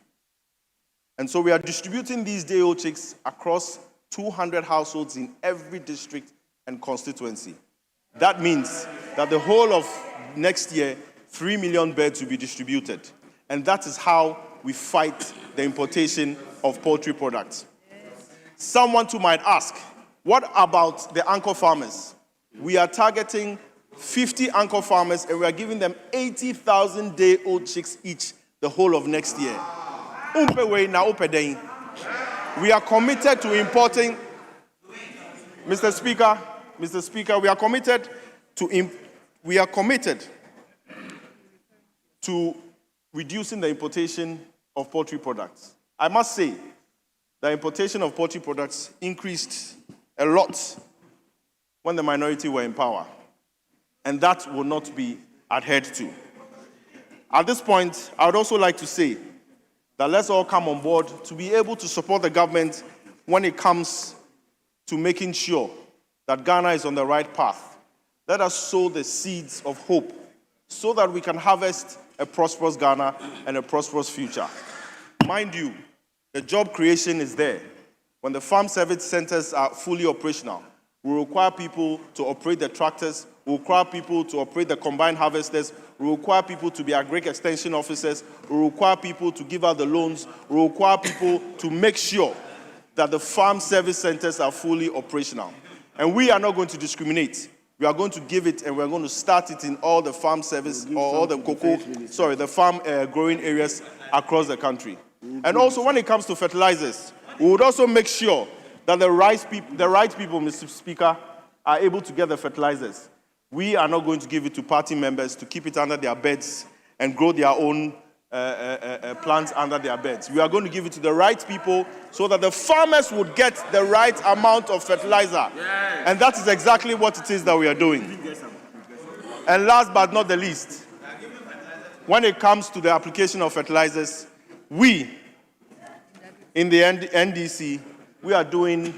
And so we are distributing these day-old chicks across 200 households in every district and constituency. That means that the whole of next year, 3 million birds will be distributed. And that is how we fight the importation of poultry products. Someone too might ask, what about the anchor farmers? We are targeting 50 anchor farmers and we are giving them 80,000 day-old chicks each the whole of next year. We are committed to importing, Mr. Speaker, we are committed to reducing the importation of poultry products. I must say, the importation of poultry products increased a lot when the minority were in power, and that will not be adhered to. At this point, I would also like to say that let's all come on board to be able to support the government when it comes to making sure that Ghana is on the right path. Let us sow the seeds of hope so that we can harvest a prosperous Ghana and a prosperous future. Mind you, the job creation is there. When the farm service centers are fully operational, we require people to operate the tractors, we require people to operate the combined harvesters, we require people to be agric extension officers, we require people to give out the loans, we require people to make sure that the farm service centers are fully operational. And we are not going to discriminate. We are going to give it, and we're going to start it in all the farm service, or all the the farm growing areas across the country. And also, when it comes to fertilizers, we would also make sure that the right people, Mr. Speaker, are able to get the fertilizers. We are not going to give it to party members to keep it under their beds and grow their own plants under their beds. We are going to give it to the right people so that the farmers would get the right amount of fertilizer. Yes. And that is exactly what it is that we are doing. And last but not the least, when it comes to the application of fertilizers, we, in the NDC, we are doing,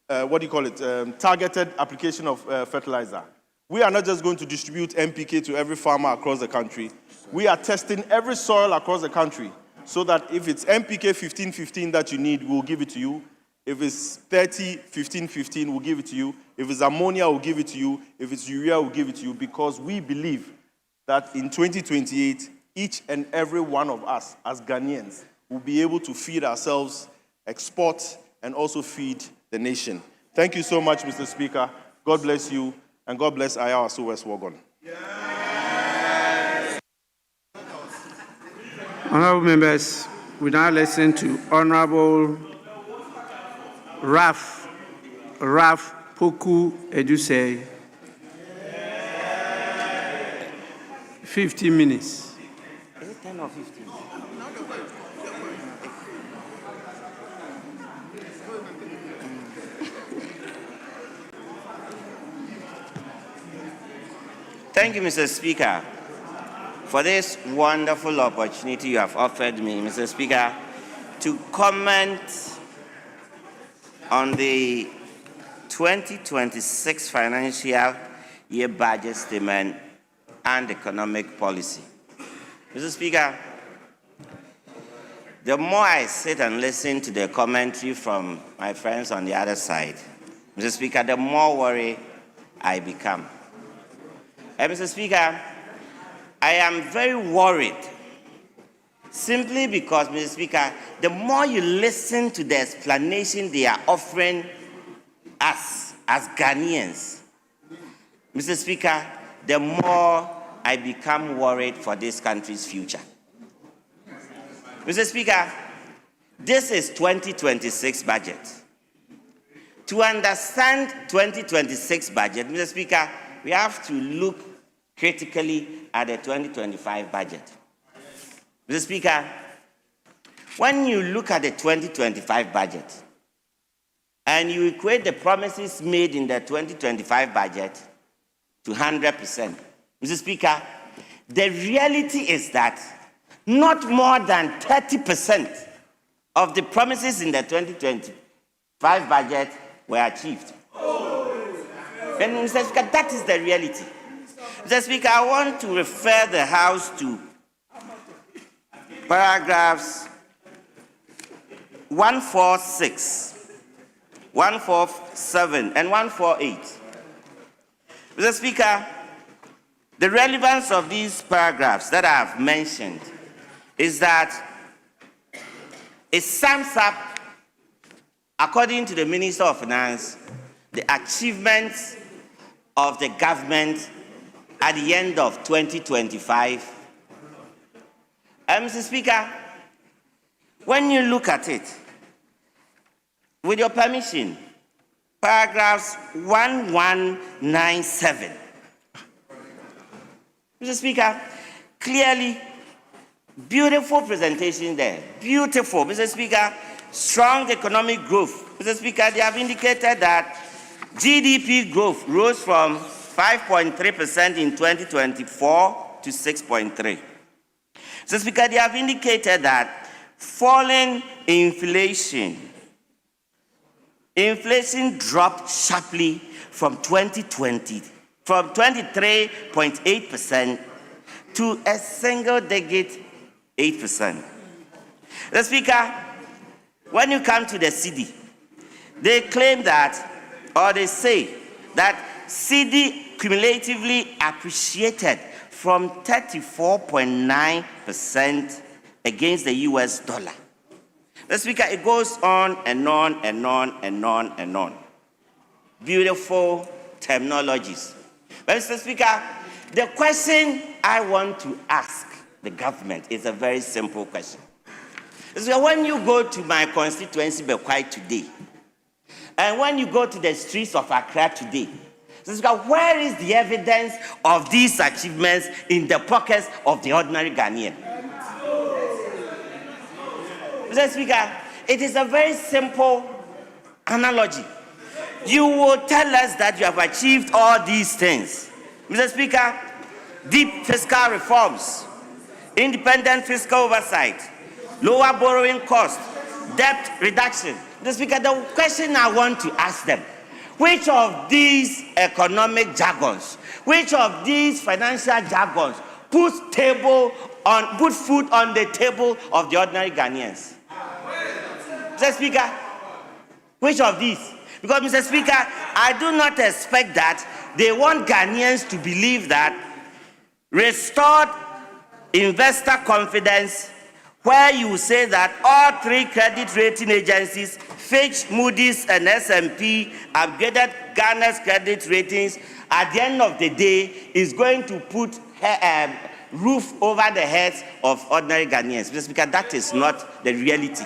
targeted application of fertilizer. We are not just going to distribute NPK to every farmer across the country. We are testing every soil across the country so that if it's NPK 15-15 that you need, we'll give it to you. If it's 30-15-15, we'll give it to you. If it's ammonia, we'll give it to you. If it's urea, we'll give it to you, because we believe that in 2028, each and every one of us as Ghanaians will be able to feed ourselves, export, and also feed the nation. Thank you so much, Mr. Speaker. God bless you, and God bless Ayawa West Wagon. Honorable members, we now listen to Honorable Raf Poku Edusei. 15 minutes. Is it 10 or 15? Thank you, Mr. Speaker, for this wonderful opportunity you have offered me, Mr. Speaker, to comment on the 2026 financial year budget statement and economic policy. Mr. Speaker, the more I sit and listen to the commentary from my friends on the other side, Mr. Speaker, the more worried I become. Mr. Speaker, I am very worried simply because, Mr. Speaker, the more you listen to the explanation they are offering us as Ghanaians, Mr. Speaker, the more I become worried for this country's future. Mr. Speaker, this is 2026 budget. To understand 2026 budget, Mr. Speaker, we have to look critically at the 2025 budget. Mr. Speaker, when you look at the 2025 budget and you equate the promises made in the 2025 budget to 100%, Mr. Speaker, the reality is that not more than 30% of the promises in the 2025 budget were achieved. And Mr. Speaker, that is the reality. Mr. Speaker, I want to refer the House to paragraphs 146, 147, and 148. Mr. Speaker, the relevance of these paragraphs that I have mentioned is that it sums up, according to the Minister of Finance, the achievements of the government at the end of 2025. Mr. Speaker, when you look at it, with your permission, paragraphs 1197. Mr. Speaker, clearly, beautiful presentation there, beautiful. Mr. Speaker, strong economic growth. Mr. Speaker, they have indicated that GDP growth rose from 5.3% in 2024 to 6.3%. Mr. Speaker, they have indicated that falling inflation inflation dropped sharply from 23.8% to a single-digit 8%. The Speaker, when you come to the CD, they claim that, or they say that CD cumulatively appreciated from 34.9% against the US dollar. The Speaker, it goes on and on and on and on and on. Beautiful terminologies. But Mr. Speaker, the question I want to ask the government is a very simple question. So when you go to my constituency, Bekwai, today, and when you go to the streets of Accra today, where is the evidence of these achievements in the pockets of the ordinary Ghanaian? Mr. Speaker, it is a very simple analogy. You will tell us that you have achieved all these things. Mr. Speaker, deep fiscal reforms, independent fiscal oversight, lower borrowing costs, debt reduction. Mr. Speaker, the question I want to ask them, which of these economic jargons, which of these financial jargons puts food on the table of the ordinary Ghanaians? Mr. Speaker, which of these? Because, Mr. Speaker, I do not expect that they want Ghanaians to believe that restored investor confidence, where you say that all three credit rating agencies, Fitch, Moody's, and S&P, upgraded Ghana's credit ratings, at the end of the day, is going to put roof over the heads of ordinary Ghanaians. Mr. Speaker, that is not the reality.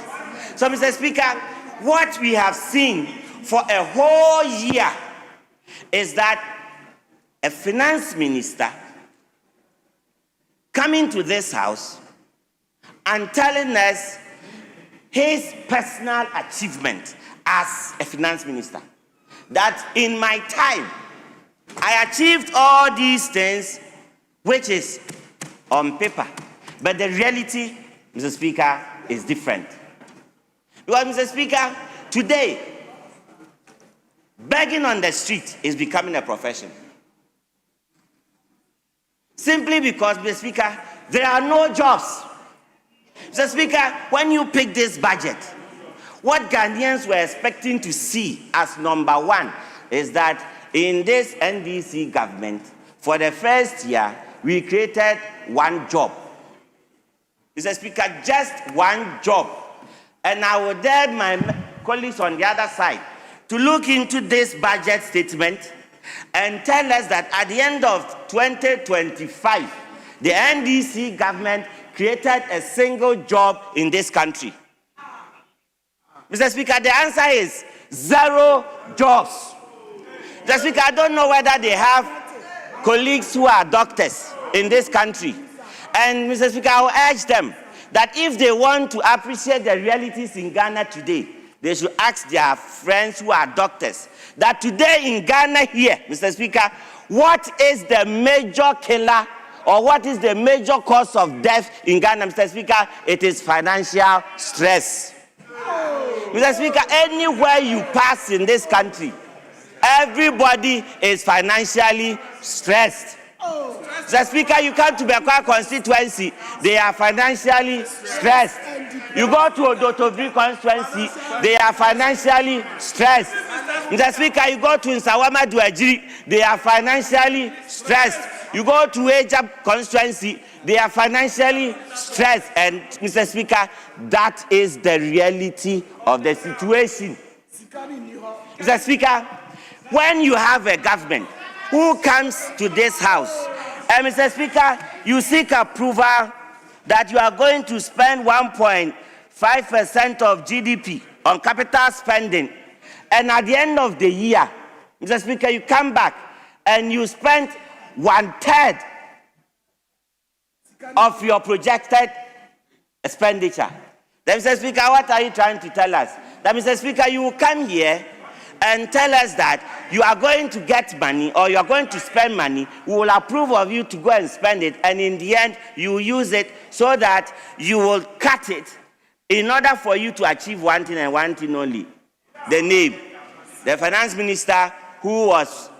So, Mr. Speaker, what we have seen for a whole year is that a finance minister coming to this house and telling us his personal achievement as a finance minister, that in my time, I achieved all these things, which is on paper. But the reality, Mr. Speaker, is different. Because, Mr. Speaker, today, begging on the street is becoming a profession. Simply because, Mr. Speaker, there are no jobs. Mr. Speaker, when you pick this budget, what Ghanaians were expecting to see as number one is that in this NDC government, for the first year, we created one job. Mr. Speaker, just one job. And I would dare my colleagues on the other side to look into this budget statement and tell us that at the end of 2025, the NDC government created a single job in this country. Mr. Speaker, the answer is 0 jobs. Mr. Speaker, I don't know whether they have colleagues who are doctors in this country. And Mr. Speaker, I will urge them that if they want to appreciate the realities in Ghana today, they should ask their friends who are doctors that today in Ghana here, Mr. Speaker, what is the major killer or what is the major cause of death in Ghana, Mr. Speaker? It is financial stress. Mr. Speaker, anywhere you pass in this country, everybody is financially stressed. Mr. Speaker, you come to Bekwa constituency, they are financially stressed. You go to Odotovri constituency, they are financially stressed. Mr. Speaker, you go to Nsawama Duajiri, they are financially stressed. You go to Ejab constituency, they are financially stressed. And Mr. Speaker, that is the reality of the situation. Mr. Speaker, when you have a government who comes to this house, and Mr. Speaker, you seek approval that you are going to spend 1.5% of GDP on capital spending, and at the end of the year, Mr. Speaker, you come back and you spend 1/3 of your projected expenditure. Then, Mr. Speaker, what are you trying to tell us? That, Mr. Speaker, you will come here and tell us that you are going to get money or you are going to spend money, we will approve of you to go and spend it, and in the end, you will use it so that you will cut it in order for you to achieve one thing and one thing only, the name. the finance minister who was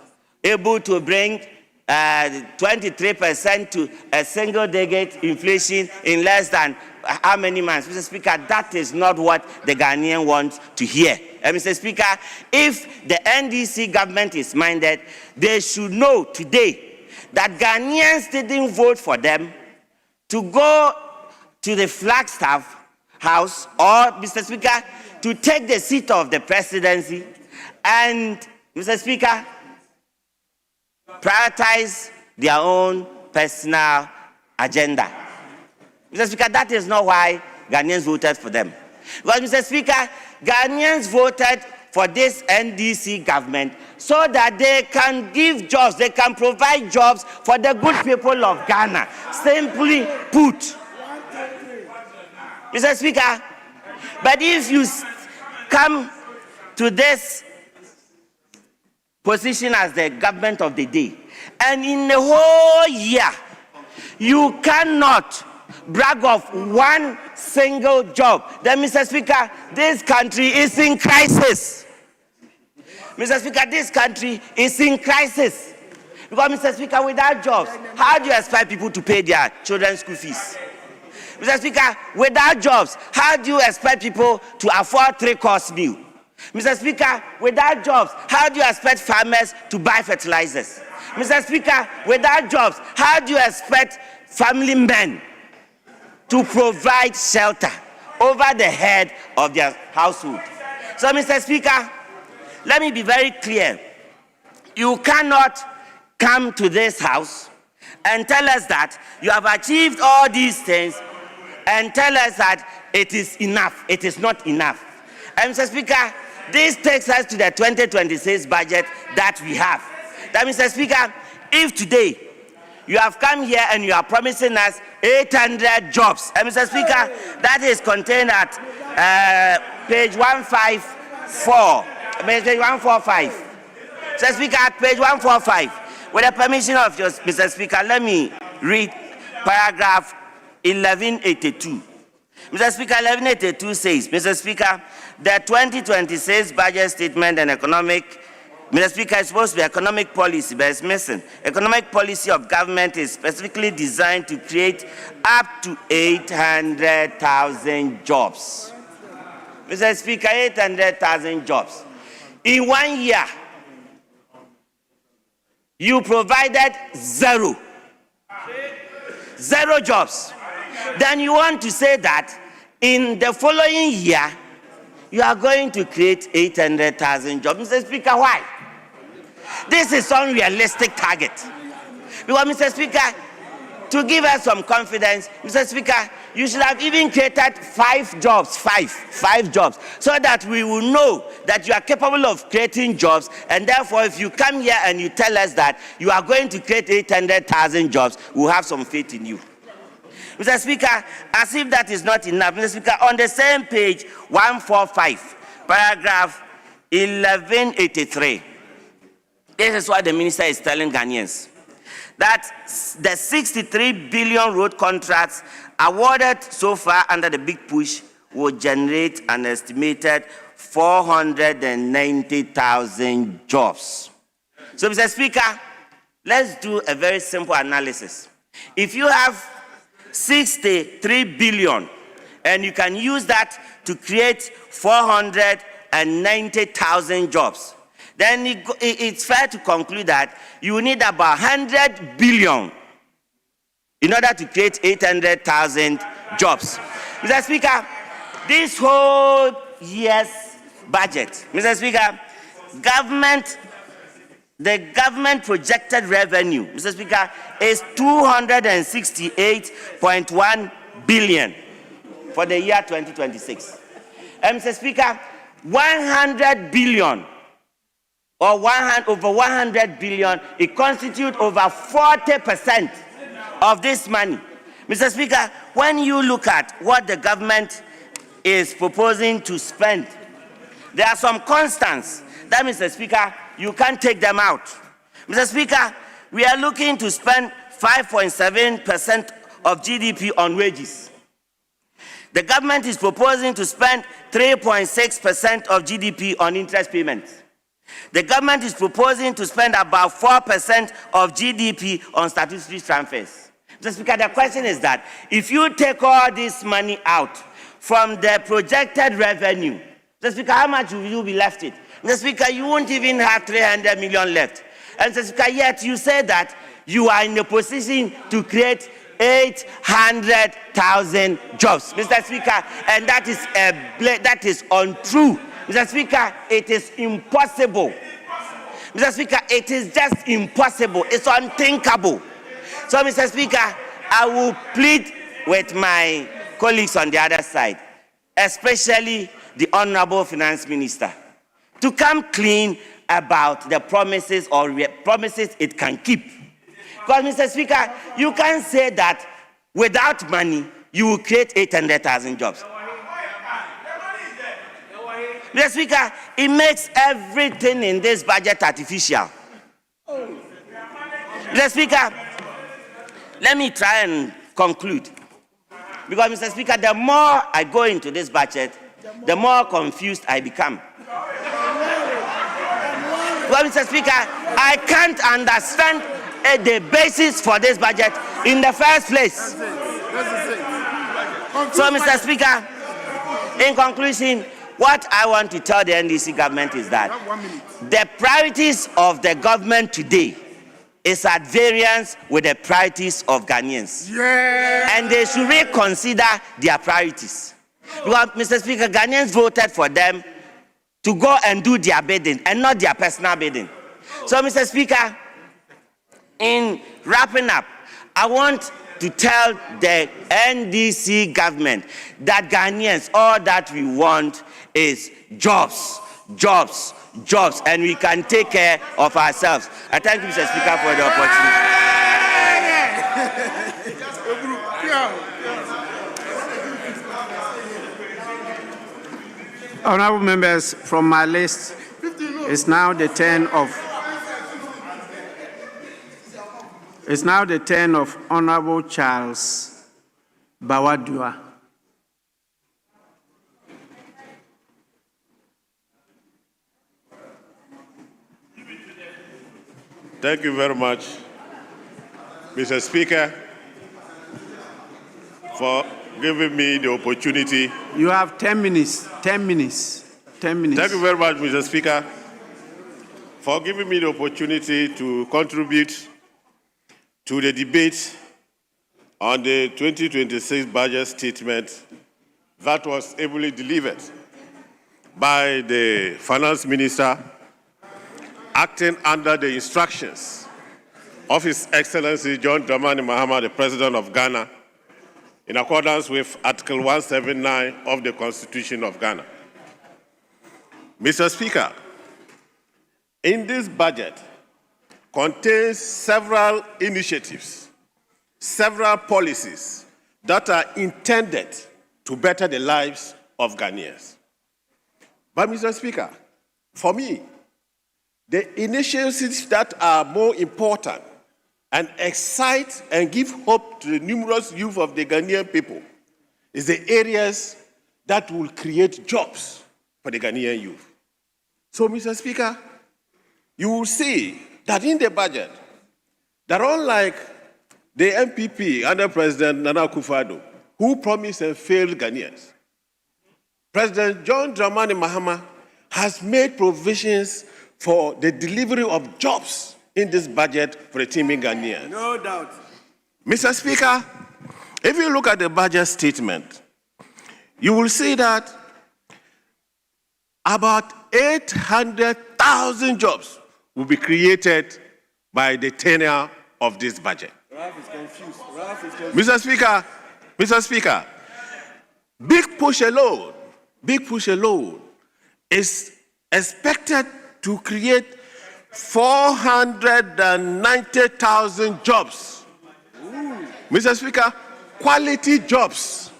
able to bring 23% to a single-digit inflation in less than how many months? Mr. Speaker, that is not what the Ghanaian wants to hear. Mr. Speaker, if the NDC government is minded, they should know today that Ghanaians didn't vote for them to go to the Flagstaff House or, Mr. Speaker, to take the seat of the presidency and, Mr. Speaker, prioritize their own personal agenda. Mr. Speaker, that is not why Ghanaians voted for them. Because, Mr. Speaker, Ghanaians voted for this NDC government so that they can give jobs, they can provide jobs for the good people of Ghana. Simply put. Mr. Speaker, but if you come to this position as the government of the day, and in the whole year, you cannot brag of one single job, then, Mr. Speaker, this country is in crisis. Mr. Speaker, this country is in crisis. Because, Mr. Speaker, without jobs, how do you expect people to pay their children's school fees? Mr. Speaker, without jobs, how do you expect people to afford 3-course meal? Mr. Speaker, without jobs, how do you expect farmers to buy fertilizers? Mr. Speaker, without jobs, how do you expect family men to provide shelter over the head of their household? So, Mr. Speaker, let me be very clear. You cannot come to this house and tell us that you have achieved all these things and tell us that it is enough. It is not enough. And, Mr. Speaker, this takes us to the 2026 budget that we have. That, Mr. Speaker, if today you have come here and you are promising us 800 jobs, and, Mr. Speaker, that is contained at page 154, page 145. Mr. Speaker, at page 145, with the permission of yours, Mr. Speaker, let me read paragraph 1182. Mr. Speaker, 1182 says, Mr. Speaker, the 2026 budget statement and economic, Mr. Speaker, it's supposed to be economic policy, but it's missing. Economic policy of government is specifically designed to create up to 800,000 jobs. Mr. Speaker, 800,000 jobs. In 1 year, you provided zero jobs. Then you want to say that in the following year, you are going to create 800,000 jobs. Mr. Speaker, why? This is unrealistic target. Because, Mr. Speaker, to give us some confidence, Mr. Speaker, you should have even created 5 jobs, five jobs, so that we will know that you are capable of creating jobs, and therefore, if you come here and you tell us that you are going to create 800,000 jobs, we'll have some faith in you. Mr. Speaker, as if that is not enough, Mr. Speaker, on the same page, 145, paragraph 1183, this is what the minister is telling Ghanaians, that the 63 billion road contracts awarded so far under the big push will generate an estimated 490,000 jobs. So, Mr. Speaker, let's do a very simple analysis. If you have 63 billion and you can use that to create 490,000 jobs, then it's fair to conclude that you need about 100 billion in order to create 800,000 jobs. Mr. Speaker, this whole year's budget, Mr. Speaker, the government projected revenue, Mr. Speaker, is 268.1 billion for the year 2026. And, Mr. Speaker, 100 billion or over 100 billion, it constitutes over 40% of this money. Mr. Speaker, when you look at what the government is proposing to spend, there are some constants that, Mr. Speaker, you can't take them out. Mr. Speaker, we are looking to spend 5.7% of GDP on wages. The government is proposing to spend 3.6% of GDP on interest payments. The government is proposing to spend about 4% of GDP on statutory transfers. Mr. Speaker, the question is that if you take all this money out from the projected revenue, Mr. Speaker, how much will you be left with? Mr. Speaker, you won't even have 300 million left. And Mr. Speaker, yet you say that you are in a position to create 800,000 jobs, Mr. Speaker, and that is untrue. Mr. Speaker, it is impossible. Mr. Speaker, it is just impossible. It's unthinkable. So, Mr. Speaker, I will plead with my colleagues on the other side, especially the Honorable Finance Minister, to come clean about the promises or promises it can keep. Because, Mr. Speaker, you can't say that without money, you will create 800,000 jobs. Mr. Speaker, it makes everything in this budget artificial. Mr. Speaker, let me try and conclude. Because, Mr. Speaker, the more I go into this budget, the more confused I become. Well, Mr. Speaker, I can't understand the basis for this budget in the first place. So, Mr. Speaker, in conclusion, what I want to tell the NDC government is that the priorities of the government today is at variance with the priorities of Ghanaians. Yeah. And they should reconsider their priorities. Because, Mr. Speaker, Ghanaians voted for them to go and do their bidding and not their personal bidding. So, Mr. Speaker, in wrapping up, I want to tell the NDC government that Ghanaians, all that we want is jobs, jobs, jobs, and we can take care of ourselves. I thank you, Mr. Speaker, for the opportunity. Honorable members, from my list, it's now the turn of Honorable Charles Bawadua. Thank you very much, Mr. Speaker, for giving me the opportunity. You have 10 minutes. 10 minutes. 10 minutes. Thank you very much, Mr. Speaker, for giving me the opportunity to contribute to the debate on the 2026 budget statement that was ably delivered by the Finance Minister, acting under the instructions of His Excellency John Dramani Mahama, the President of Ghana, in accordance with Article 179 of the Constitution of Ghana. Mr. Speaker, in this budget contains several initiatives, several policies that are intended to better the lives of Ghanaians. But, Mr. Speaker, for me, the initiatives that are more important and excite and give hope to the numerous youth of the Ghanaian people is the areas that will create jobs for the Ghanaian youth. So, Mr. Speaker, you will see that in the budget, that unlike the MPP under President Nana Akufo-Addo, who promised and failed Ghanaians, President John Dramani Mahama has made provisions for the delivery of jobs in this budget for the teeming Ghanaians. No doubt. Mr. Speaker, if you look at the budget statement, you will see that about 800,000 jobs will be created by the tenure of this budget. Ralph is confused. Mr. Speaker, big push alone is expected to create 490,000 jobs. Ooh. Mr. Speaker, quality jobs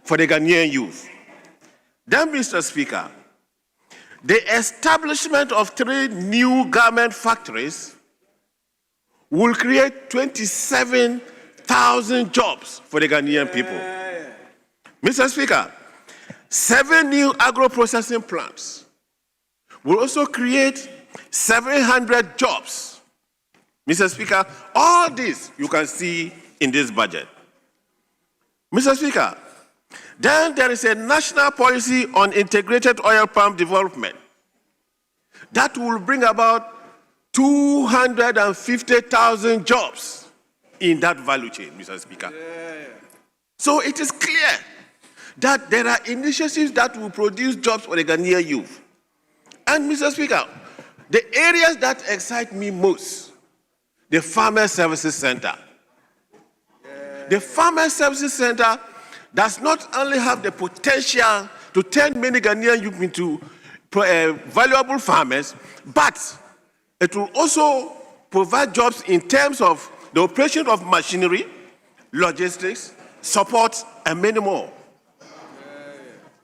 for the Ghanaian youth. Then, Mr. Speaker, the establishment of 3 new garment factories will create 27,000 jobs for the Ghanaian people. Mr. Speaker, 7 new agro-processing plants will also create 700 jobs. Mr. Speaker, all this you can see in this budget. Mr. Speaker, then there is a national policy on integrated oil palm development that will bring about 250,000 jobs in that value chain, Mr. Speaker. So it is clear that there are initiatives that will produce jobs for the Ghanaian youth. And Mr. Speaker, the areas that excite me most, the Farmer Services Center. The Farmer Services Center does not only have the potential to turn many Ghanaian youth into valuable farmers, but it will also provide jobs in terms of the operation of machinery, logistics, support, and many more.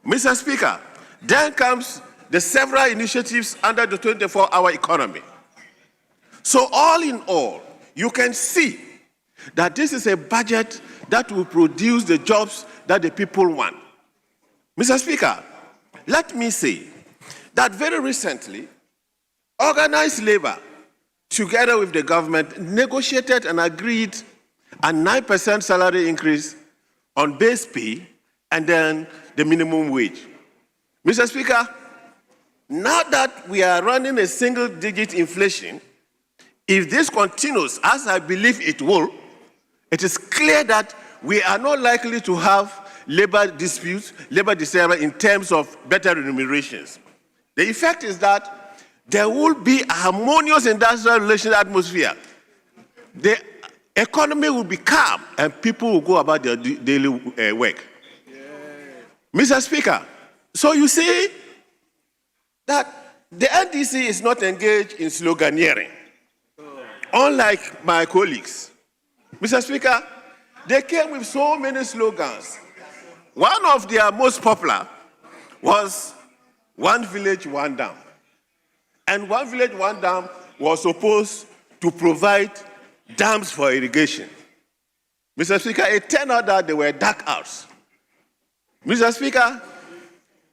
Mr. Speaker, then comes the several initiatives under the 24-hour economy. So all in all, you can see that this is a budget that will produce the jobs that the people want. Mr. Speaker, let me say that very recently, organized labor, together with the government, negotiated and agreed a 9% salary increase on base pay and then the minimum wage. Mr. Speaker, now that we are running a single-digit inflation, if this continues, as I believe it will, it is clear that we are not likely to have labor disputes, labor disagreement in terms of better remunerations. The effect is that there will be a harmonious industrial relations atmosphere. The economy will be calm and people will go about their daily work. Mr. Speaker, so you see that the NDC is not engaged in sloganeering, unlike my colleagues. Mr. Speaker, they came with so many slogans. One of their most popular was "One Village, One Dam." And "One Village, One Dam" was supposed to provide dams for irrigation. Mr. Speaker, it turned out that they were darkouts. Mr. Speaker,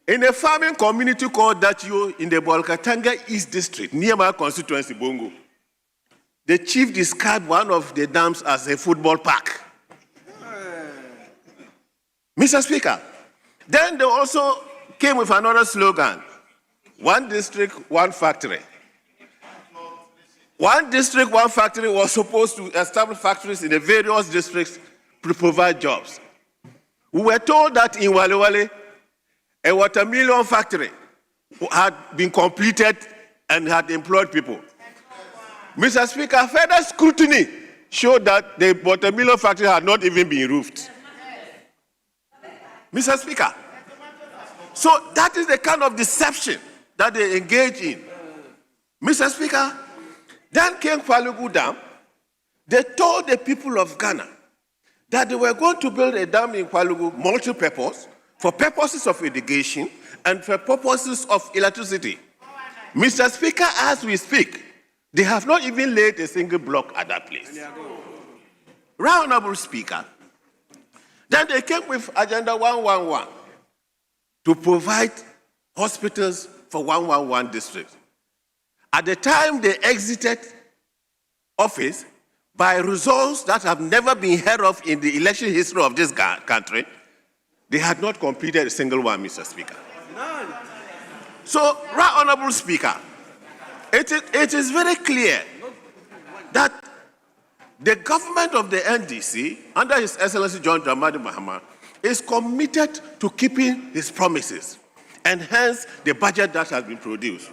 in a farming community called Dachio in the Bolkatanga East District, near my constituency, Bongo, the chief described one of the dams as a football park. Mr. Speaker, then they also came with another slogan, "One district, one factory." One district, one factory was supposed to establish factories in the various districts to provide jobs. We were told that in Walewale, a watermelon factory had been completed and had employed people. Mr. Speaker, further scrutiny showed that the watermelon factory had not even been roofed. Mr. Speaker, so that is the kind of deception that they engage in. Mr. Speaker, then came Kwalugu Dam. They told the people of Ghana that they were going to build a dam in Kwalugu, multi-purpose, for purposes of irrigation and for purposes of electricity. Mr. Speaker, as we speak, they have not even laid a single block at that place. Right, Honorable Speaker, then they came with Agenda 111 to provide hospitals for 111 districts. At the time they exited office, by results that have never been heard of in the election history of this country, they had not completed a single one, Mr. Speaker. So, Right Honorable Speaker, it is very clear that the government of the NDC, under His Excellency John Dramani Mahama, is committed to keeping his promises, and hence the budget that has been produced.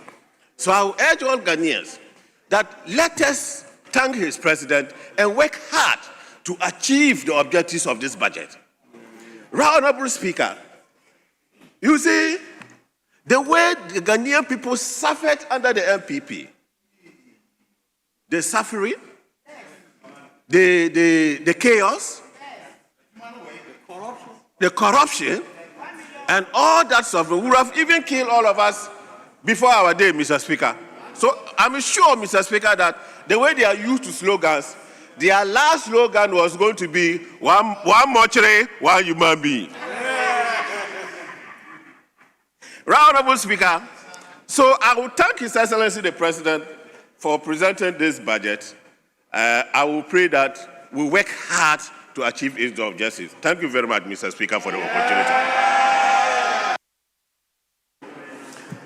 So I will urge all Ghanaians that let us thank his president and work hard to achieve the objectives of this budget. Right Honorable Speaker, you see, the way the Ghanaian people suffered under the MPP, the suffering, the chaos, the corruption, and all that suffering would have even killed all of us before our day, Mr. Speaker. So I'm sure, Mr. Speaker, that the way they are used to slogans, their last slogan was going to be one mortuary, one human being. Right, Honorable Speaker, So I will thank His Excellency the President for presenting this budget. I will pray that we work hard to achieve its objectives. Thank you very much, Mr. Speaker, for the opportunity.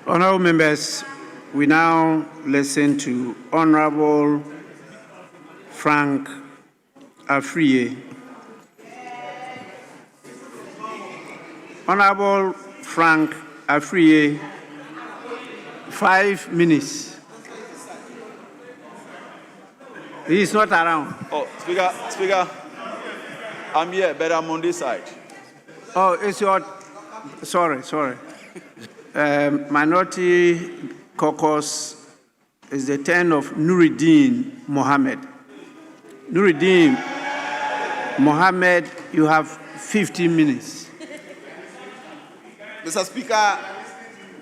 Honorable members, we now listen to Honorable Frank Afriye. Honorable Frank Afriye, 5 minutes. He is not around. Oh, Speaker, I'm here, but I'm on this side. Oh, it's your, sorry. Minority caucus is the turn of Nuruddin Mohammed. Nuruddin Mohammed, you have 15 minutes. Mr. Speaker,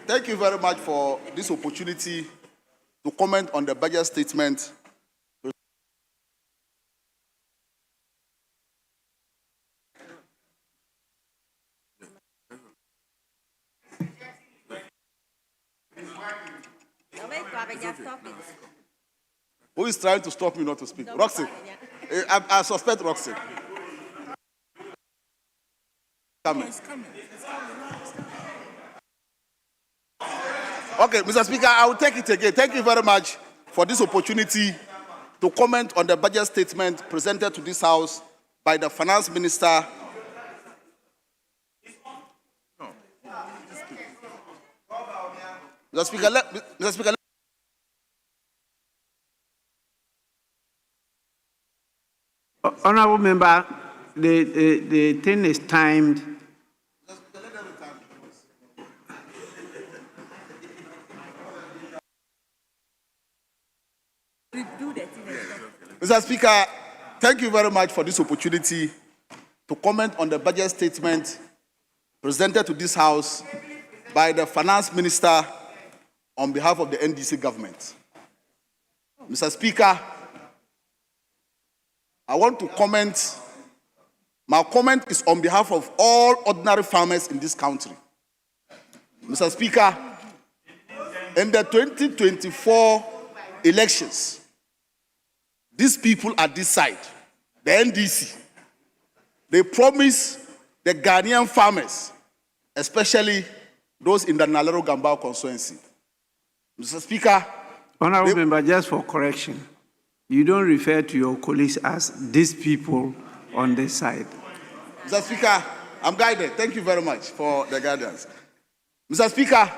thank you very much for this opportunity to comment on the budget statement. Who is trying to stop me not to speak? Roxy. I suspect Roxy. Coming. Okay, Mr. Speaker, I will take it again. Thank you very much for this opportunity to comment on the budget statement presented to this House by the Finance Minister. Mr. Speaker, Honorable member, the thing is timed. Mr. Speaker, thank you very much for this opportunity to comment on the budget statement presented to this House by the Finance Minister on behalf of the NDC government. Mr. Speaker, I want to comment. My comment is on behalf of all ordinary farmers in this country. Mr. Speaker, in the 2024 elections, these people at this side, the NDC, they promised the Ghanaian farmers, especially those in the Nalero Gambao constituency. Mr. Speaker, Honorable member, just for correction, you don't refer to your colleagues as these people on this side. Mr. Speaker, I'm guided. Thank you very much for the guidance. Mr. Speaker,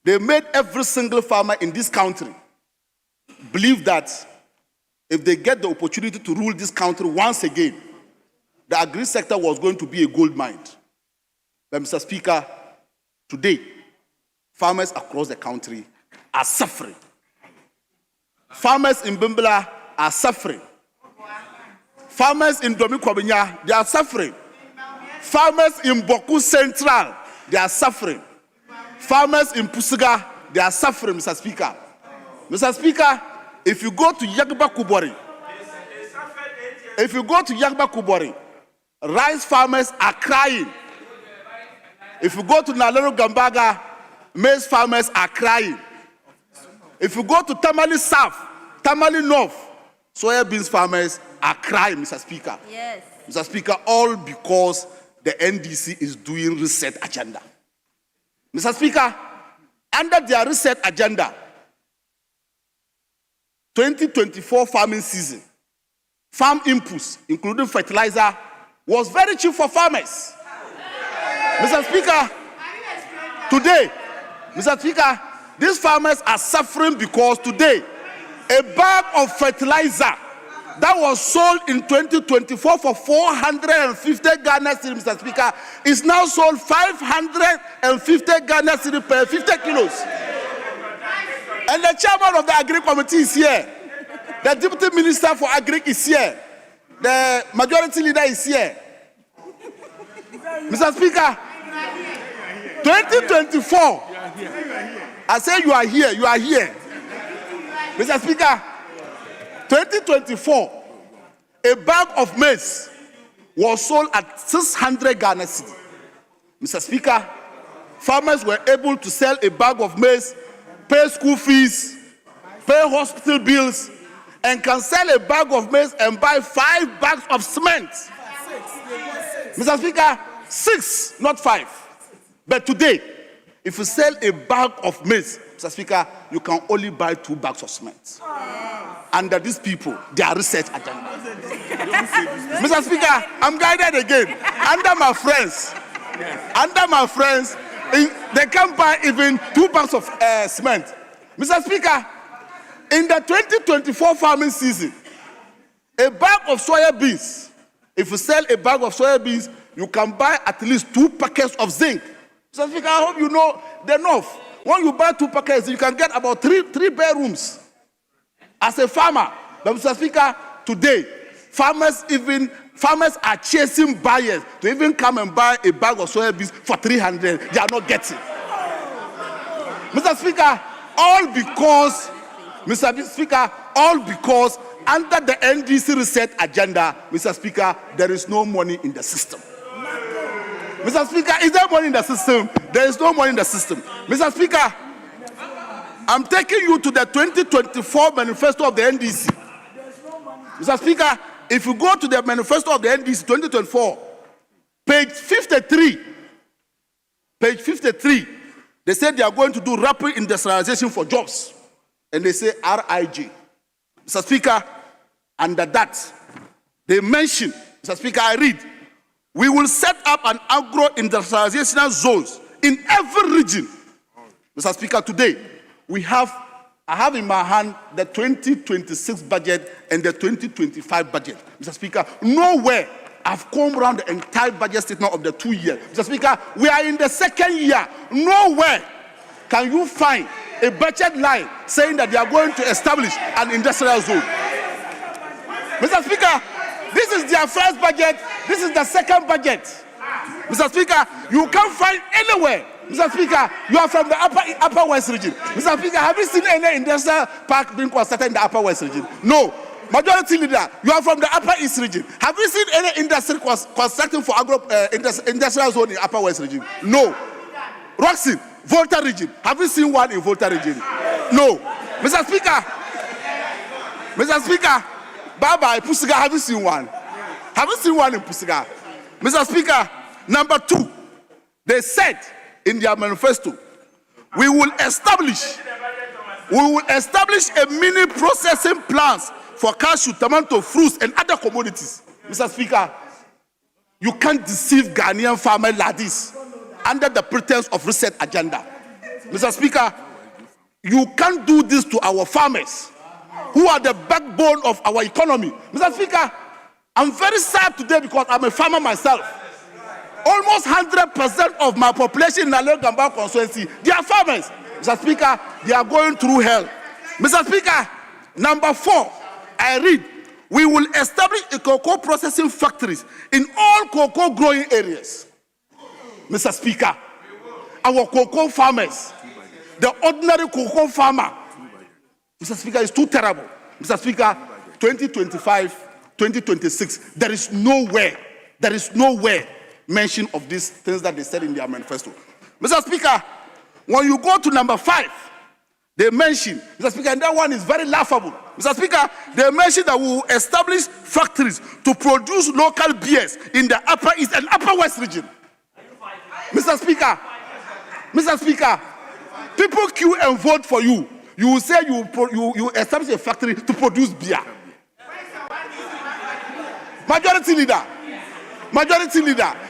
they made every single farmer in this country believe that if they get the opportunity to rule this country once again, the agri sector was going to be a gold mine. But Mr. Speaker, today, farmers across the country are suffering. Farmers in Bimbala are suffering. Farmers in Domi-Kwabinya, they are suffering. Farmers in Boku Central, they are suffering. Farmers in Pusiga, they are suffering, Mr. Speaker. Mr. Speaker, if you go to Yagba Kubori, rice farmers are crying. If you go to Nalero Gambaga, maize farmers are crying. If you go to Tamale South, Tamale North, soya beans farmers are crying, Mr. Speaker. Yes. Mr. Speaker, all because the NDC is doing reset agenda. Mr. Speaker, under their reset agenda, 2024 farming season, farm inputs, including fertilizer, was very cheap for farmers. Mr. Speaker, today, Mr. Speaker, these farmers are suffering because today, a bag of fertilizer that was sold in 2024 for 450 Ghana cedis, Mr. Speaker, is now sold 550 Ghana cedis per 50 kilos. And the chairman of the Agri Committee is here. The Deputy Minister for Agri is here. The Majority Leader is here. Mr. Speaker, 2024, I say you are here, you are here. Mr. Speaker, 2024, a bag of maize was sold at 600 Ghana cedis. Mr. Speaker, farmers were able to sell a bag of maize pay school fees, pay hospital bills, and can sell a bag of maize and buy 5 bags of cement. Mr. Speaker, 6, not 5. But today, if you sell a bag of maize, Mr. Speaker, you can only buy 2 bags of cement. Under these people, their research agenda. Mr. Speaker, I'm guided again. Under my friends, they can buy even 2 bags of cement. Mr. Speaker, in the 2024 farming season, a bag of soya beans, if you sell a bag of soya beans, you can buy at least 2 packets of zinc. Mr. Speaker, I hope you know the enough. When you buy 2 packets, you can get about 3 bedrooms as a farmer. But Mr. Speaker, today, farmers are chasing buyers to even come and buy a bag of soya beans for 300. They are not getting. Mr. Speaker, all because under the NDC reset agenda, Mr. Speaker, there is no money in the system. Mr. Speaker, is there money in the system? There is no money in the system. Mr. Speaker, I'm taking you to the 2024 manifesto of the NDC. Mr. Speaker, if you go to the manifesto of the NDC 2024, page 53, they said they are going to do rapid industrialization for jobs. And they say RIG. Mr. Speaker, under that, they mention, Mr. Speaker, I read, we will set up an agro-industrialization zones in every region. Mr. Speaker, today, I have in my hand the 2026 budget and the 2025 budget. Mr. Speaker, nowhere I've come around the entire budget statement of the 2 years. Mr. Speaker, we are in the 2nd year. Nowhere can you find a budget line saying that they are going to establish an industrial zone. Mr. Speaker, this is their first budget. This is the 2nd budget. Mr. Speaker, you can't find anywhere. Mr. Speaker, you are from the upper West region. Mr. Speaker, have you seen any industrial park being constructed in the upper West region? No. Majority leader, you are from the upper East region. Have you seen any industry constructing for industrial zone in the upper West region? No. Roxy, Volta region. Have you seen one in Volta region? No. Mr. Speaker, Bye-bye, Pusiga, have you seen one? Have you seen one in Pusiga? Mr. Speaker, number 2, they said in their manifesto, we will establish a mini processing plants for cashew, tomato, fruits, and other commodities. Mr. Speaker, you can't deceive Ghanaian farmers like this under the pretense of reset agenda. Mr. Speaker, you can't do this to our farmers, who are the backbone of our economy. Mr. Speaker, I'm very sad today because I'm a farmer myself. Almost 100% of my population in the Gamba constituency, they are farmers. Mr. Speaker, they are going through hell. Mr. Speaker, number 4, I read, we will establish a cocoa processing factories in all cocoa growing areas. Mr. Speaker, our cocoa farmers, the ordinary cocoa farmer, Mr. Speaker, is too terrible. Mr. Speaker, 2025, 2026, there is nowhere mention of these things that they said in their manifesto. Mr. Speaker, when you go to number 5, they mention, Mr. Speaker, and that one is very laughable. Mr. Speaker, they mention that we will establish factories to produce local beers in the Upper East and Upper West region. Mr. Speaker, people queue and vote for you. You will say you establish a factory to produce beer. Majority leader,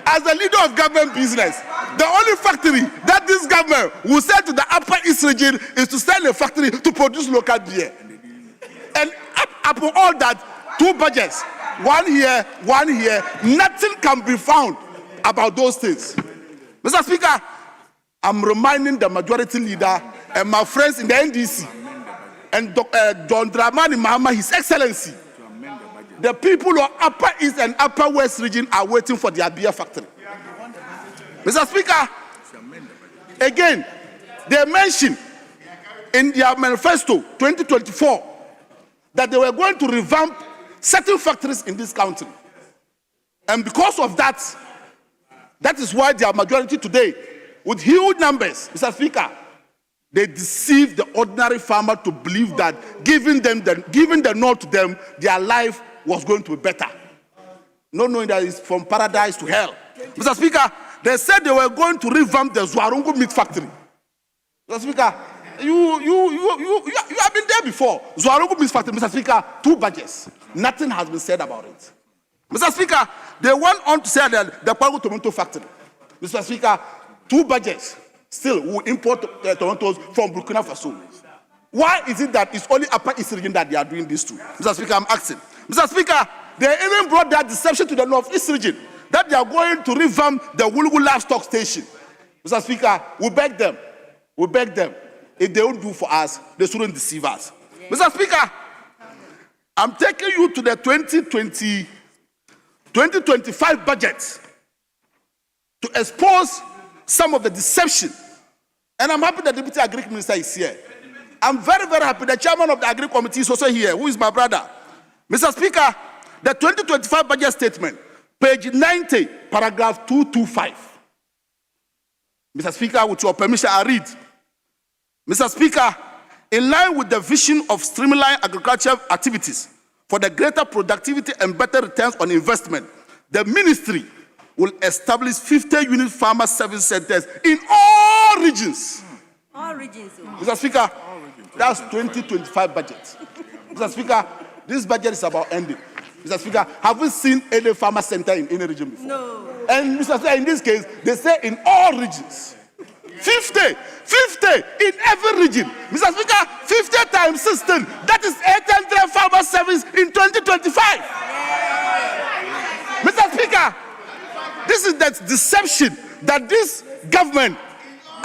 as the leader of government business, the only factory that this government will sell to the Upper East region is to sell a factory to produce local beer. And upon all that, 2 budgets, one here, nothing can be found about those things. Mr. Speaker, I'm reminding the majority leader and my friends in the NDC and John Dramani Mahama, His Excellency, the people of Upper East and Upper West region are waiting for their beer factory. Mr. Speaker, again, they mentioned in their manifesto 2024 that they were going to revamp certain factories in this country. And because of that, that is why their majority today, with huge numbers, Mr. Speaker, They deceive the ordinary farmer to believe that giving the nod to them, their life was going to be better. Not knowing that it's from paradise to hell. Mr. Speaker, they said they were going to revamp the Zwarungu meat factory. Mr. Speaker, you have been there before. Zwarungu meat factory, Mr. Speaker, 2 budgets. Nothing has been said about it. Mr. Speaker, they went on to say that the Kwango tomato factory. Mr. Speaker, 2 budgets. Still, we import tomatoes from Burkina Faso. Why is it that it's only Upper East region that they are doing this to? Mr. Speaker, I'm asking. Mr. Speaker, they even brought that deception to the Northeast region, that they are going to revamp the Wulugu livestock station. Mr. Speaker, we beg them. If they don't do for us, they shouldn't deceive us. Yes. Mr. Speaker, I'm taking you to the 2025 budget to expose some of the deception. And I'm happy the Deputy Agri Minister is here. I'm very, very happy. The chairman of the Agri Committee is also here, who is my brother. Mr. Speaker, the 2025 budget statement, page 90, paragraph 225. Mr. Speaker, with your permission, I read. Mr. Speaker, in line with the vision of streamlining agricultural activities for the greater productivity and better returns on investment, the ministry will establish 50 unit farmer service centers in all regions. All regions. Mr. Speaker, that's 2025 budget. Mr. Speaker, this budget is about ending. Mr. Speaker, have we seen any farmer center in any region before? No. And Mr. Speaker, in this case, they say in all regions. 50 in every region. Mr. Speaker, 50 times 16, that is 800 farmer service in 2025. Mr. Speaker, this is the deception that this government,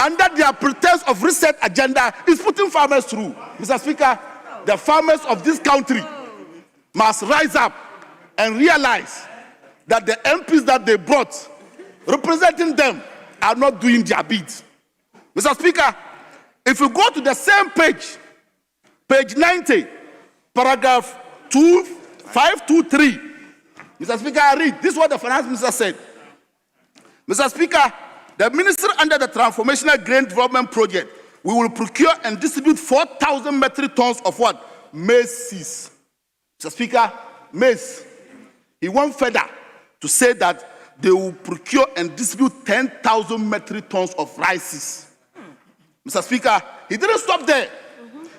under their pretense of reset agenda, is putting farmers through. Mr. Speaker, the farmers of this country must rise up and realize that the MPs that they brought, representing them, are not doing their bit. Mr. Speaker, if you go to the same page, page 90, paragraph 523, Mr. Speaker, I read. This is what the finance minister said. Mr. Speaker, the ministry under the Transformational Grain Development Project, we will procure and distribute 4,000 metric tons of what? Maize seeds. Mr. Speaker, maize. He went further to say that they will procure and distribute 10,000 metric tons of rice. Mr. Speaker, he didn't stop there.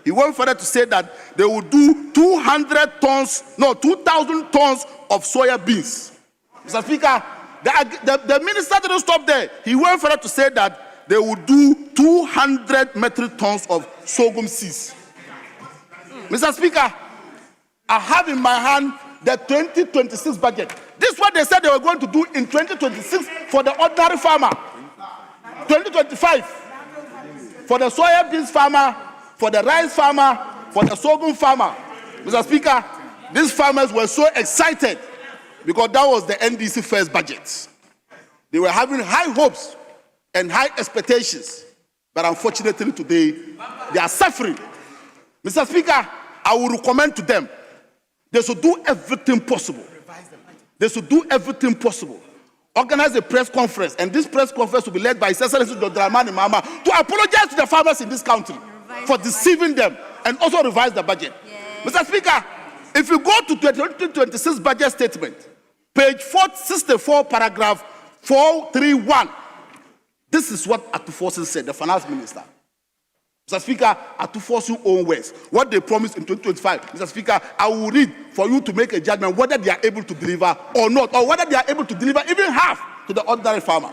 He went further to say that they will do 2,000 tons of soya beans. Mr. Speaker, the minister didn't stop there. He went further to say that they will do 200 metric tons of sorghum seeds. Mr. Speaker, I have in my hand the 2026 budget. This is what they said they were going to do in 2026 for the ordinary farmer. 2025 for the soya beans farmer, for the rice farmer, for the sorghum farmer. Mr. Speaker, these farmers were so excited because that was the NDC first budget. They were having high hopes and high expectations, but unfortunately today, they are suffering. Mr. Speaker, I will recommend to them, they should do everything possible. They should do everything possible. Organize a press conference, and this press conference will be led by His Excellency Dr. Dramani Mahama to apologize to the farmers in this country for deceiving them and also revise the budget. Yes. Mr. Speaker, if you go to the 2026 budget statement, page 464, paragraph 431, this is what Atufosu said, the finance minister. Mr. Speaker, Atufosu own words, what they promised in 2025. Mr. Speaker, I will read for you to make a judgment whether they are able to deliver or not, or whether they are able to deliver even half to the ordinary farmer.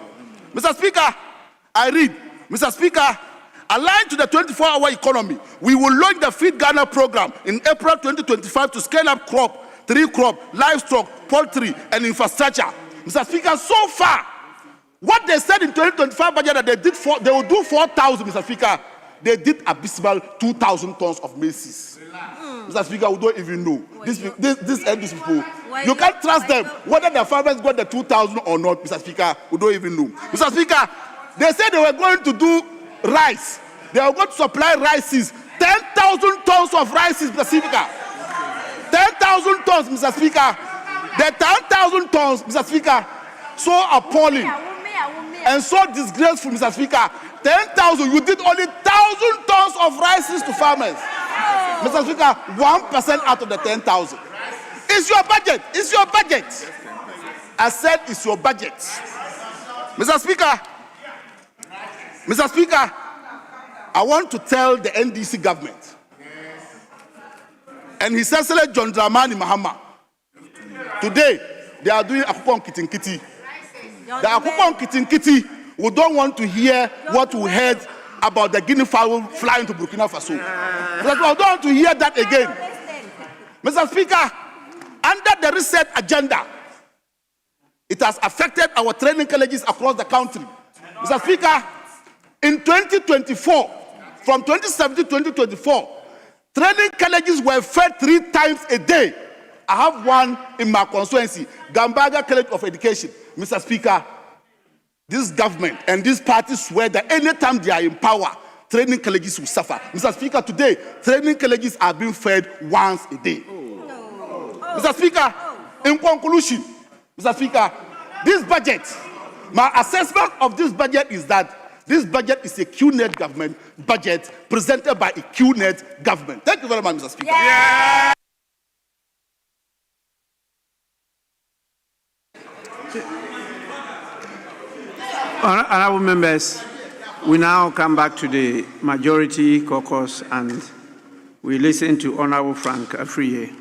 Mr. Speaker, I read, Mr. Speaker, aligned to the 24-hour economy, we will launch the Feed Ghana program in April 2025 to scale up crop, tree crop, livestock, poultry, and infrastructure. Mr. Speaker, so far, what they said in 2025 budget that they will do 4,000, Mr. Speaker, they did abysmal 2,000 tons of maize. Mr. Speaker, we don't even know. These people, you can't trust them. Whether the farmers got the 2,000 or not, Mr. Speaker, we don't even know. Mr. Speaker, they said they were going to do rice. They were going to supply rices. 10,000 tons of rices, Mr. Speaker. 10,000 tons, Mr. Speaker. The 10,000 tons, Mr. Speaker, so appalling and so disgraceful, Mr. Speaker. 10,000, you did only 1,000 tons of rices to farmers. Mr. Speaker, 1% out of the 10,000. It's your budget. It's your budget. I said it's your budget. Mr. Speaker, I want to tell the NDC government and His Excellency John Dramani Mahama, today they are doing Akupon Kitinkiti. The Akupon Kitinkiti, we don't want to hear what we heard about the guinea fowl flying to Burkina Faso. Because we don't want to hear that again. Mr. Speaker, under the reset agenda, it has affected our training colleges across the country. Mr. Speaker, in 2024, from 2017 to 2024, training colleges were fed 3 times a day. I have one in my constituency, Gambaga College of Education. Mr. Speaker, this government and this party swear that anytime they are in power, training colleges will suffer. Mr. Speaker, today, training colleges are being fed once a day. Mr. Speaker, in conclusion, Mr. Speaker, this budget, my assessment of this budget is that this budget is a QNet government budget presented by a QNet government. Thank you very much, Mr. Speaker. Yeah. Honorable members, we now come back to the majority caucus and we listen to Honorable Frank Afriye.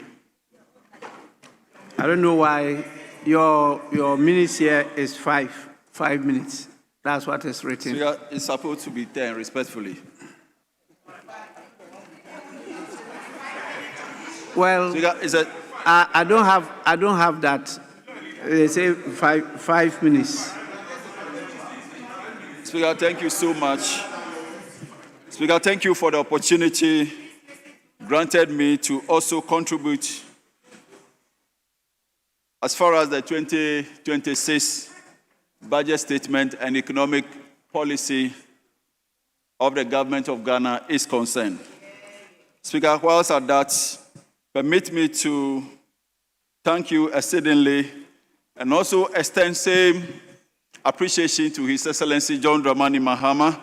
I don't know why your minutes here is 5 minutes. That's what is written. So it's supposed to be 10, respectfully. Well, so I don't have that. They say 5 minutes. Speaker, thank you so much. Speaker, thank you for the opportunity granted me to also contribute as far as the 2026 budget statement and economic policy of the government of Ghana is concerned. Speaker, whilst at that, permit me to thank you exceedingly and also extend same appreciation to His Excellency John Dramani Mahama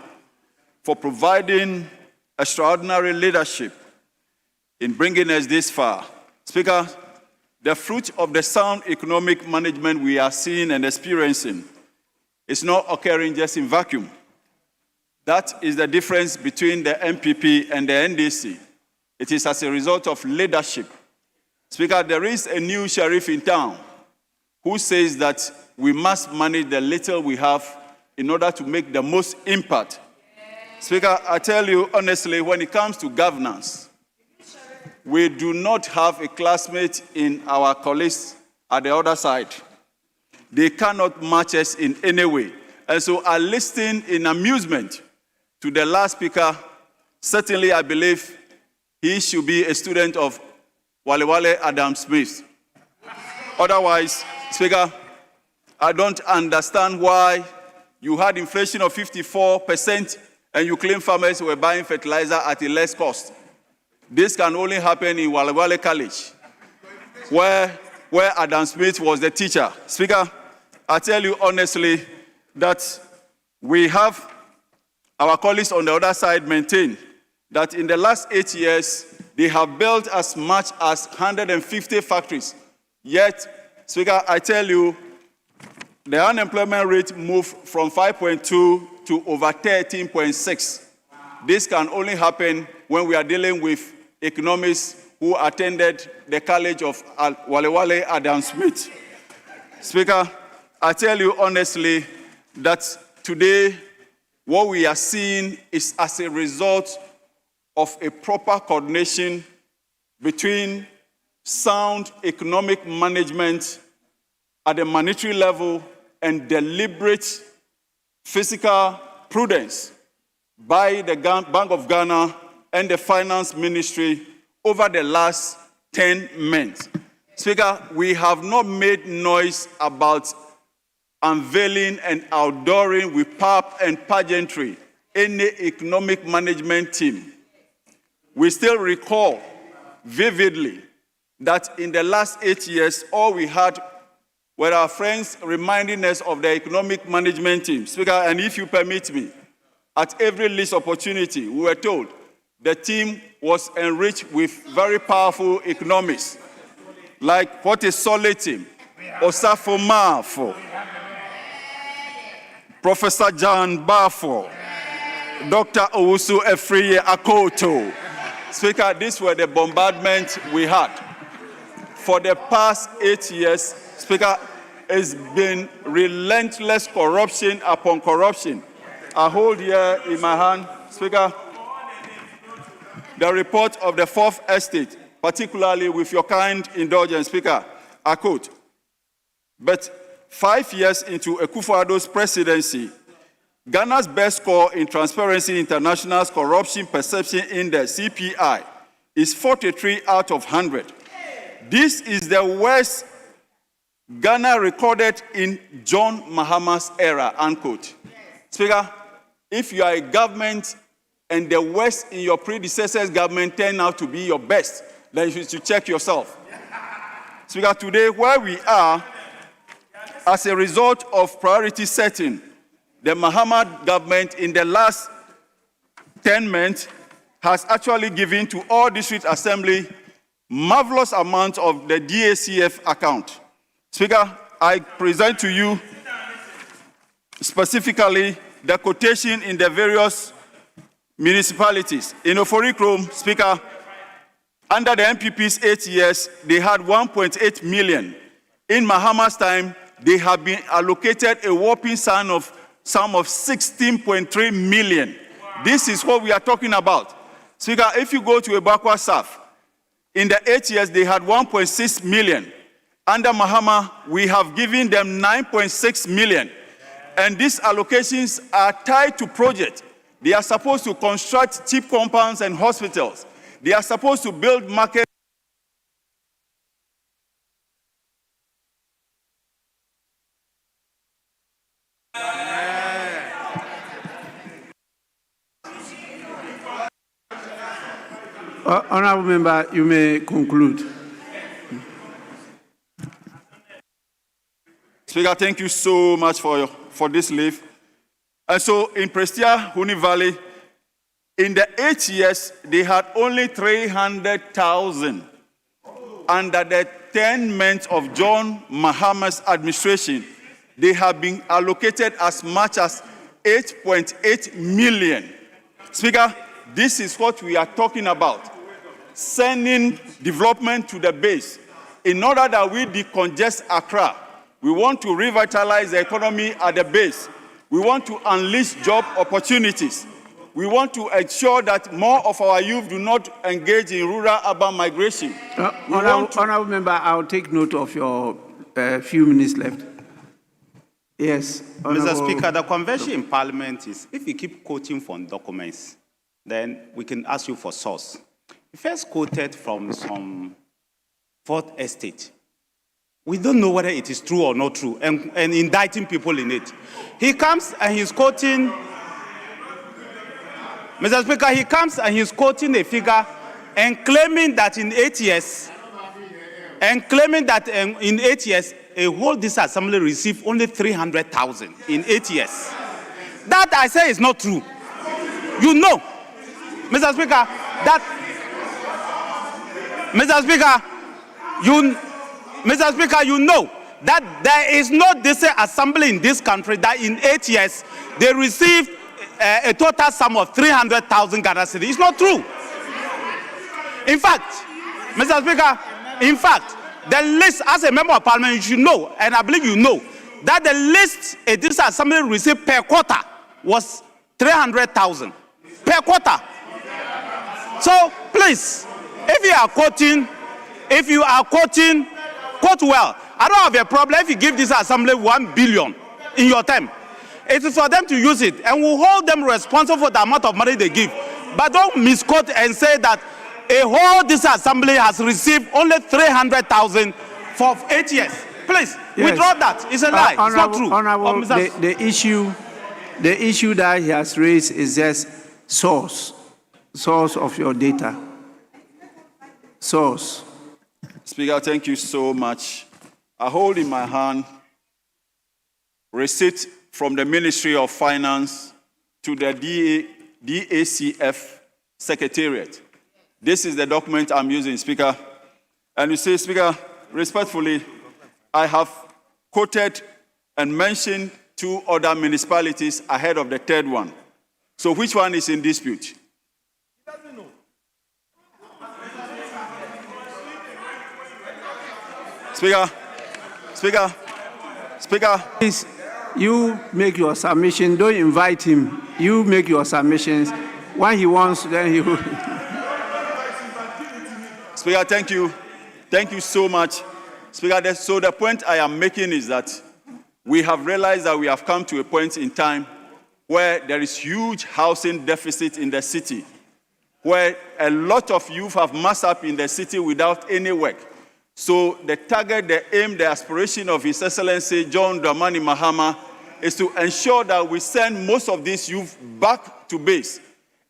for providing extraordinary leadership in bringing us this far. Speaker, the fruit of the sound economic management we are seeing and experiencing is not occurring just in vacuum. That is the difference between the MPP and the NDC. It is as a result of leadership. Speaker, there is a new sheriff in town who says that we must manage the little we have in order to make the most impact. Speaker, I tell you honestly, when it comes to governance, we do not have a classmate in our colleagues at the other side. They cannot match us in any way. And so I listened in amusement to the last speaker. Certainly, I believe he should be a student of Wale Adam Smith. Otherwise, Speaker, I don't understand why you had inflation of 54% and you claim farmers were buying fertilizer at a less cost. This can only happen in Wale College, where Adam Smith was the teacher. Speaker, I tell you honestly that we have our colleagues on the other side maintain that in the last 8 years, they have built as much as 150 factories. Yet, Speaker, I tell you, the unemployment rate moved from 5.2 to over 13.6. This can only happen when we are dealing with economists who attended the College of Wale Adam Smith. Speaker, I tell you honestly that today what we are seeing is as a result of a proper coordination between sound economic management at the monetary level and deliberate fiscal prudence by the Bank of Ghana and the Finance Ministry over the last 10 months. Speaker, we have not made noise about unveiling and outdooring with pomp and pageantry any economic management team. We still recall vividly that in the last 8 years, all we had were our friends reminding us of the economic management team. Speaker, and if you permit me, At every least opportunity, we were told the team was enriched with very powerful economists, like what is solid team, Osafo Mafo, Professor John Bafo, Dr. Owusu Efriye Akoto. Speaker, these were the bombardments we had. For the past 8 years, Speaker, it's been relentless corruption upon corruption. I hold here in my hand, Speaker, the report of the Fourth Estate, particularly with your kind indulgence, Speaker. I quote, but 5 years into Akufo-Addo's presidency, Ghana's best score in Transparency International's Corruption Perception Index, CPI, is 43 out of 100. This is the worst Ghana recorded in John Mahama's era, unquote. Speaker, if you are a government and the worst in your predecessor's government turned out to be your best, then you should check yourself. Speaker, today where we are, as a result of priority setting, the Mahama government in the last 10 months has actually given to all district assembly marvelous amounts of the DACF account. Speaker, I present to you specifically the quotation in the various municipalities. In Oforikrom, Speaker, under the MPP's 8 years, they had 1.8 million. In Mahama's time, they have been allocated a whopping sum of 16.3 million. This is what we are talking about. Speaker, if you go to Ebakwa South, in the 8 years, they had 1.6 million. Under Mahama, we have given them 9.6 million. And these allocations are tied to projects. They are supposed to construct cheap compounds and hospitals. They are supposed to build markets. Honorable member, you may conclude. Speaker, thank you so much for this leave. And so in Prestia, Huni Valley, in the 8 years, they had only 300,000. Under the 10 months of John Mahama's administration, they have been allocated as much as 8.8 million. Speaker, this is what we are talking about. Sending development to the base. In order that we decongest Accra, we want to revitalize the economy at the base. We want to unleash job opportunities. We want to ensure that more of our youth do not engage in rural-urban migration. Honorable member, I'll take note of your few minutes left. Yes. Mr. Speaker, the convention in Parliament is, if you keep quoting from documents, then we can ask you for source. He first quoted from some Fourth Estate. We don't know whether it is true or not true, and indicting people in it. He comes and he's quoting, Mr. Speaker, he comes and he's quoting a figure and claiming that in 8 years, a whole disassembly received only 300,000 in 8 years. That I say is not true. You know, Mr. Speaker, you know that there is no disassembly in this country that in 8 years they received a total sum of 300,000 Ghana cedis. It's not true. In fact, Mr. Speaker, the list, as a member of parliament, you should know, and I believe you know, that the list a disassembly received per quarter was 300,000 per quarter. So please, if you are quoting, quote well. I don't have a problem if you give this assembly 1 billion in your term. It is for them to use it, and we'll hold them responsible for the amount of money they give. But don't misquote and say that a whole this assembly has received only 300,000 for 8 years. Please, withdraw that. It's a lie. It's not true. Honorable, the issue that he has raised is just source of your data. Source. Speaker, thank you so much. I hold in my hand receipt from the Ministry of Finance to the DACF Secretariat. This is the document I'm using, Speaker. And you say, Speaker, respectfully, I have quoted and mentioned 2 other municipalities ahead of the 3rd one. So which one is in dispute? Speaker. Please, you make your submission. Don't invite him. You make your submissions. When he wants, then he will. Speaker, thank you. Thank you so much. Speaker, so the point I am making is that we have realized that we have come to a point in time where there is huge housing deficit in the city, where a lot of youth have massed up in the city without any work. So the target, the aim, the aspiration of His Excellency John Dramani Mahama is to ensure that we send most of these youth back to base.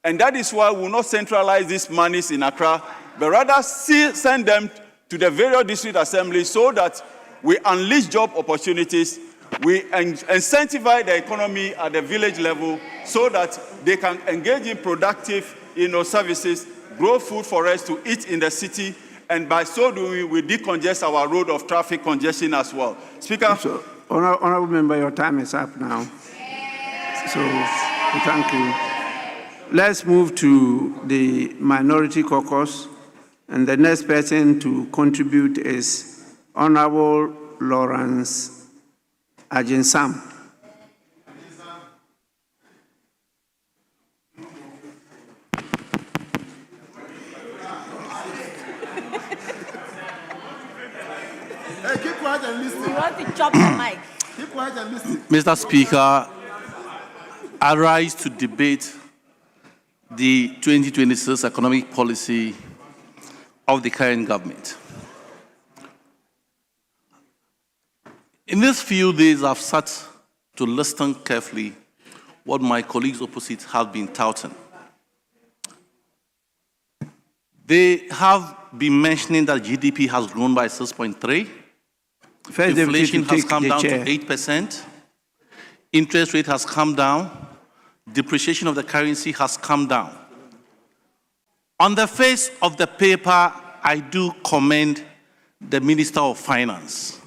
And that is why we will not centralize these monies in Accra, but rather send them to the various district assemblies so that we unleash job opportunities, we incentivize the economy at the village level so that they can engage in productive services, grow food for us to eat in the city, and by so doing, we decongest our road of traffic congestion as well. Speaker. So, Honorable Member, your time is up now. So, thank you. Let's move to the Minority Caucus, and the next person to contribute is Honorable Lawrence Ajinsam. Hey, keep quiet and listen. You want to chop the mic? Keep quiet and listen. Mr. Speaker, I rise to debate the 2026 economic policy of the current government. In these few days, I've sat to listen carefully what my colleagues opposite have been touting. They have been mentioning that GDP has grown by 6.3%. Inflation has come down to 8%. Interest rate has come down. Depreciation of the currency has come down. On the face of the paper, I do commend the Minister of Finance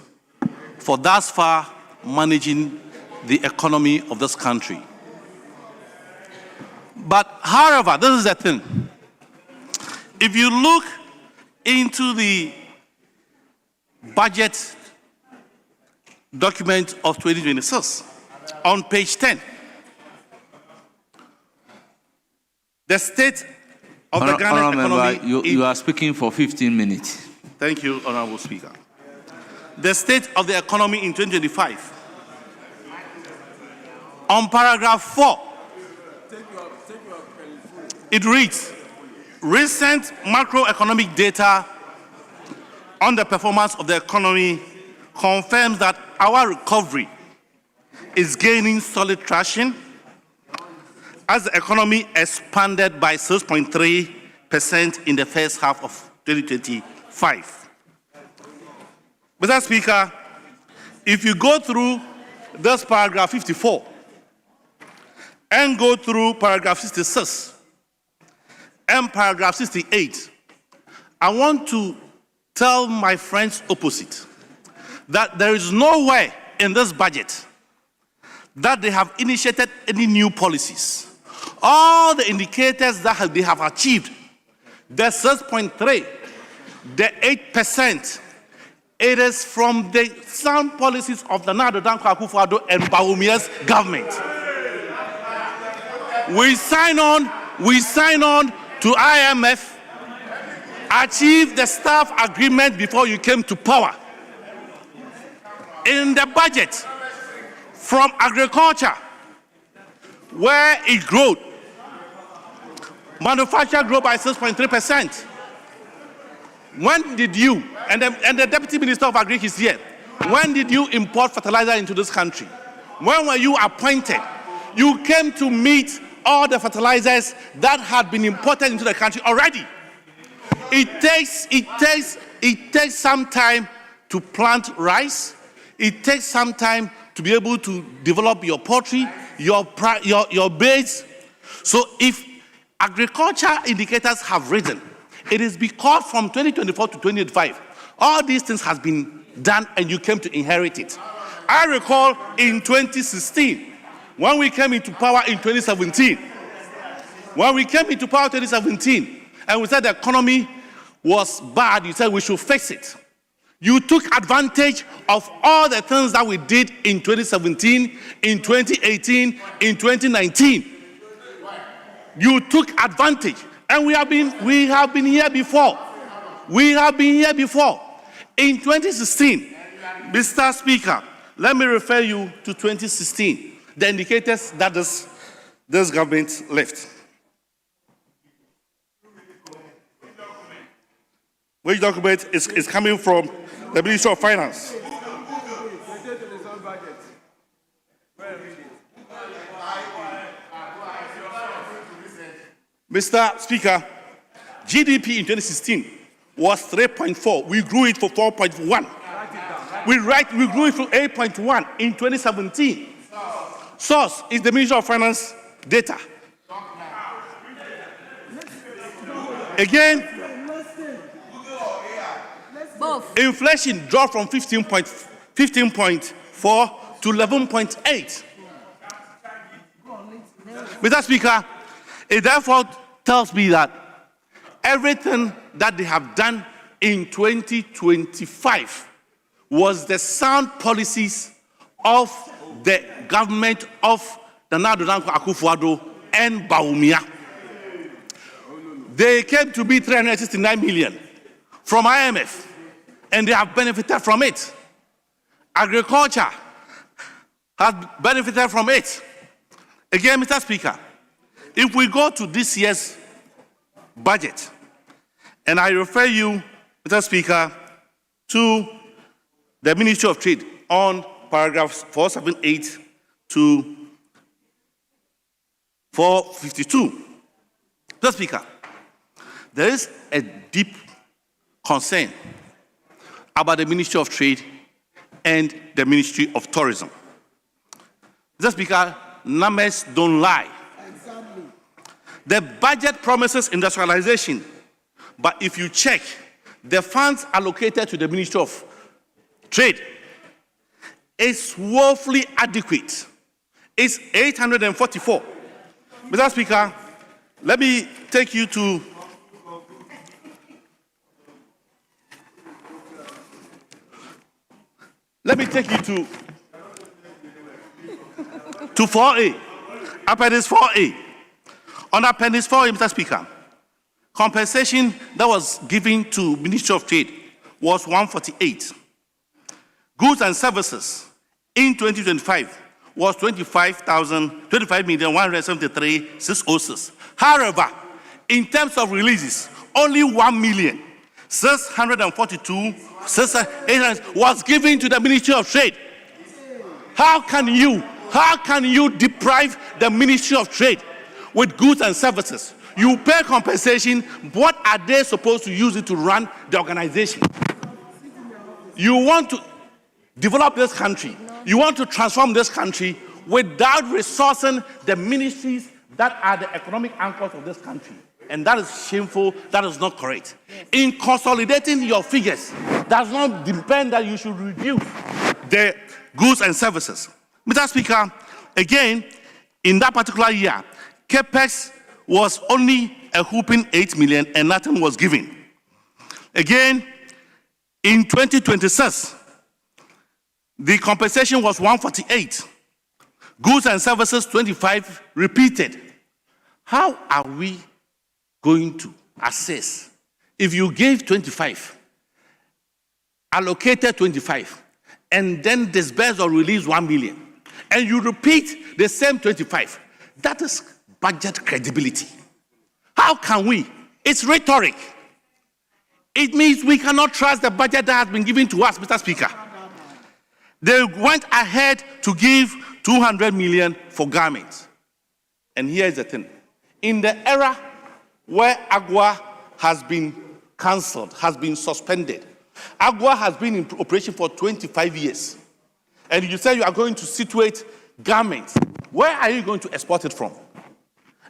for thus far managing the economy of this country. But however, this is the thing. If you look into the budget document of 2026, on page 10, the state of the Ghana economy... You are speaking for 15 minutes. Thank you, Honorable Speaker. The state of the economy in 2025. On paragraph 4, it reads, recent macroeconomic data on the performance of the economy confirms that our recovery is gaining solid traction as the economy expanded by 6.3% in the first half of 2025. Mr. Speaker, if you go through this paragraph 54 and go through paragraph 66 and paragraph 68, I want to tell my friends opposite that there is nowhere in this budget that they have initiated any new policies. All the indicators that they have achieved, the 6.3, the 8%, it is from the sound policies of the Nana Addo Dankwa Akufo-Addo and Bawumia's government. We sign on to IMF, achieve the staff agreement before you came to power. In the budget, from agriculture, where it grew, manufacture grew by 6.3%. When did you, and the Deputy Minister of Agri is here, when did you import fertilizer into this country? When were you appointed? You came to meet all the fertilizers that had been imported into the country already. It takes some time to plant rice. It takes some time to be able to develop your poultry. your base. So if agriculture indicators have risen, it is because from 2024 to 2025, all these things has been done and you came to inherit it. I recall in 2016, when we came into power in 2017, and we said the economy was bad, you said we should fix it. You took advantage of all the things that we did in 2017, in 2018, in 2019. You took advantage, and we have been here before. In 2016, Mr. Speaker, let me refer you to 2016, the indicators that this government left. Which document is coming from the Ministry of Finance? Mr. Speaker, GDP in 2016 was 3.4. We grew it for 4.1. We grew it for 8.1 in 2017. Source is the Ministry of Finance data. Again, inflation dropped from 15.4 to 11.8. Mr. Speaker, it therefore tells me that everything that they have done in 2025 was the sound policies of the government of Nana Addo Dankwa Akufo-Addo and Bawumia. They came to be 369 million from IMF, and they have benefited from it. Agriculture has benefited from it. Again, Mr. Speaker, if we go to this year's budget, and I refer you, Mr. Speaker, to the Ministry of Trade on paragraphs 478 to 452. Mr. Speaker, there is a deep concern about the Ministry of Trade and the Ministry of Tourism. Mr. Speaker, numbers don't lie. Exactly. The budget promises industrialization, but if you check, the funds allocated to the Ministry of Trade is woefully adequate. It's 844. Mr. Speaker, let me take you to Let me take you to 4A, Appendix 4A. On Appendix 4A, Mr. Speaker, compensation that was given to Ministry of Trade was 148. Goods and services in 2025 was 25,173,606. However, in terms of releases, only 1,642,800 was given to the Ministry of Trade. How can you deprive the Ministry of Trade with goods and services? You pay compensation. What are they supposed to use it to run the organization? You want to develop this country. You want to transform this country without resourcing the ministries that are the economic anchors of this country. And that is shameful. That is not correct. Yes. In consolidating your figures, does not depend that you should reduce the goods and services. Mr. Speaker, again, in that particular year, CAPEX was only a whooping 8 million and nothing was given. Again, in 2026, the compensation was 148. Goods and services 25 repeated. How are we going to assess if you gave 25, allocated 25, and then disbursed or released 1 million, and you repeat the same 25? That is budget credibility. How can we? It's rhetoric. It means we cannot trust the budget that has been given to us, Mr. Speaker. They went ahead to give 200 million for garments. And here's the thing. In the era where AGWA has been cancelled, has been suspended, AGWA has been in operation for 25 years. And you say you are going to situate garments Where are you going to export it from?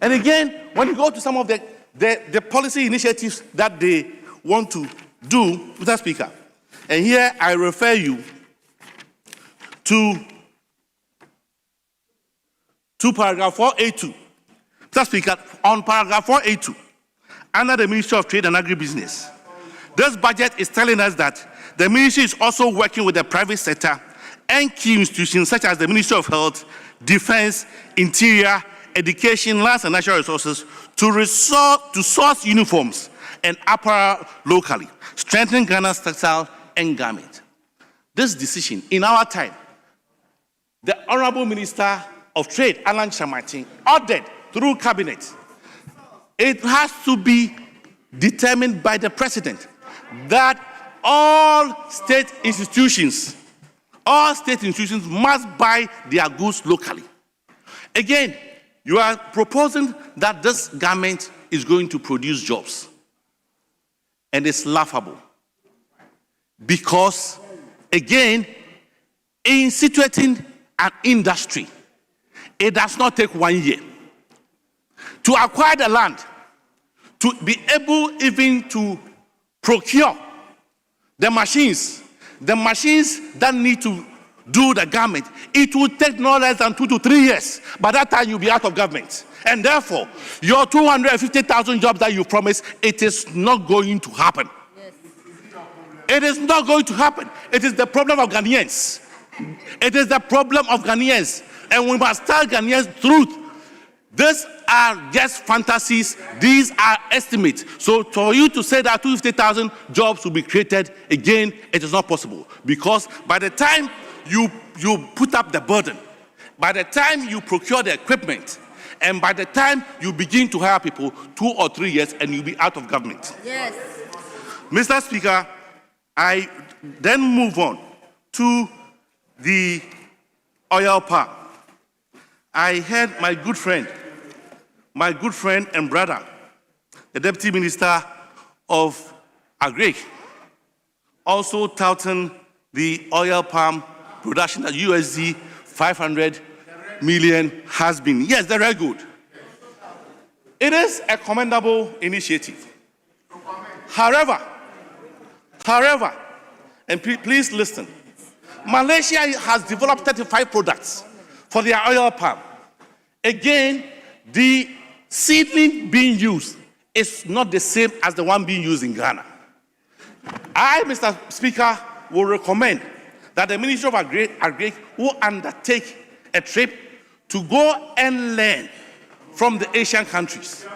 And again, when you go to some of the policy initiatives that they want to do, Mr. Speaker, and here I refer you to paragraph 4A2. Mr. Speaker, on paragraph 4A2, under the Ministry of Trade and Agribusiness, this budget is telling us that the ministry is also working with the private sector and key institutions such as the Ministry of Health, Defense, Interior, Education, Lands and Natural Resources to source uniforms and apparel locally, strengthening Ghana's textile and garment. This decision, in our time, the Honorable Minister of Trade, Alan Shamati, ordered through cabinet, it has to be determined by the President that all state institutions must buy their goods locally. Again, you are proposing that this garment is going to produce jobs. And it's laughable. Because, again, in situating an industry, it does not take 1 year. To acquire the land, to be able even to procure the machines that need to do the garment, it will take no less than 2 to 3 years. By that time, you'll be out of government. And therefore, your 250,000 jobs that you promised, it is not going to happen. Yes. It is not going to happen. It is the problem of Ghanaians. It is the problem of Ghanaians. And we must tell Ghanaians the truth. These are just fantasies. These are estimates. So for you to say that 250,000 jobs will be created, again, it is not possible. Because by the time you put up the burden, by the time you procure the equipment, and by the time you begin to hire people, 2 or 3 years, and you'll be out of government. Yes. Mr. Speaker, I then move on to the oil palm. I heard my good friend and brother, the Deputy Minister of Agri, also touting the oil palm production at USD 500 million has been. Yes, they're very good. It is a commendable initiative. However, and please listen, Malaysia has developed 35 products for their oil palm. Again, the seedling being used is not the same as the one being used in Ghana. I, Mr. Speaker, will recommend that the Ministry of Agri will undertake a trip to go and learn from the Asian countries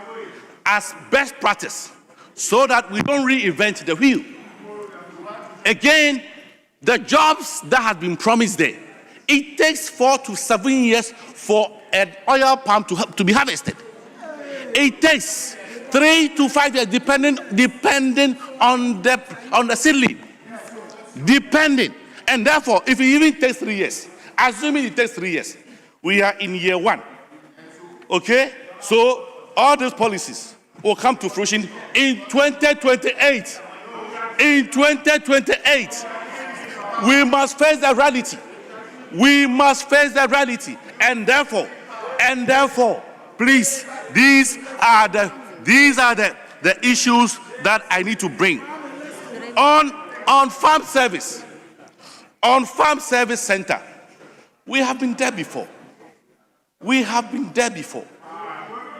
as best practice so that we don't reinvent the wheel. Again, the jobs that have been promised there, it takes 4 to 7 years for an oil palm to be harvested. It takes 3 to 5 years, depending on the seedling. Depending. And therefore, if it even takes 3 years, assuming it takes 3 years, we are in year 1. Okay? So all these policies will come to fruition in 2028. In 2028, we must face the reality. We must face the reality. And therefore, please, these are the issues that I need to bring. On farm service center, we have been there before.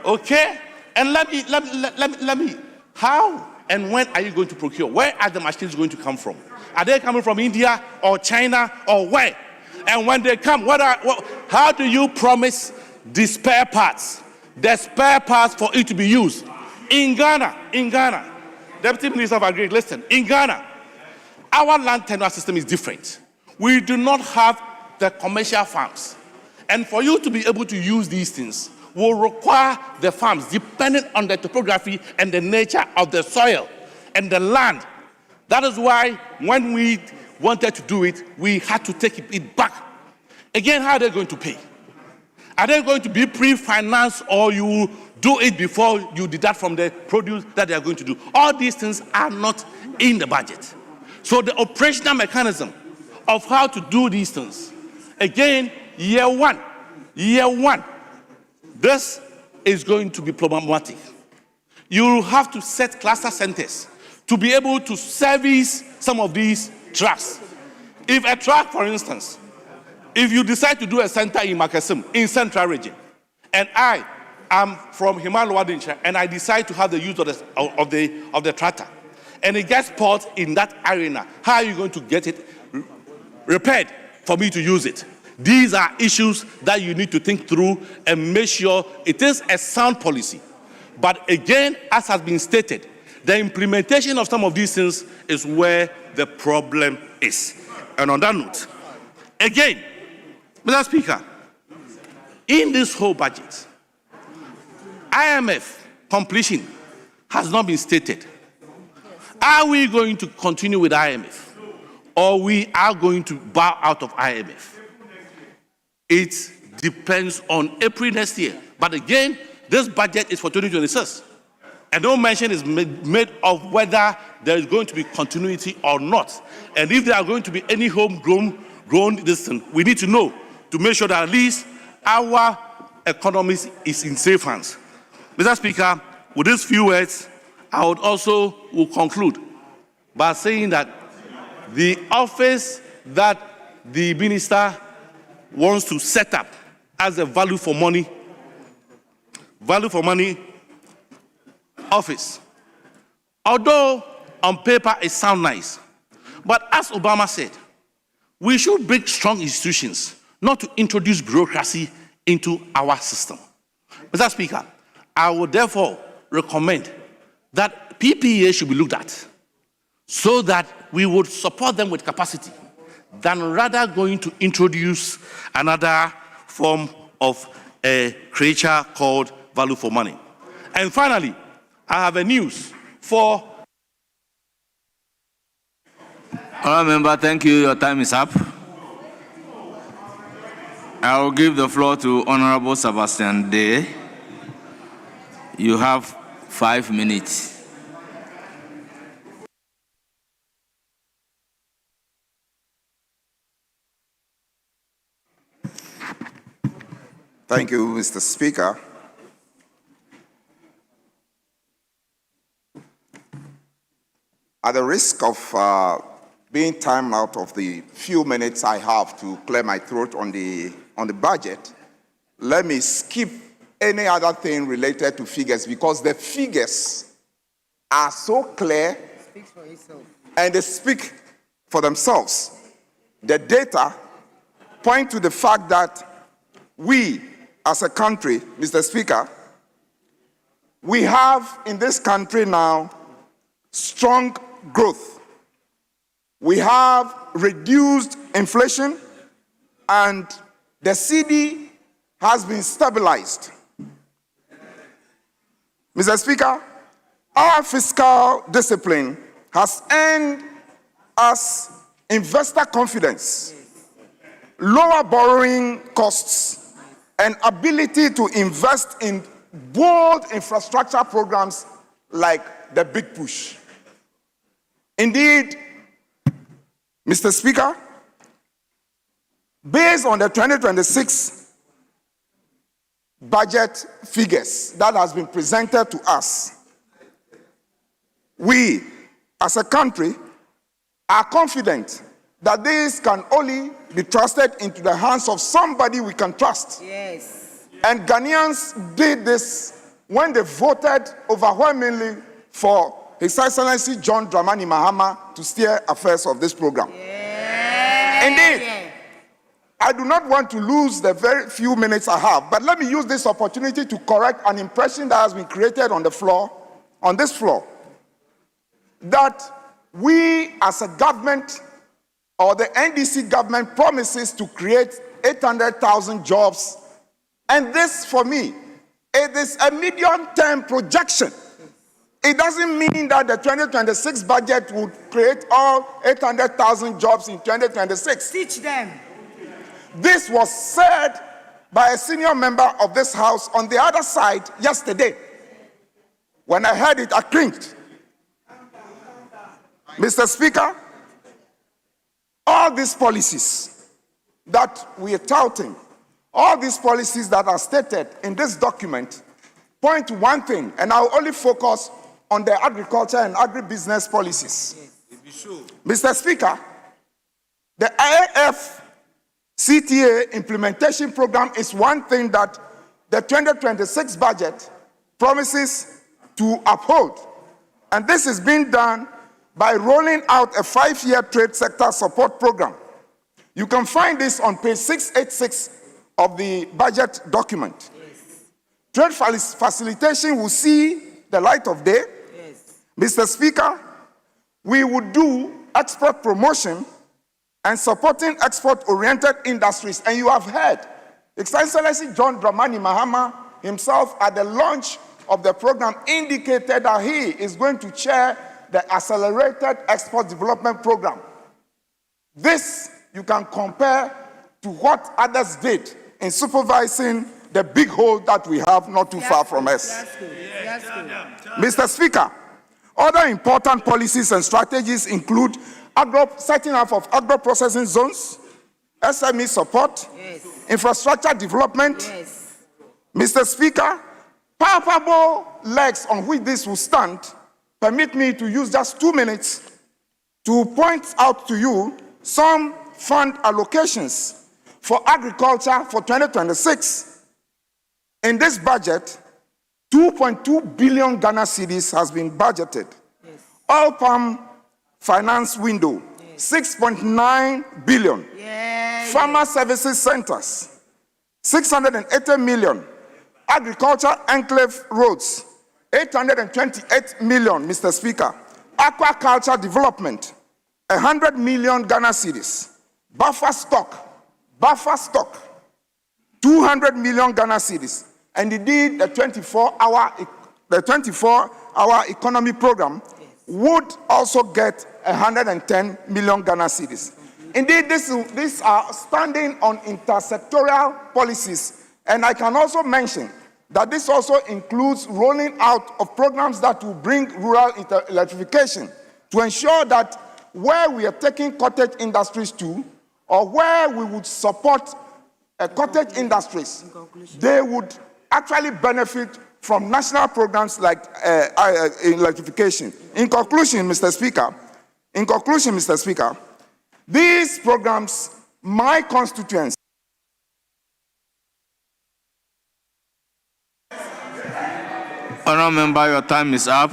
Okay? And let me, how and when are you going to procure? Where are the machines going to come from? Are they coming from India or China or where? And when they come, how do you promise the spare parts? The spare parts for it to be used. In Ghana, Deputy Minister of Agri, listen, in Ghana, our land tenure system is different. We do not have the commercial farms. And for you to be able to use these things will require the farms, depending on the topography and the nature of the soil and the land. That is why when we wanted to do it, we had to take it back. Again, how are they going to pay? Are they going to be pre-financed, or you do it before you deduct from the produce that they are going to do? All these things are not in the budget. So the operational mechanism of how to do these things, again, year 1, year one, this is going to be problematic. You have to set cluster centers to be able to service some of these trucks. If a truck, for instance, if you decide to do a center in Makassam, in Central Region, and I am from Himalaya and I decide to have the use of the tractor, and it gets spoiled in that arena, how are you going to get it repaired for me to use it? These are issues that you need to think through and make sure it is a sound policy. But again, as has been stated, the implementation of some of these things is where the problem is. And on that note, again, Mr. Speaker, in this whole budget, IMF completion has not been stated. Are we going to continue with IMF, or we are going to bow out of IMF? It depends on April next year. But again, this budget is for 2026. And no mention is made of whether there is going to be continuity or not. And if there are going to be any homegrown distance, we need to know to make sure that at least our economy is in safe hands. Mr. Speaker, with these few words, I will conclude by saying that the office that the minister wants to set up as a value for money office, although on paper it sounds nice, but as Obama said, we should build strong institutions, not to introduce bureaucracy into our system. Mr. Speaker, I would therefore recommend that PPA should be looked at so that we would support them with capacity than rather going to introduce another form of a creature called value for money. And finally, I have a news for... Honourable Member, thank you. Your time is up. I will give the floor to Honourable Sebastian Day. You have 5 minutes. Thank you, Mr. Speaker. At the risk of being timed out of the few minutes I have to clear my throat on the budget, let me skip any other thing related to figures, because the figures are so clear and they speak for themselves. The data point to the fact that we, as a country, Mr. Speaker, we have in this country now strong growth. We have reduced inflation, and the cedi has been stabilized. Mr. Speaker, our fiscal discipline has earned us investor confidence, lower borrowing costs, and ability to invest in bold infrastructure programs like the Big Push. Indeed, Mr. Speaker, based on the 2026 budget figures that has been presented to us, we, as a country, are confident that this can only be trusted into the hands of somebody we can trust. Yes. And Ghanaians did this when they voted overwhelmingly for His Excellency John Dramani Mahama to steer affairs of this program. Yeah. Indeed, Yeah. I do not want to lose the very few minutes I have, but let me use this opportunity to correct an impression that has been created on the floor, on this floor, that we as a government or the NDC government promises to create 800,000 jobs. And this, for me, it is a medium-term projection. It doesn't mean that the 2026 budget would create all 800,000 jobs in 2026. Teach them. This was said by a senior member of this House on the other side yesterday. When I heard it, I cringed. Mr. Speaker, all these policies that we are touting, All these policies that are stated in this document point to one thing, and I'll only focus on the agriculture and agribusiness policies. Mr. Speaker, the IAF CTA implementation program is one thing that the 2026 budget promises to uphold. And this is being done by rolling out a 5-year trade sector support program. You can find this on page 686 of the budget document. Trade facilitation will see the light of day. Mr. Speaker, we would do export promotion and supporting export-oriented industries. And you have heard His Excellency John Dramani Mahama himself at the launch of the program indicated that he is going to chair the Accelerated Export Development Program. This you can compare to what others did in supervising the big hole that we have not too far from us. Mr. Speaker, other important policies and strategies include setting up of agro-processing zones, SME support, infrastructure development. Mr. Speaker, palpable legs on which this will stand permit me to use just 2 minutes to point out to you some fund allocations for agriculture for 2026. In this budget, 2.2 billion Ghana cedis has been budgeted. Oil palm finance window, 6.9 billion. Farmer services centers, 680 million. Agriculture enclave roads, 828 million, Mr. Speaker. Aquaculture development, 100 million Ghana cedis. Buffer stock, 200 million Ghana cedis. And indeed, the 24-hour economy program would also get 110 million Ghana cedis. Indeed, these are standing on intersectoral policies. And I can also mention that this also includes rolling out of programs that will bring rural electrification to ensure that where we are taking cottage industries to, or where we would support cottage industries, they would actually benefit from national programs like electrification. In conclusion, Mr. Speaker, these programs, my constituents, Honourable Member, your time is up.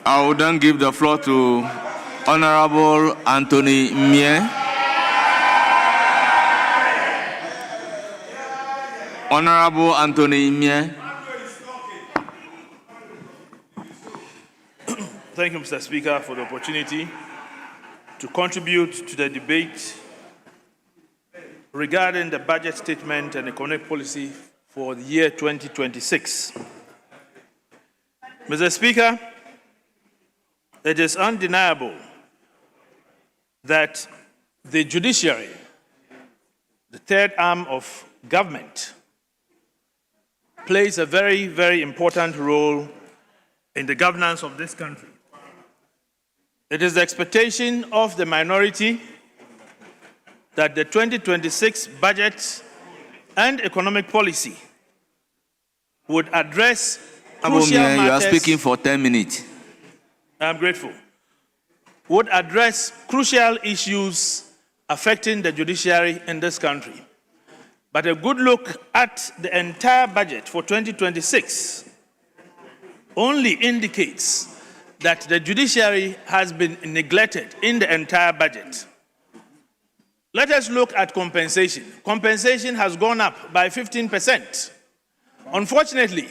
I will then give the floor to Honourable Anthony Mie. Honourable Anthony Mie. Thank you, Mr. Speaker, for the opportunity to contribute to the debate regarding the budget statement and economic policy for the year 2026. Mr. Speaker, it is undeniable that the judiciary, the third arm of government, plays a very, very important role in the governance of this country. It is the expectation of the minority that the 2026 budget and economic policy would address crucial matters. You are speaking for 10 minutes. I'm grateful. Would address crucial issues affecting the judiciary in this country. But a good look at the entire budget for 2026 only indicates that the judiciary has been neglected in the entire budget. Let us look at compensation. Compensation has gone up by 15%. Unfortunately,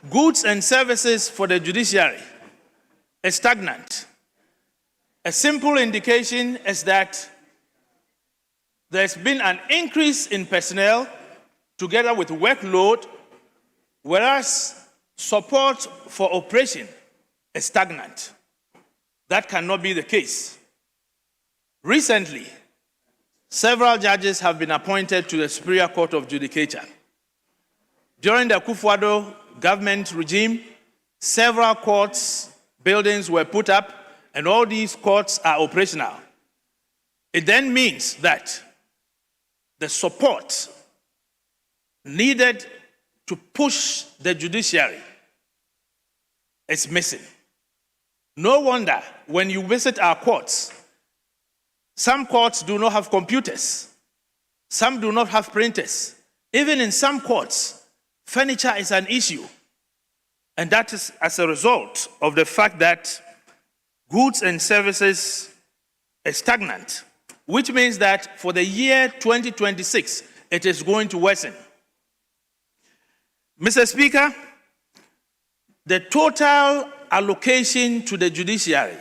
goods and services for the judiciary is stagnant. A simple indication is that there's been an increase in personnel together with workload, whereas support for operation is stagnant. That cannot be the case. Recently, several judges have been appointed to the Superior Court of Judicature. During the Akufo-Addo government regime, several courts buildings were put up, and all these courts are operational. It then means that the support needed to push the judiciary is missing. No wonder when you visit our courts, some courts do not have computers, some do not have printers. Even in some courts, furniture is an issue. And that is as a result of the fact that goods and services are stagnant, which means that for the year 2026, it is going to worsen. Mr. Speaker, the total allocation to the judiciary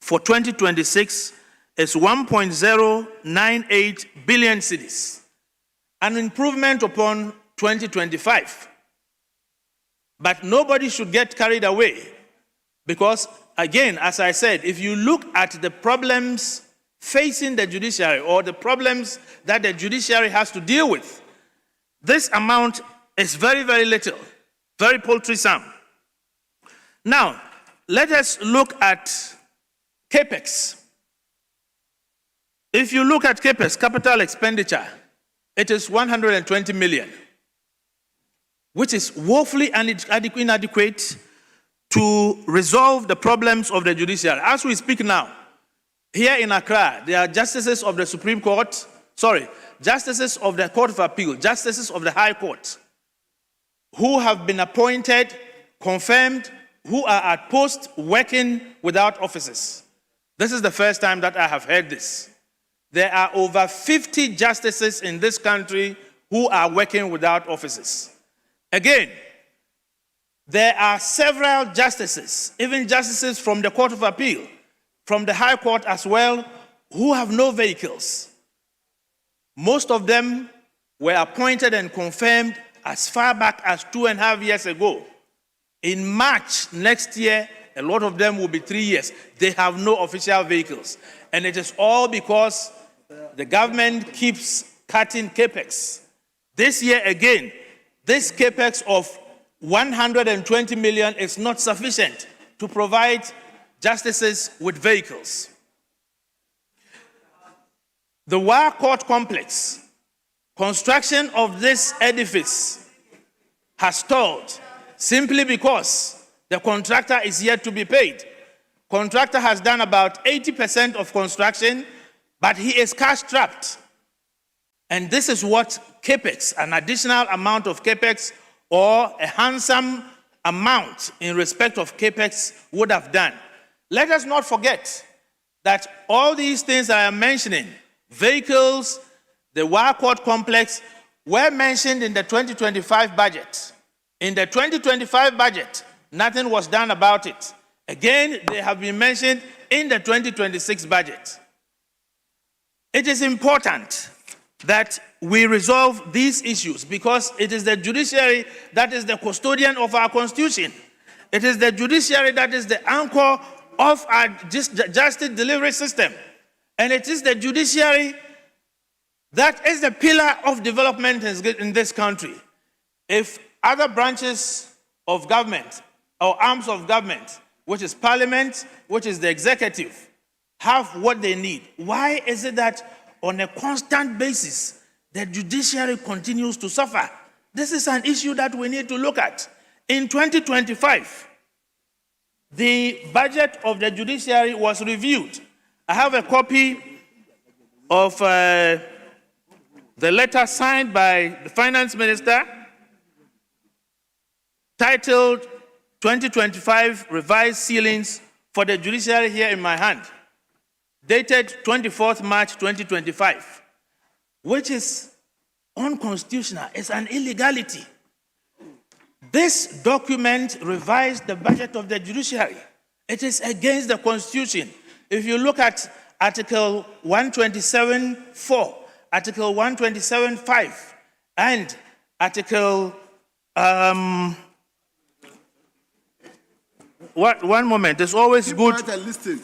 for 2026 is 1.098 billion cedis, an improvement upon 2025. But nobody should get carried away because, again, as I said, if you look at the problems facing the judiciary or the problems that the judiciary has to deal with, this amount is very, very little, very paltry sum. Now, let us look at CAPEX. If you look at CAPEX, capital expenditure, it is 120 million, which is woefully inadequate to resolve the problems of the judiciary. As we speak now, here in Accra, there are justices of the Supreme Court, justices of the Court of Appeal, justices of the High Court, who have been appointed, confirmed, who are at post working without offices. This is the first time that I have heard this. There are over 50 justices in this country who are working without offices. Again, there are several justices, even justices from the Court of Appeal, from the High Court as well, who have no vehicles. Most of them were appointed and confirmed as far back as 2.5 years ago. In March next year, a lot of them will be 3 years. They have no official vehicles. And it is all because the government keeps cutting CAPEX. This year again, this CAPEX of 120 million is not sufficient to provide justices with vehicles. The War Court Complex, construction of this edifice has stalled simply because the contractor is yet to be paid. Contractor has done about 80% of construction, but he is cash strapped. And this is what CAPEX, an additional amount of CAPEX or a handsome amount in respect of CAPEX would have done. Let us not forget that all these things I am mentioning, vehicles, the War Court Complex, were mentioned in the 2025 budget. In the 2025 budget, nothing was done about it. Again, they have been mentioned in the 2026 budget. It is important that we resolve these issues because it is the judiciary that is the custodian of our constitution. It is the judiciary that is the anchor of our justice delivery system. And it is the judiciary that is the pillar of development in this country. If other branches of government or arms of government, which is parliament, which is the executive, have what they need, why is it that on a constant basis the judiciary continues to suffer? This is an issue that we need to look at. In 2025, the budget of the judiciary was reviewed. I have a copy of the letter signed by the finance minister titled 2025 Revised Ceilings for the Judiciary here in my hand, dated 24th March 2025, which is unconstitutional. It's an illegality. This document revised the budget of the judiciary. It is against the Constitution. If you look at Article 127.4, Article 127.5, and Article, one moment, it's always good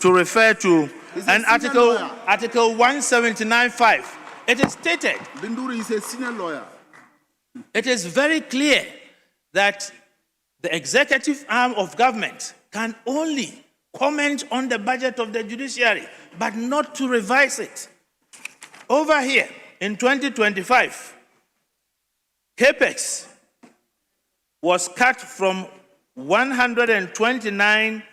to refer to, and Article 179.5. It is stated, Binduri is a senior lawyer. It is very clear that the executive arm of government can only comment on the budget of the judiciary, but not to revise it. Over here, in 2025, CAPEX was cut from 129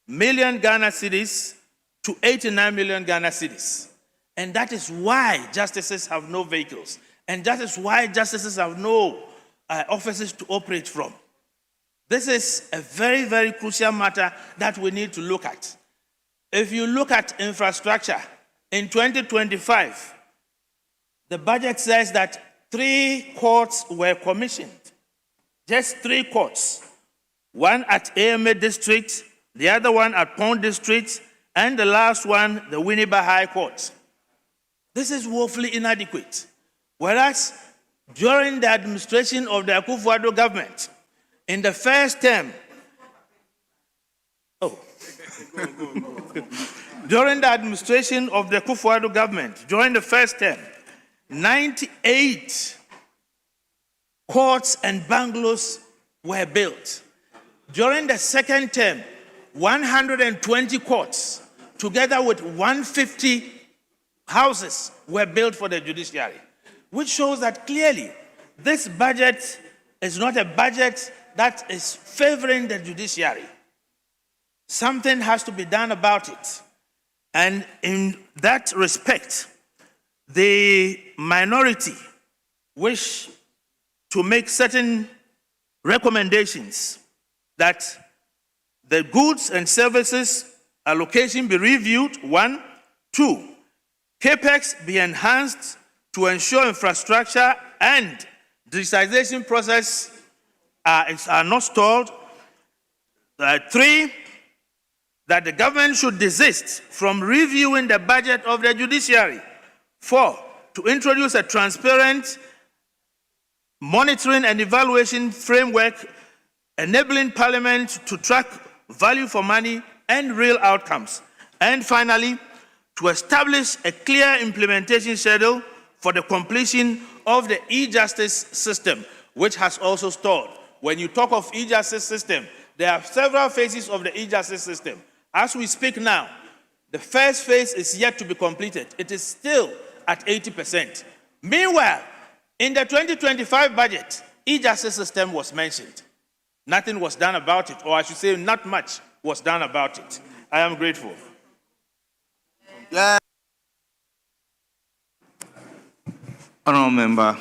million Ghana cedis to 89 million Ghana cedis. And that is why justices have no vehicles. And that is why justices have no offices to operate from. This is a very, very crucial matter that we need to look at. If you look at infrastructure, in 2025, the budget says that 3 courts were commissioned. Just 3 courts. One at AMA District, the other one at Pond District, and the last one, the Winneba High Court. This is woefully inadequate. Whereas during the administration of the Akufo-Addo government, in the first term, during the administration of the Akufo-Addo government, during the first term, 98 courts and bungalows were built. During the second term, 120 courts, together with 150 houses, were built for the judiciary, which shows that clearly this budget is not a budget that is favoring the judiciary. Something has to be done about it. And in that respect, the minority wish to make certain recommendations that the goods and services allocation be reviewed, 1. 2, CAPEX be enhanced to ensure infrastructure and digitization process are not stalled. 3, that the government should desist from reviewing the budget of the judiciary. 4, to introduce a transparent monitoring and evaluation framework enabling Parliament to track value for money and real outcomes. And finally, to establish a clear implementation schedule for the completion of the e-justice system, which has also stalled. When you talk of e-justice system, there are several phases of the e-justice system. As we speak now, the first phase is yet to be completed. It is still at 80%. Meanwhile, in the 2025 budget, e-justice system was mentioned. Nothing was done about it, or I should say not much was done about it. I am grateful. Honorable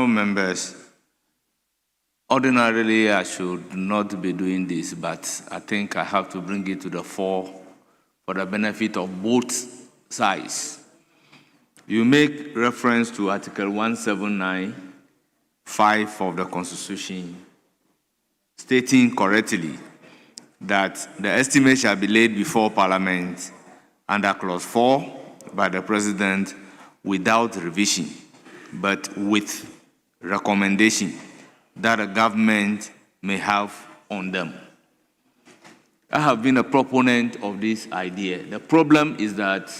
members, ordinarily I should not be doing this, but I think I have to bring it to the fore for the benefit of both sides. You make reference to Article 179(5) of the Constitution, stating correctly that the estimate shall be laid before Parliament under Clause 4 by the President without revision, but with recommendation that the government may have on them. I have been a proponent of this idea. The problem is that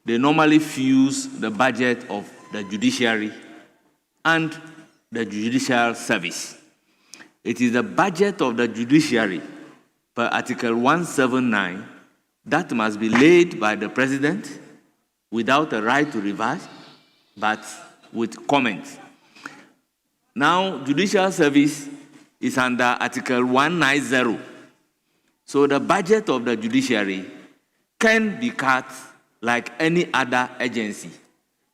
they normally fuse the budget of the judiciary and the judicial service. It is the budget of the judiciary per Article 179 that must be laid by the President without a right to revise, but with comments. Now, judicial service is under Article 190. So the budget of the judiciary can be cut like any other agency.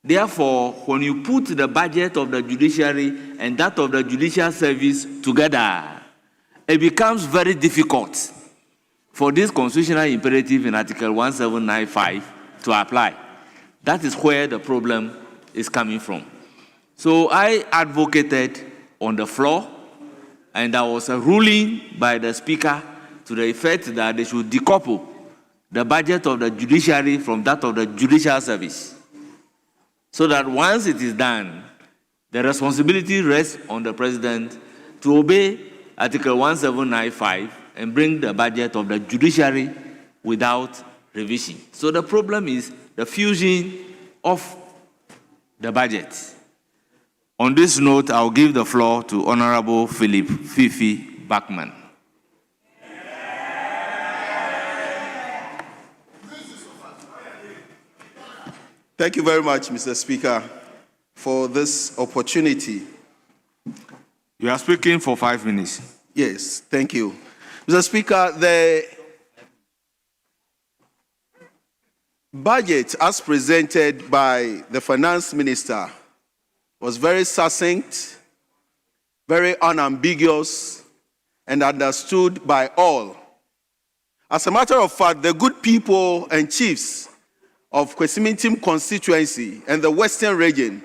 Therefore, when you put the budget of the judiciary and that of the judicial service together, it becomes very difficult for this constitutional imperative in Article 1795 to apply. That is where the problem is coming from. So I advocated on the floor, and there was a ruling by the Speaker to the effect that they should decouple the budget of the judiciary from that of the judicial service, so that once it is done, the responsibility rests on the President to obey Article 1795 and bring the budget of the judiciary without revision. So the problem is the fusion of the budget. On this note, I'll give the floor to Honorable Philip Fifi Bachman. Thank you very much, Mr. Speaker, for this opportunity. You are speaking for 5 minutes. Yes, thank you. Mr. Speaker, the budget as presented by the Finance Minister was very succinct, very unambiguous, and understood by all. As a matter of fact, the good people and chiefs of Kwesimintim constituency and the Western region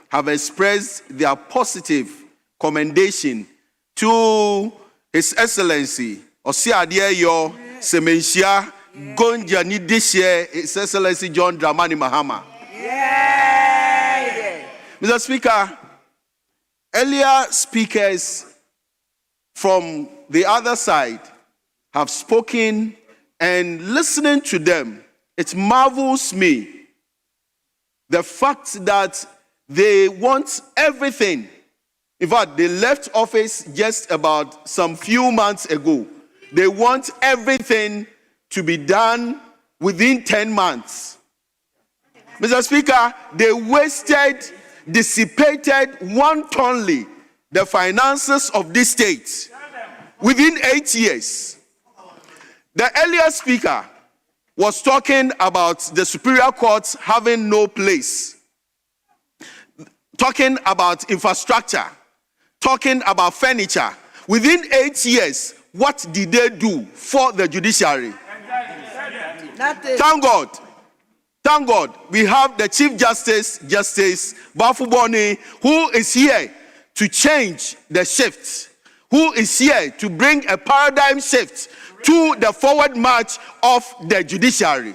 have expressed their positive commendation to His Excellency Osiadeyo Semenshia Gonja Nidishe, His Excellency John Dramani Mahama. Mr. Speaker, earlier speakers from the other side have spoken, and listening to them, it marvels me the fact that they want everything. In fact, they left office just about some few months ago. They want everything to be done within 10 months. Mr. Speaker, they dissipated wantonly the finances of this state within 8 years. The earlier speaker was talking about the Superior Courts having no place, talking about infrastructure, talking about furniture. Within 8 years, what did they do for the judiciary? Thank God, we have the Chief Justice, Justice Bafuboni, who is here to change the shift, who is here to bring a paradigm shift to the forward march of the judiciary.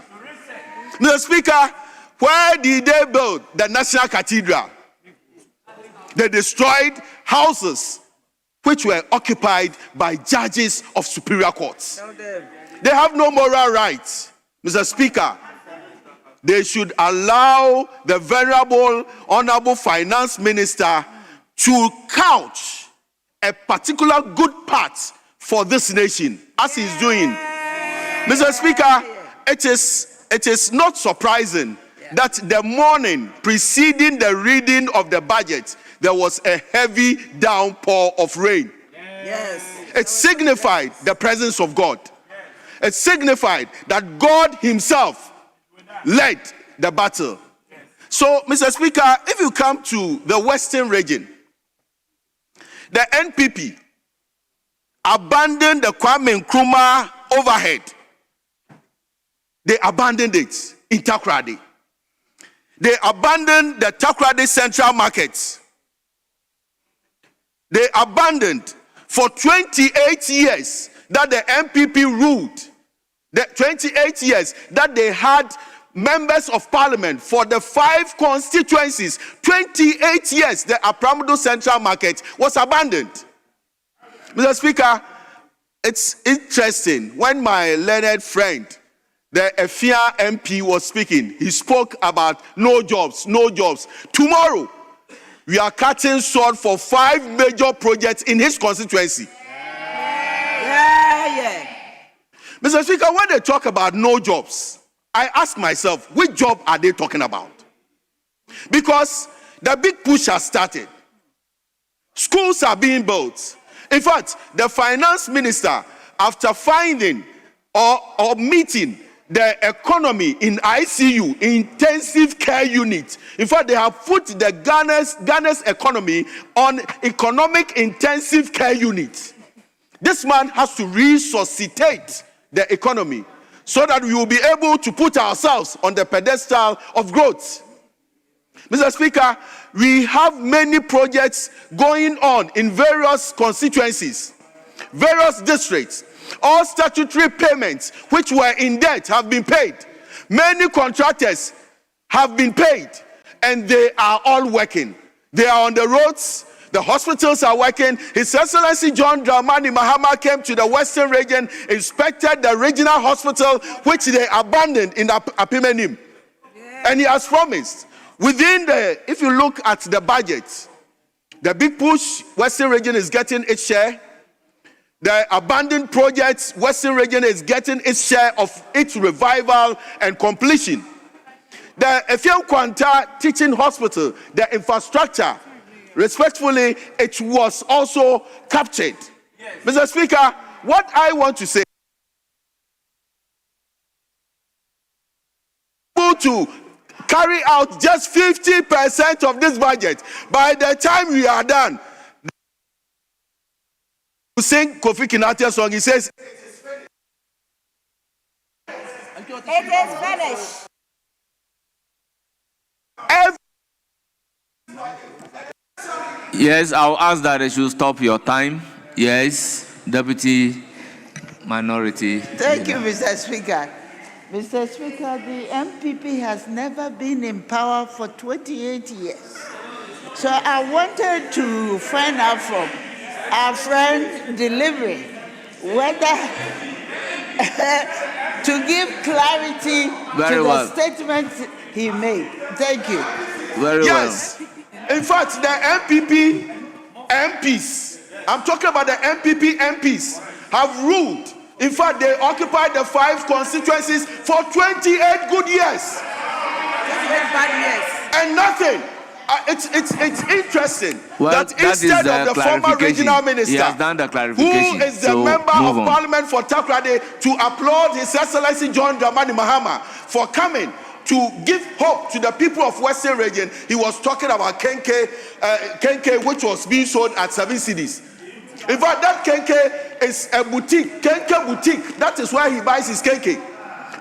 Mr. Speaker, where did they build the National Cathedral? They destroyed houses which were occupied by judges of superior courts. They have no moral rights. Mr. Speaker, they should allow the venerable, honorable finance minister to couch a particular good part for this nation, as he's doing. Mr. Speaker, it is not surprising that the morning preceding the reading of the budget, there was a heavy downpour of rain. Yes. It signified the presence of God. It signified that God himself led the battle. So, Mr. Speaker, if you come to the Western region, the NPP abandoned the Kwame Nkrumah overhead. They abandoned it in Takoradi. They abandoned the Takoradi Central Market. They abandoned for 28 years that the NPP ruled. The 28 years that they had members of parliament for the 5 constituencies. 28 years the Apramado Central Market was abandoned. Mr. Speaker, it's interesting. When my learned friend, the Efia MP, was speaking, he spoke about no jobs, no jobs. Tomorrow, we are cutting short for 5 major projects in his constituency. Mr. Speaker, when they talk about no jobs, I ask myself, which job are they talking about? Because the big push has started. Schools are being built. In fact, the finance minister, after finding or meeting the economy in ICU, intensive care unit, in fact, they have put the Ghana's economy on economic intensive care unit. This man has to resuscitate the economy so that we will be able to put ourselves on the pedestal of growth. Mr. Speaker, we have many projects going on in various constituencies, various districts. All statutory payments which were in debt have been paid. Many contractors have been paid, and they are all working. They are on the roads. The hospitals are working. His Excellency John Dramani Mahama came to the Western region, inspected the regional hospital, which they abandoned in Apimenim. And he has promised, if you look at the budget, the big push, Western region is getting its share. The abandoned projects, Western region is getting its share of its revival and completion. The Effiam Kwanta Teaching Hospital, the infrastructure, respectfully, it was also captured. Yes. Mr. Speaker, what I want to say, to carry out just 50% of this budget. By the time we are done, to sing Kofi Kinatia's song, he says, It is finished. Yes, I'll ask that they should stop your time. Yes, Deputy Minority. Thank you, Mr. Speaker. Mr. Speaker, the MPP has never been in power for 28 years. So I wanted to find out from our friend delivering whether to give clarity to the statement he made. Thank you. Very yes. In fact, the MPP MPs, I'm talking about the MPP MPs, have ruled. In fact, they occupied the 5 constituencies for 28 good years. 28 bad years. And nothing. It's interesting that that instead of the former regional minister, he has done the clarification, who is the member of parliament for Takrade, to applaud His Excellency John Dramani Mahama for coming to give hope to the people of Western region, he was talking about Kenke, which was being sold at 7 cedis. In fact, that Kenke is a boutique, Kenke boutique. That is where he buys his Kenke.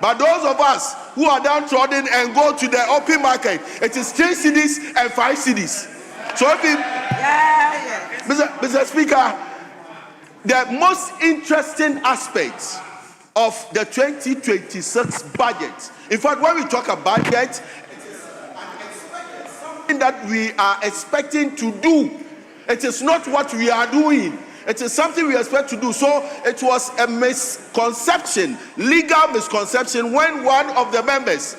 But those of us who are downtrodden and go to the open market, it is 3 cedis and 5 cedis. So if Mr. Speaker, the most interesting aspect of the 2026 budget, in fact, when we talk about budget, something that we are expecting to do. It is not what we are doing. It is something we expect to do. So it was a misconception, legal misconception, when one of the members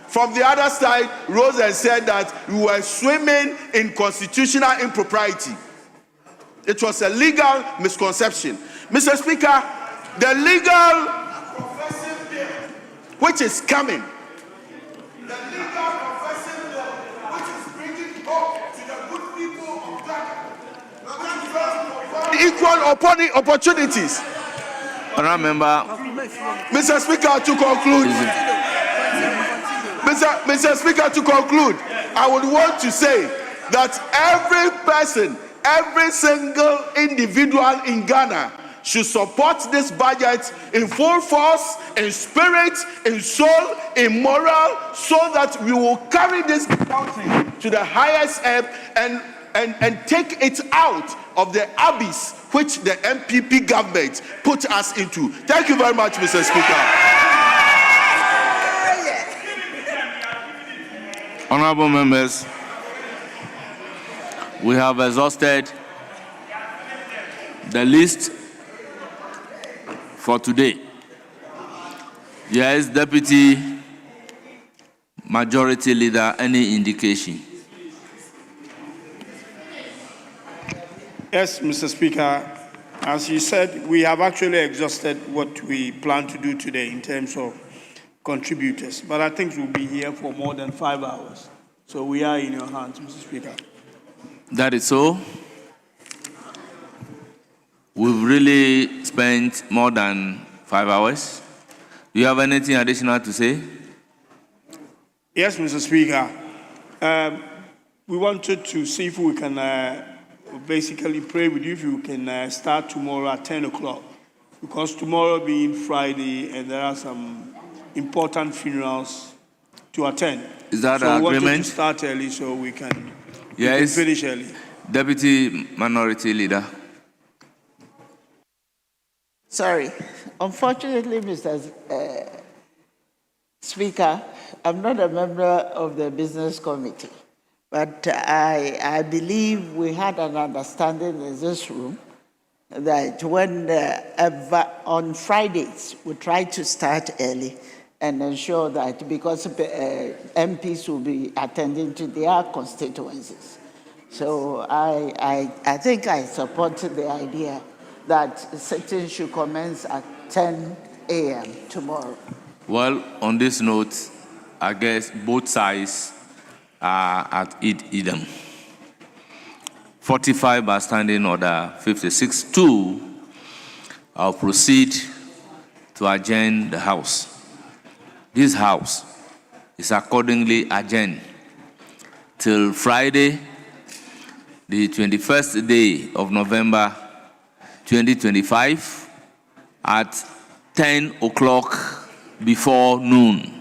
from the other side rose and said that we were swimming in constitutional impropriety. It was a legal misconception. Mr. Speaker, the legal which is coming, the legal confessing bill which is bringing hope to the good people of Ghana, equal opportunities. Remember, Mr. Speaker, to conclude, Mr. Speaker, to conclude, I would want to say that every person, every single individual in Ghana should support this budget in full force, in spirit, in soul, in moral, so that we will carry this country to the highest ebb and take it out of the abyss which the MPP government put us into. Thank you very much, Mr. Speaker. Honorable members, we have exhausted the list for today. Yes, Deputy Majority Leader, any indication? Yes, Mr. Speaker. As you said, we have actually exhausted what we plan to do today in terms of contributors. But I think we'll be here for more than 5 hours. So we are in your hands, Mr. Speaker. That is so. We've really spent more than 5 hours. Do you have anything additional to say? Yes, Mr. Speaker. We wanted to see if we can basically pray with you if you can start tomorrow at 10 o'clock. Because tomorrow being Friday and there are some important funerals to attend. Is that so an we agreement? wanted to start early so we can Yes. finish early. Deputy Minority Leader. Sorry. Unfortunately, Mr. Speaker, I'm not a member of the Business Committee, but I believe we had an understanding in this room that when on Fridays we try to start early and ensure that because MPs will be attending to their constituencies. So I think I support the idea that sitting should commence at 10 a.m. tomorrow. Well, on this note, I guess both sides are at idem. 45 by Standing Order 56-2, I'll proceed to adjourn the House. This House is accordingly adjourned till Friday, the 21st day of November 2025 at 10 o'clock before noon.